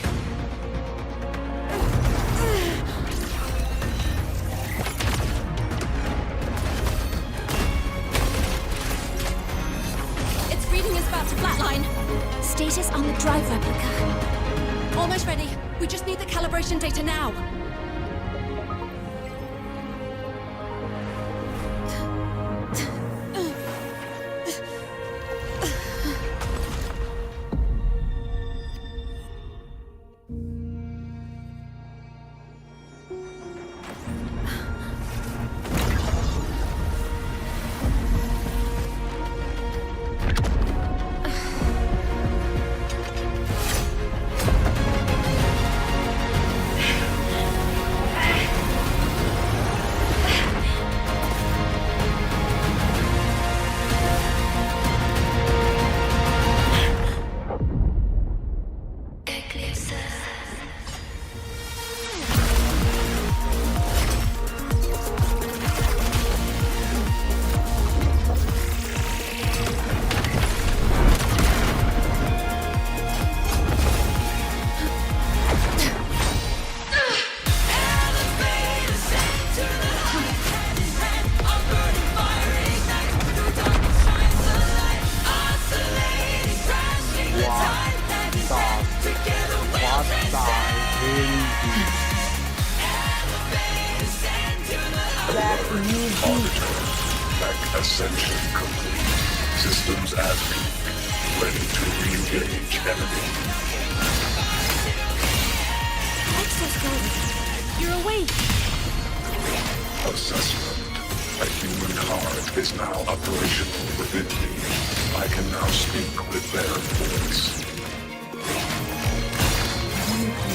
Its reading is about to flatline. Status on the drive replica. Almost ready. We just need the calibration data now. Mech ascension complete. Systems at peak. Ready to re-engage enemy. Exoskeleton, you're awake. Assessment. A human heart is now operational within me. I can now speak with their voice.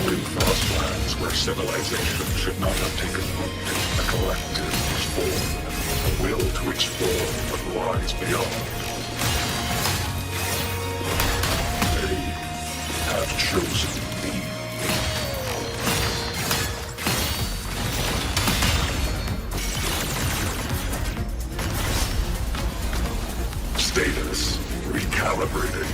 In Frostlands, where civilization should not have taken root, a collective was born, a will to explore what lies beyond. They have chosen me. Status recalibrating.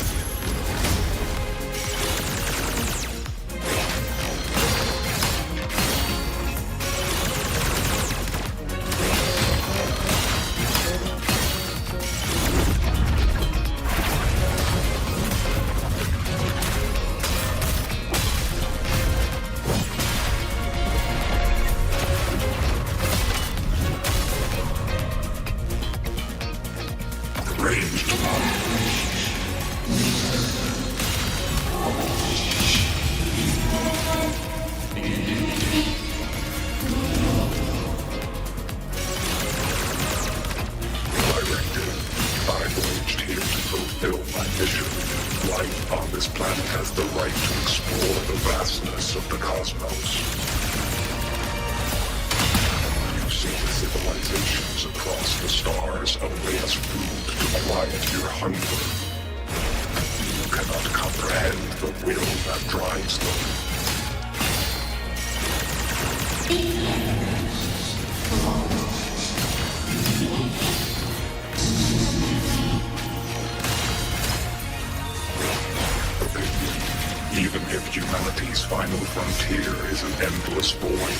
Even if humanity's final frontier is an endless void,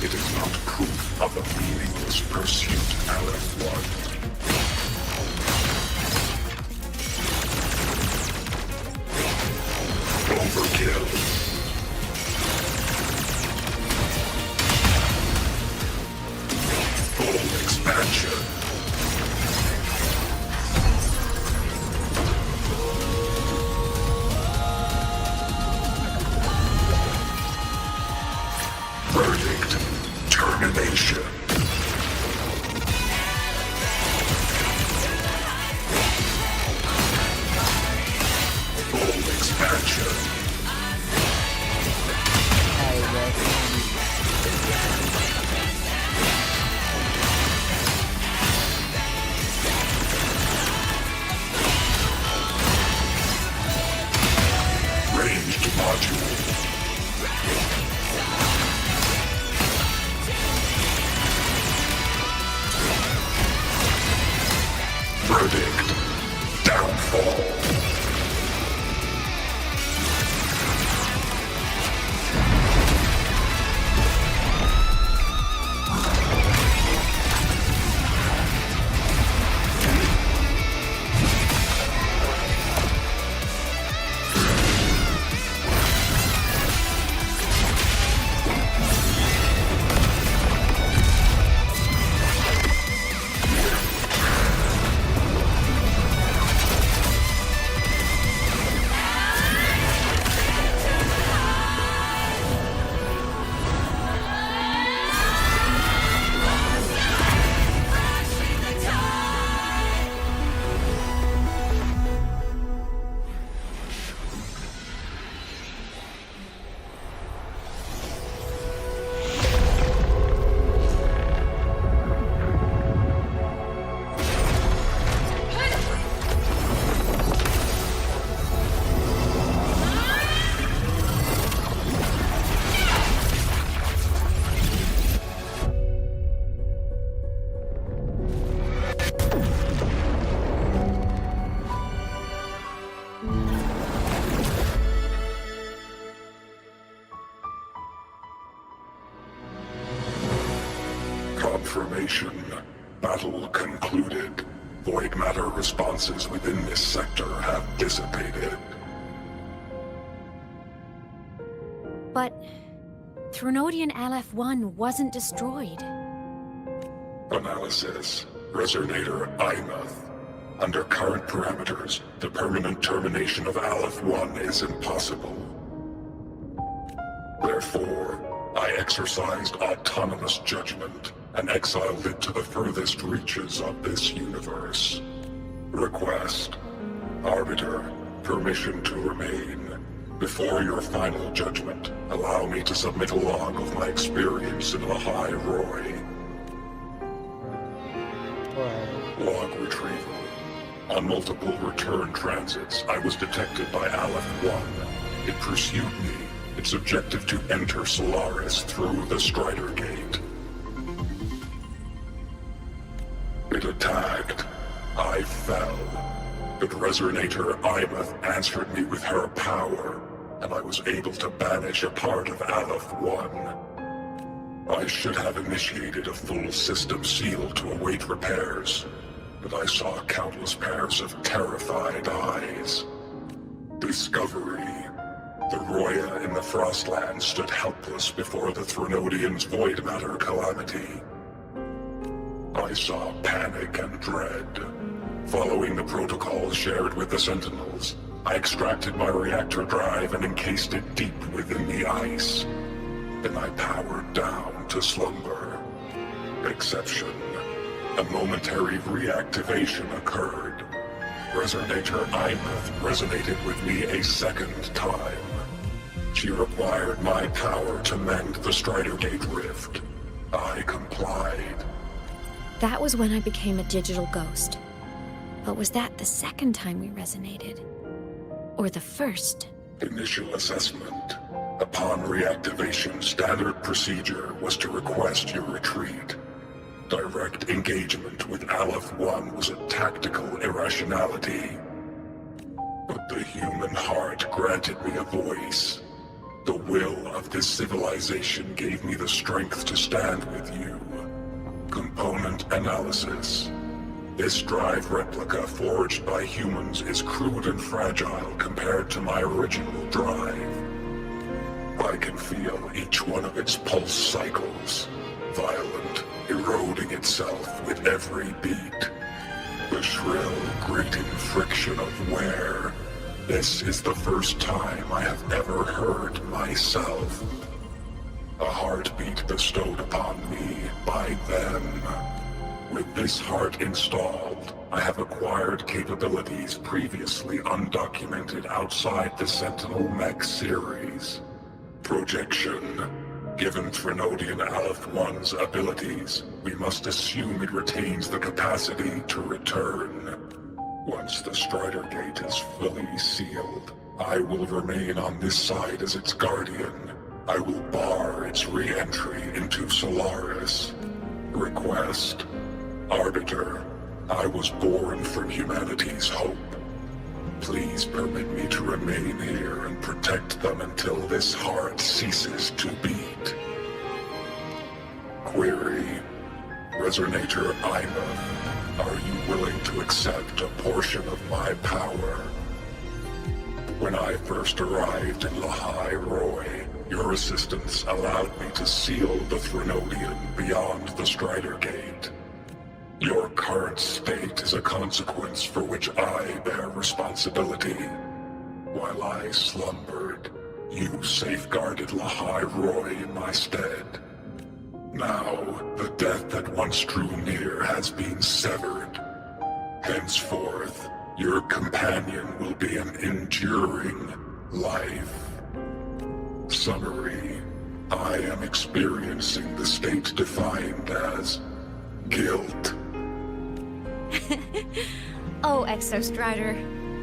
it is not proof of a meaningless pursuit out of blood. Overkill. Full expansion. Verdict. Termination. Full expansion. Ranged module. Verdict. Downfall. Confirmation. Battle concluded. Void matter responses within this sector have dissipated. But Threnodian LF-1 wasn't destroyed. Analysis. Resonator Imuth. Under current parameters, the permanent termination of Aleph-1 is impossible. Therefore, I exercised autonomous judgment and exiled it to the furthest reaches of this universe. Request. Arbiter, permission to remain. Before your final judgment, allow me to submit a log of my experience in Lahai Roi. Log retrieval. On multiple return transits, I was detected by Aleph-1. It pursued me, its objective to enter Solaris through the Strider Gate. It attacked. I fell. But Resonator Imuth answered me with her power, and I was able to banish a part of Aleph-1. I should have initiated a full system seal to await repairs, but I saw countless pairs of terrified eyes. Discovery. The Roya in the Frostlands stood helpless before the Threnodians' void matter calamity. I saw panic and dread. Following the protocols shared with the Sentinels, I extracted my reactor drive and encased it deep within the ice. Then I powered down to slumber. Exception. A momentary reactivation occurred. Resonator Imuth resonated with me a second time. She required my power to mend the Strider Gate rift. I complied. That was when I became a digital ghost. But was that the second time we resonated? Or the first? Initial assessment. Upon reactivation, standard procedure was to request your retreat. Direct engagement with Aleph-1 was a tactical irrationality. But the human heart granted me a voice. The will of this civilization gave me the strength to stand with you. Component analysis. This drive replica forged by humans is crude and fragile compared to my original drive. I can feel each one of its pulse cycles, violent, eroding itself with every beat. The shrill, grating friction of wear. This is the first time I have ever heard myself. A heartbeat bestowed upon me by them. With this heart installed, I have acquired capabilities previously undocumented outside the Sentinel Mech series. Projection. Given Threnodian Aleph-1's abilities, we must assume it retains the capacity to return. Once the Strider Gate is fully sealed, I will remain on this side as its guardian. I will bar its re-entry into Solaris. Request. Arbiter, I was born from humanity's hope. Please permit me to remain here and protect them until this heart ceases to beat. Query. Resonator Imuth, are you willing to accept a portion of my power? When I first arrived in Lahai Roi, your assistance allowed me to seal the Threnodian beyond the Strider Gate. Your current state is a consequence for which I bear responsibility. While I slumbered, you safeguarded Lahai Roi in my stead. Now, the death that once drew near has been severed. Henceforth, your companion will be an enduring life. Summary. I am experiencing the state defined as guilt. Oh, Exostrider,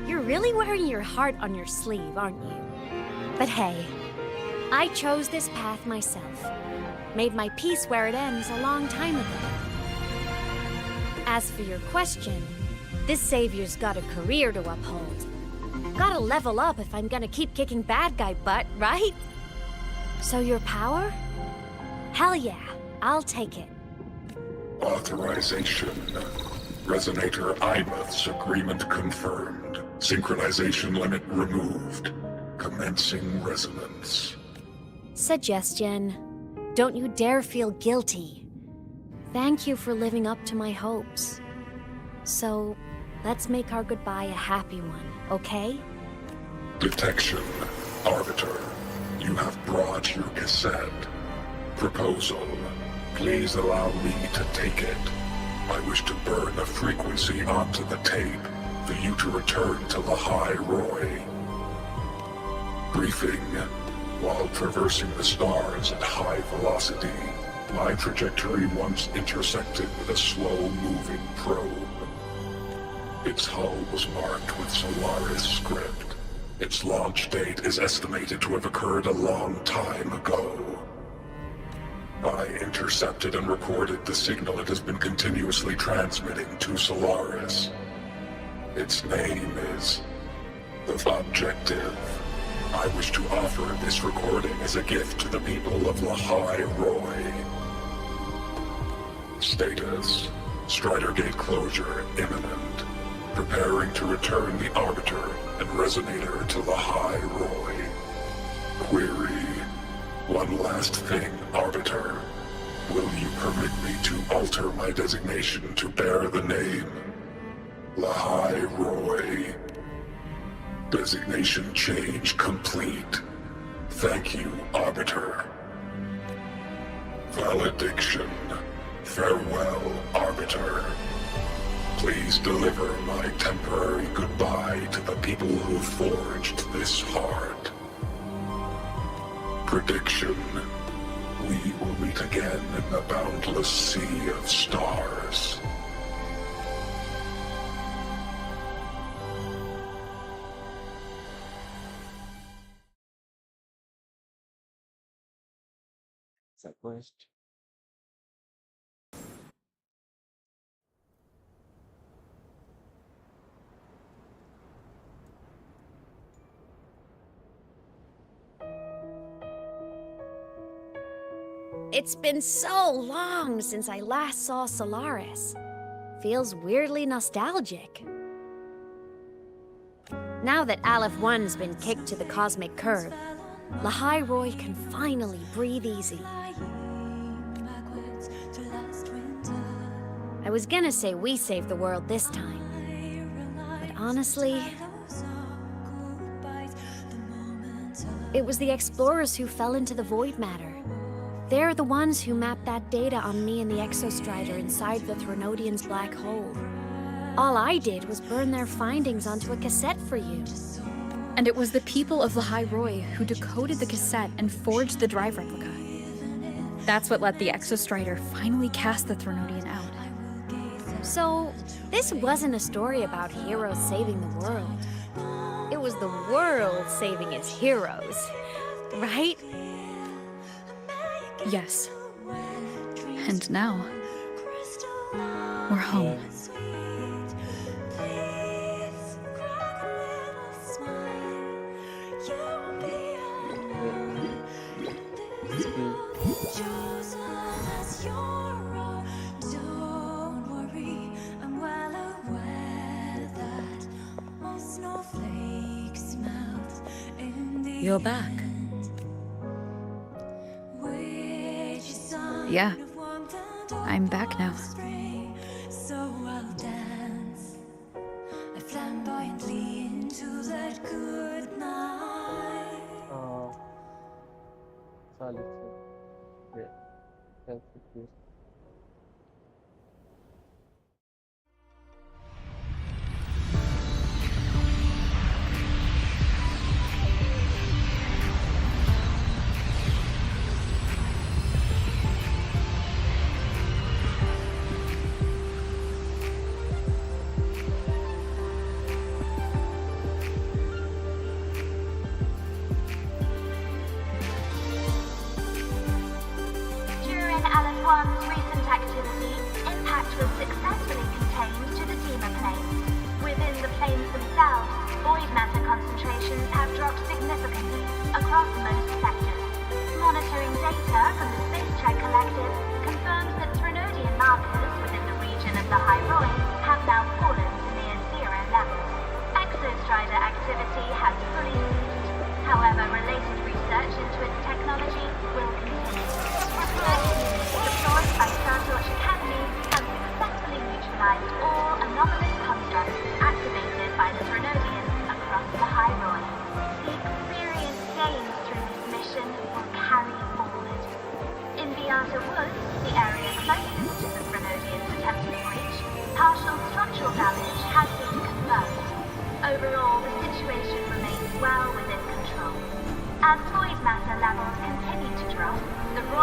you're really wearing your heart on your sleeve, aren't you? But hey, I chose this path myself. Made my peace where it ends a long time ago. As for your question, this savior's got a career to uphold. Gotta level up if I'm gonna keep kicking bad guy butt, right? So your power? Hell yeah, I'll take it. Authorization. Resonator Imuth's agreement confirmed. Synchronization limit removed. Commencing resonance. Suggestion. Don't you dare feel guilty. Thank you for living up to my hopes. So, let's make our goodbye a happy one, okay? Detection. Arbiter, you have brought your cassette. Proposal. Please allow me to take it. I wish to burn a frequency onto the tape for you to return to Lahai Roi. Briefing. While traversing the stars at high velocity, my trajectory once intersected with a slow-moving probe. Its hull was marked with Solaris script. Its launch date is estimated to have occurred a long time ago. I intercepted and recorded the signal it has been continuously transmitting to Solaris. Its name is the Objective. I wish to offer this recording as a gift to the people of Lahai Roi. Status: Strider Gate closure imminent. Preparing to return the Arbiter and Resonator to Lahai Roi. Query: one last thing, Arbiter. Will you permit me to alter my designation to bear the name Lahai Roi? Designation change complete. Thank you, Arbiter. Valediction. Farewell, Arbiter. Please deliver my temporary goodbye to the people who forged this heart. Prediction. We will meet again in the boundless sea of stars. It's a quest. It's been so long since I last saw Solaris. Feels weirdly nostalgic. Now that Aleph 1's been kicked to the cosmic curb, Lahai Roi can finally breathe easy. I was gonna say we saved the world this time, but honestly, it was the explorers who fell into the void matter. They're the ones who mapped that data on me and the Exostrider inside the Thronodian's black hole. All I did was burn their findings onto a cassette for you. And it was the people of Lahai Roi who decoded the cassette and forged the drive replica. That's what let the Exostrider finally cast the Thronodian out. So, this wasn't a story about heroes saving the world. It was the world saving its heroes, right? Yes. And now, we're home. You're back. Yeah. I'm back now. So I'll dance flamboyantly into that good night. Solid. Yeah. That's it. One's recent activity, impact was successfully contained to the Dema planes. Within the planes themselves, void matter concentrations have dropped significantly across most sectors. Monitoring data from the Space Trek Collective confirms that Thronodian markers within the region of Lahai Roi have now fallen to near zero levels. Exostrider activity has fully ceased. However, related research into its technology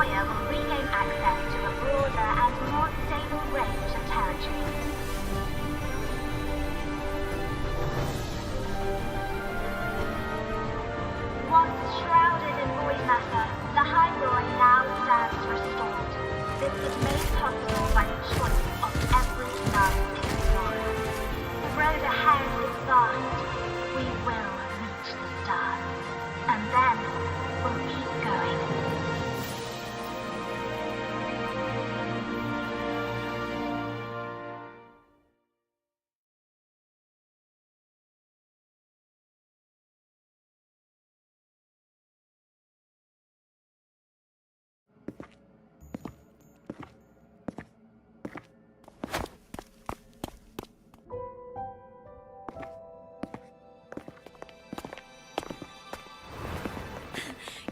Roya will regain access to a broader and more stable range of territory. Once shrouded in void matter, Lahai Roi now stands restored. This was made possible by the choice of every last explorer. The road ahead is vast. We will reach the stars. And then we'll keep going.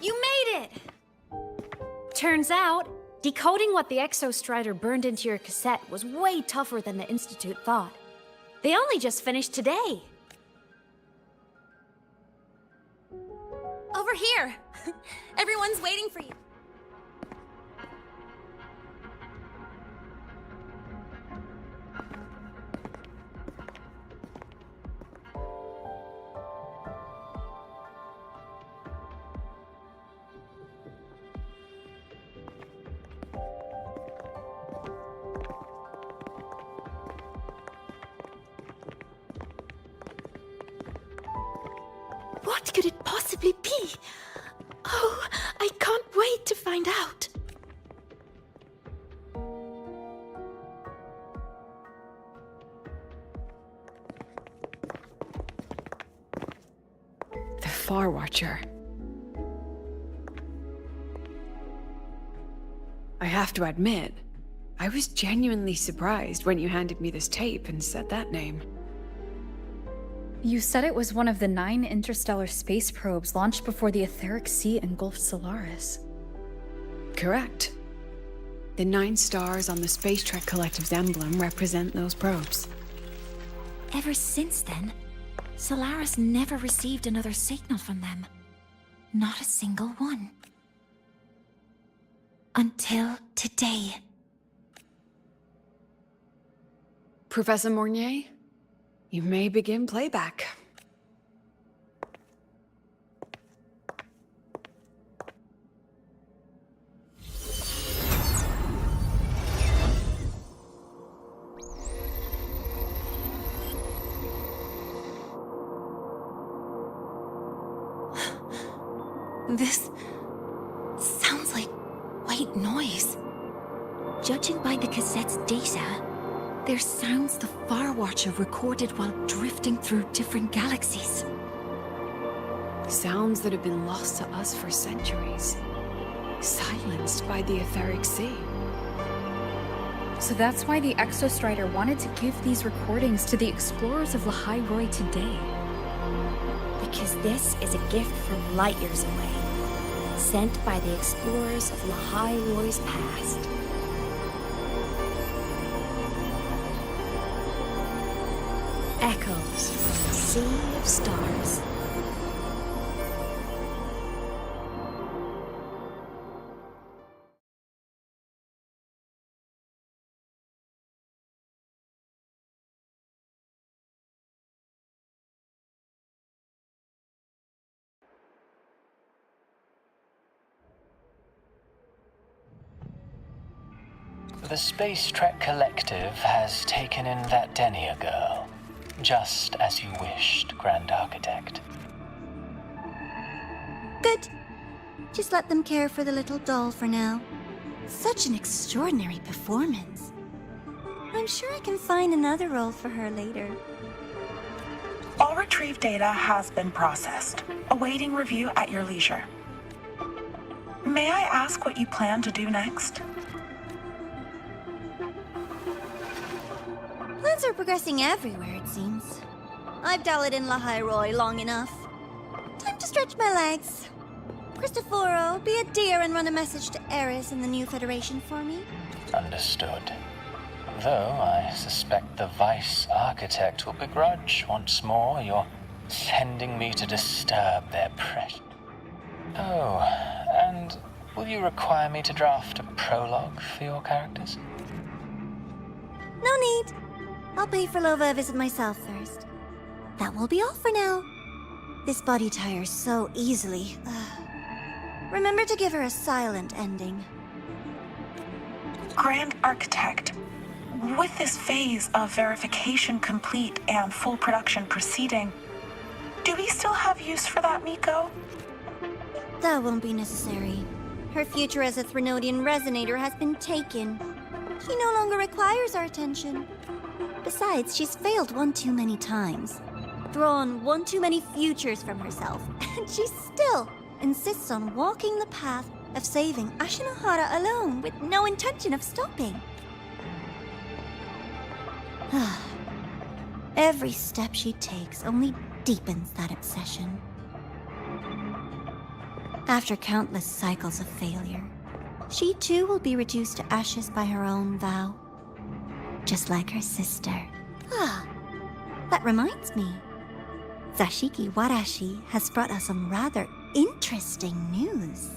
You made it! Turns out, decoding what the Exostrider burned into your cassette was way tougher than the Institute thought. They only just finished today. Over here! Everyone's waiting for you. What could it possibly be? Oh, I can't wait to find out. The Far Watcher. I have to admit, I was genuinely surprised when you handed me this tape and said that name. You said it was one of the 9 interstellar space probes launched before the etheric sea engulfed Solaris. Correct. The 9 stars on the Space Trek Collective's emblem represent those probes. Ever since then, Solaris never received another signal from them. Not a single one. Until today. Professor Mornier, you may begin playback. This sounds like white noise. Judging by the cassette's data, they're sounds the Far Watcher recorded while drifting through different galaxies. Sounds that have been lost to us for centuries. Silenced by the etheric sea. So that's why the Exostrider wanted to give these recordings to the explorers of Lahai Roi today. Because this is a gift from light years away, sent by the explorers of Lahai Roi's past. Echoes from a sea of stars. The Space Trek Collective has taken in that Denia girl, just as you wished, Grand Architect. Good. Just let them care for the little doll for now. Such an extraordinary performance. I'm sure I can find another role for her later. All retrieved data has been processed, awaiting review at your leisure. May I ask what you plan to do next? Plans are progressing everywhere, it seems. I've dallied in Lahai Roi long enough. Time to stretch my legs. Cristoforo, be a dear and run a message to Eris in the new Federation for me. Understood. Though I suspect the Vice Architect will begrudge once more your sending me to disturb their pressure. Oh, and will you require me to draft a prologue for your characters? No need. I'll pay for Lova a visit myself first. That will be all for now. This body tires so easily. Remember to give her a silent ending. Grand Architect, with this phase of verification complete and full production proceeding, do we still have use for that Miko? That won't be necessary. Her future as a Threnodian resonator has been taken. She no longer requires our attention. Besides, she's failed one too many times, drawn one too many futures from herself, and she still insists on walking the path of saving Ashinohara alone with no intention of stopping. Every step she takes only deepens that obsession. After countless cycles of failure, she too will be reduced to ashes by her own vow. Just like her sister. That reminds me. Zashiki Warashi has brought us some rather interesting news.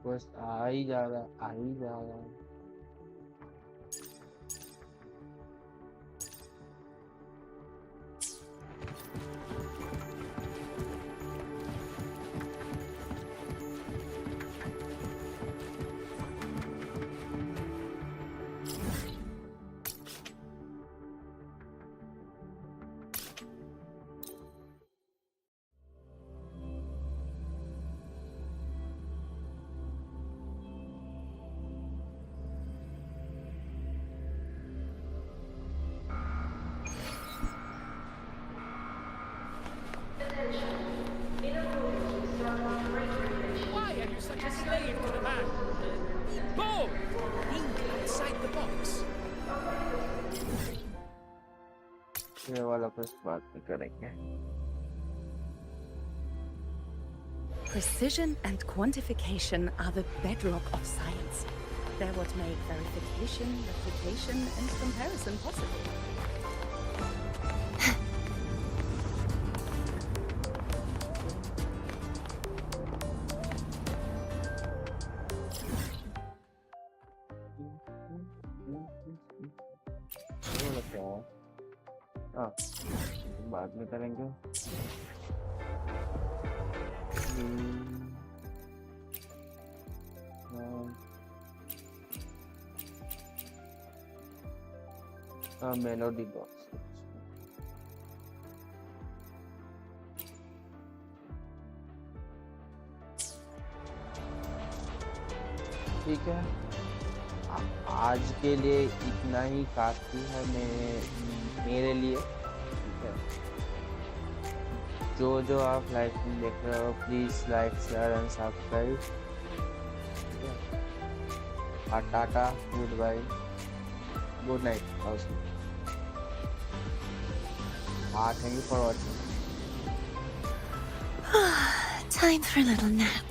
बस आ ही जा रहा, आ ही जा रहा। Why are you such a slave to the man? Boom! Think outside the box. ये वाला कुछ बात नहीं करेंगे। Precision and quantification are the bedrock of science. They're what make verification, replication, and comparison possible. हाँ बाद में करेंगे मेलोडी बॉक्स ठीक है आज के लिए इतना ही काफी है मेरे लिए ठीक है जो आप लाइव में देख रहे हो please like share and subscribe और टाटा good bye good night also thank you for watching Time for a little nap.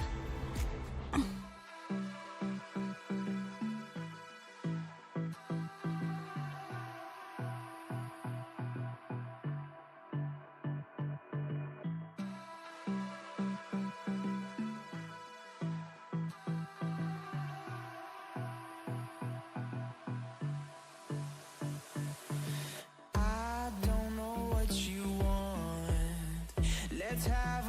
I don't know what you want. Let's have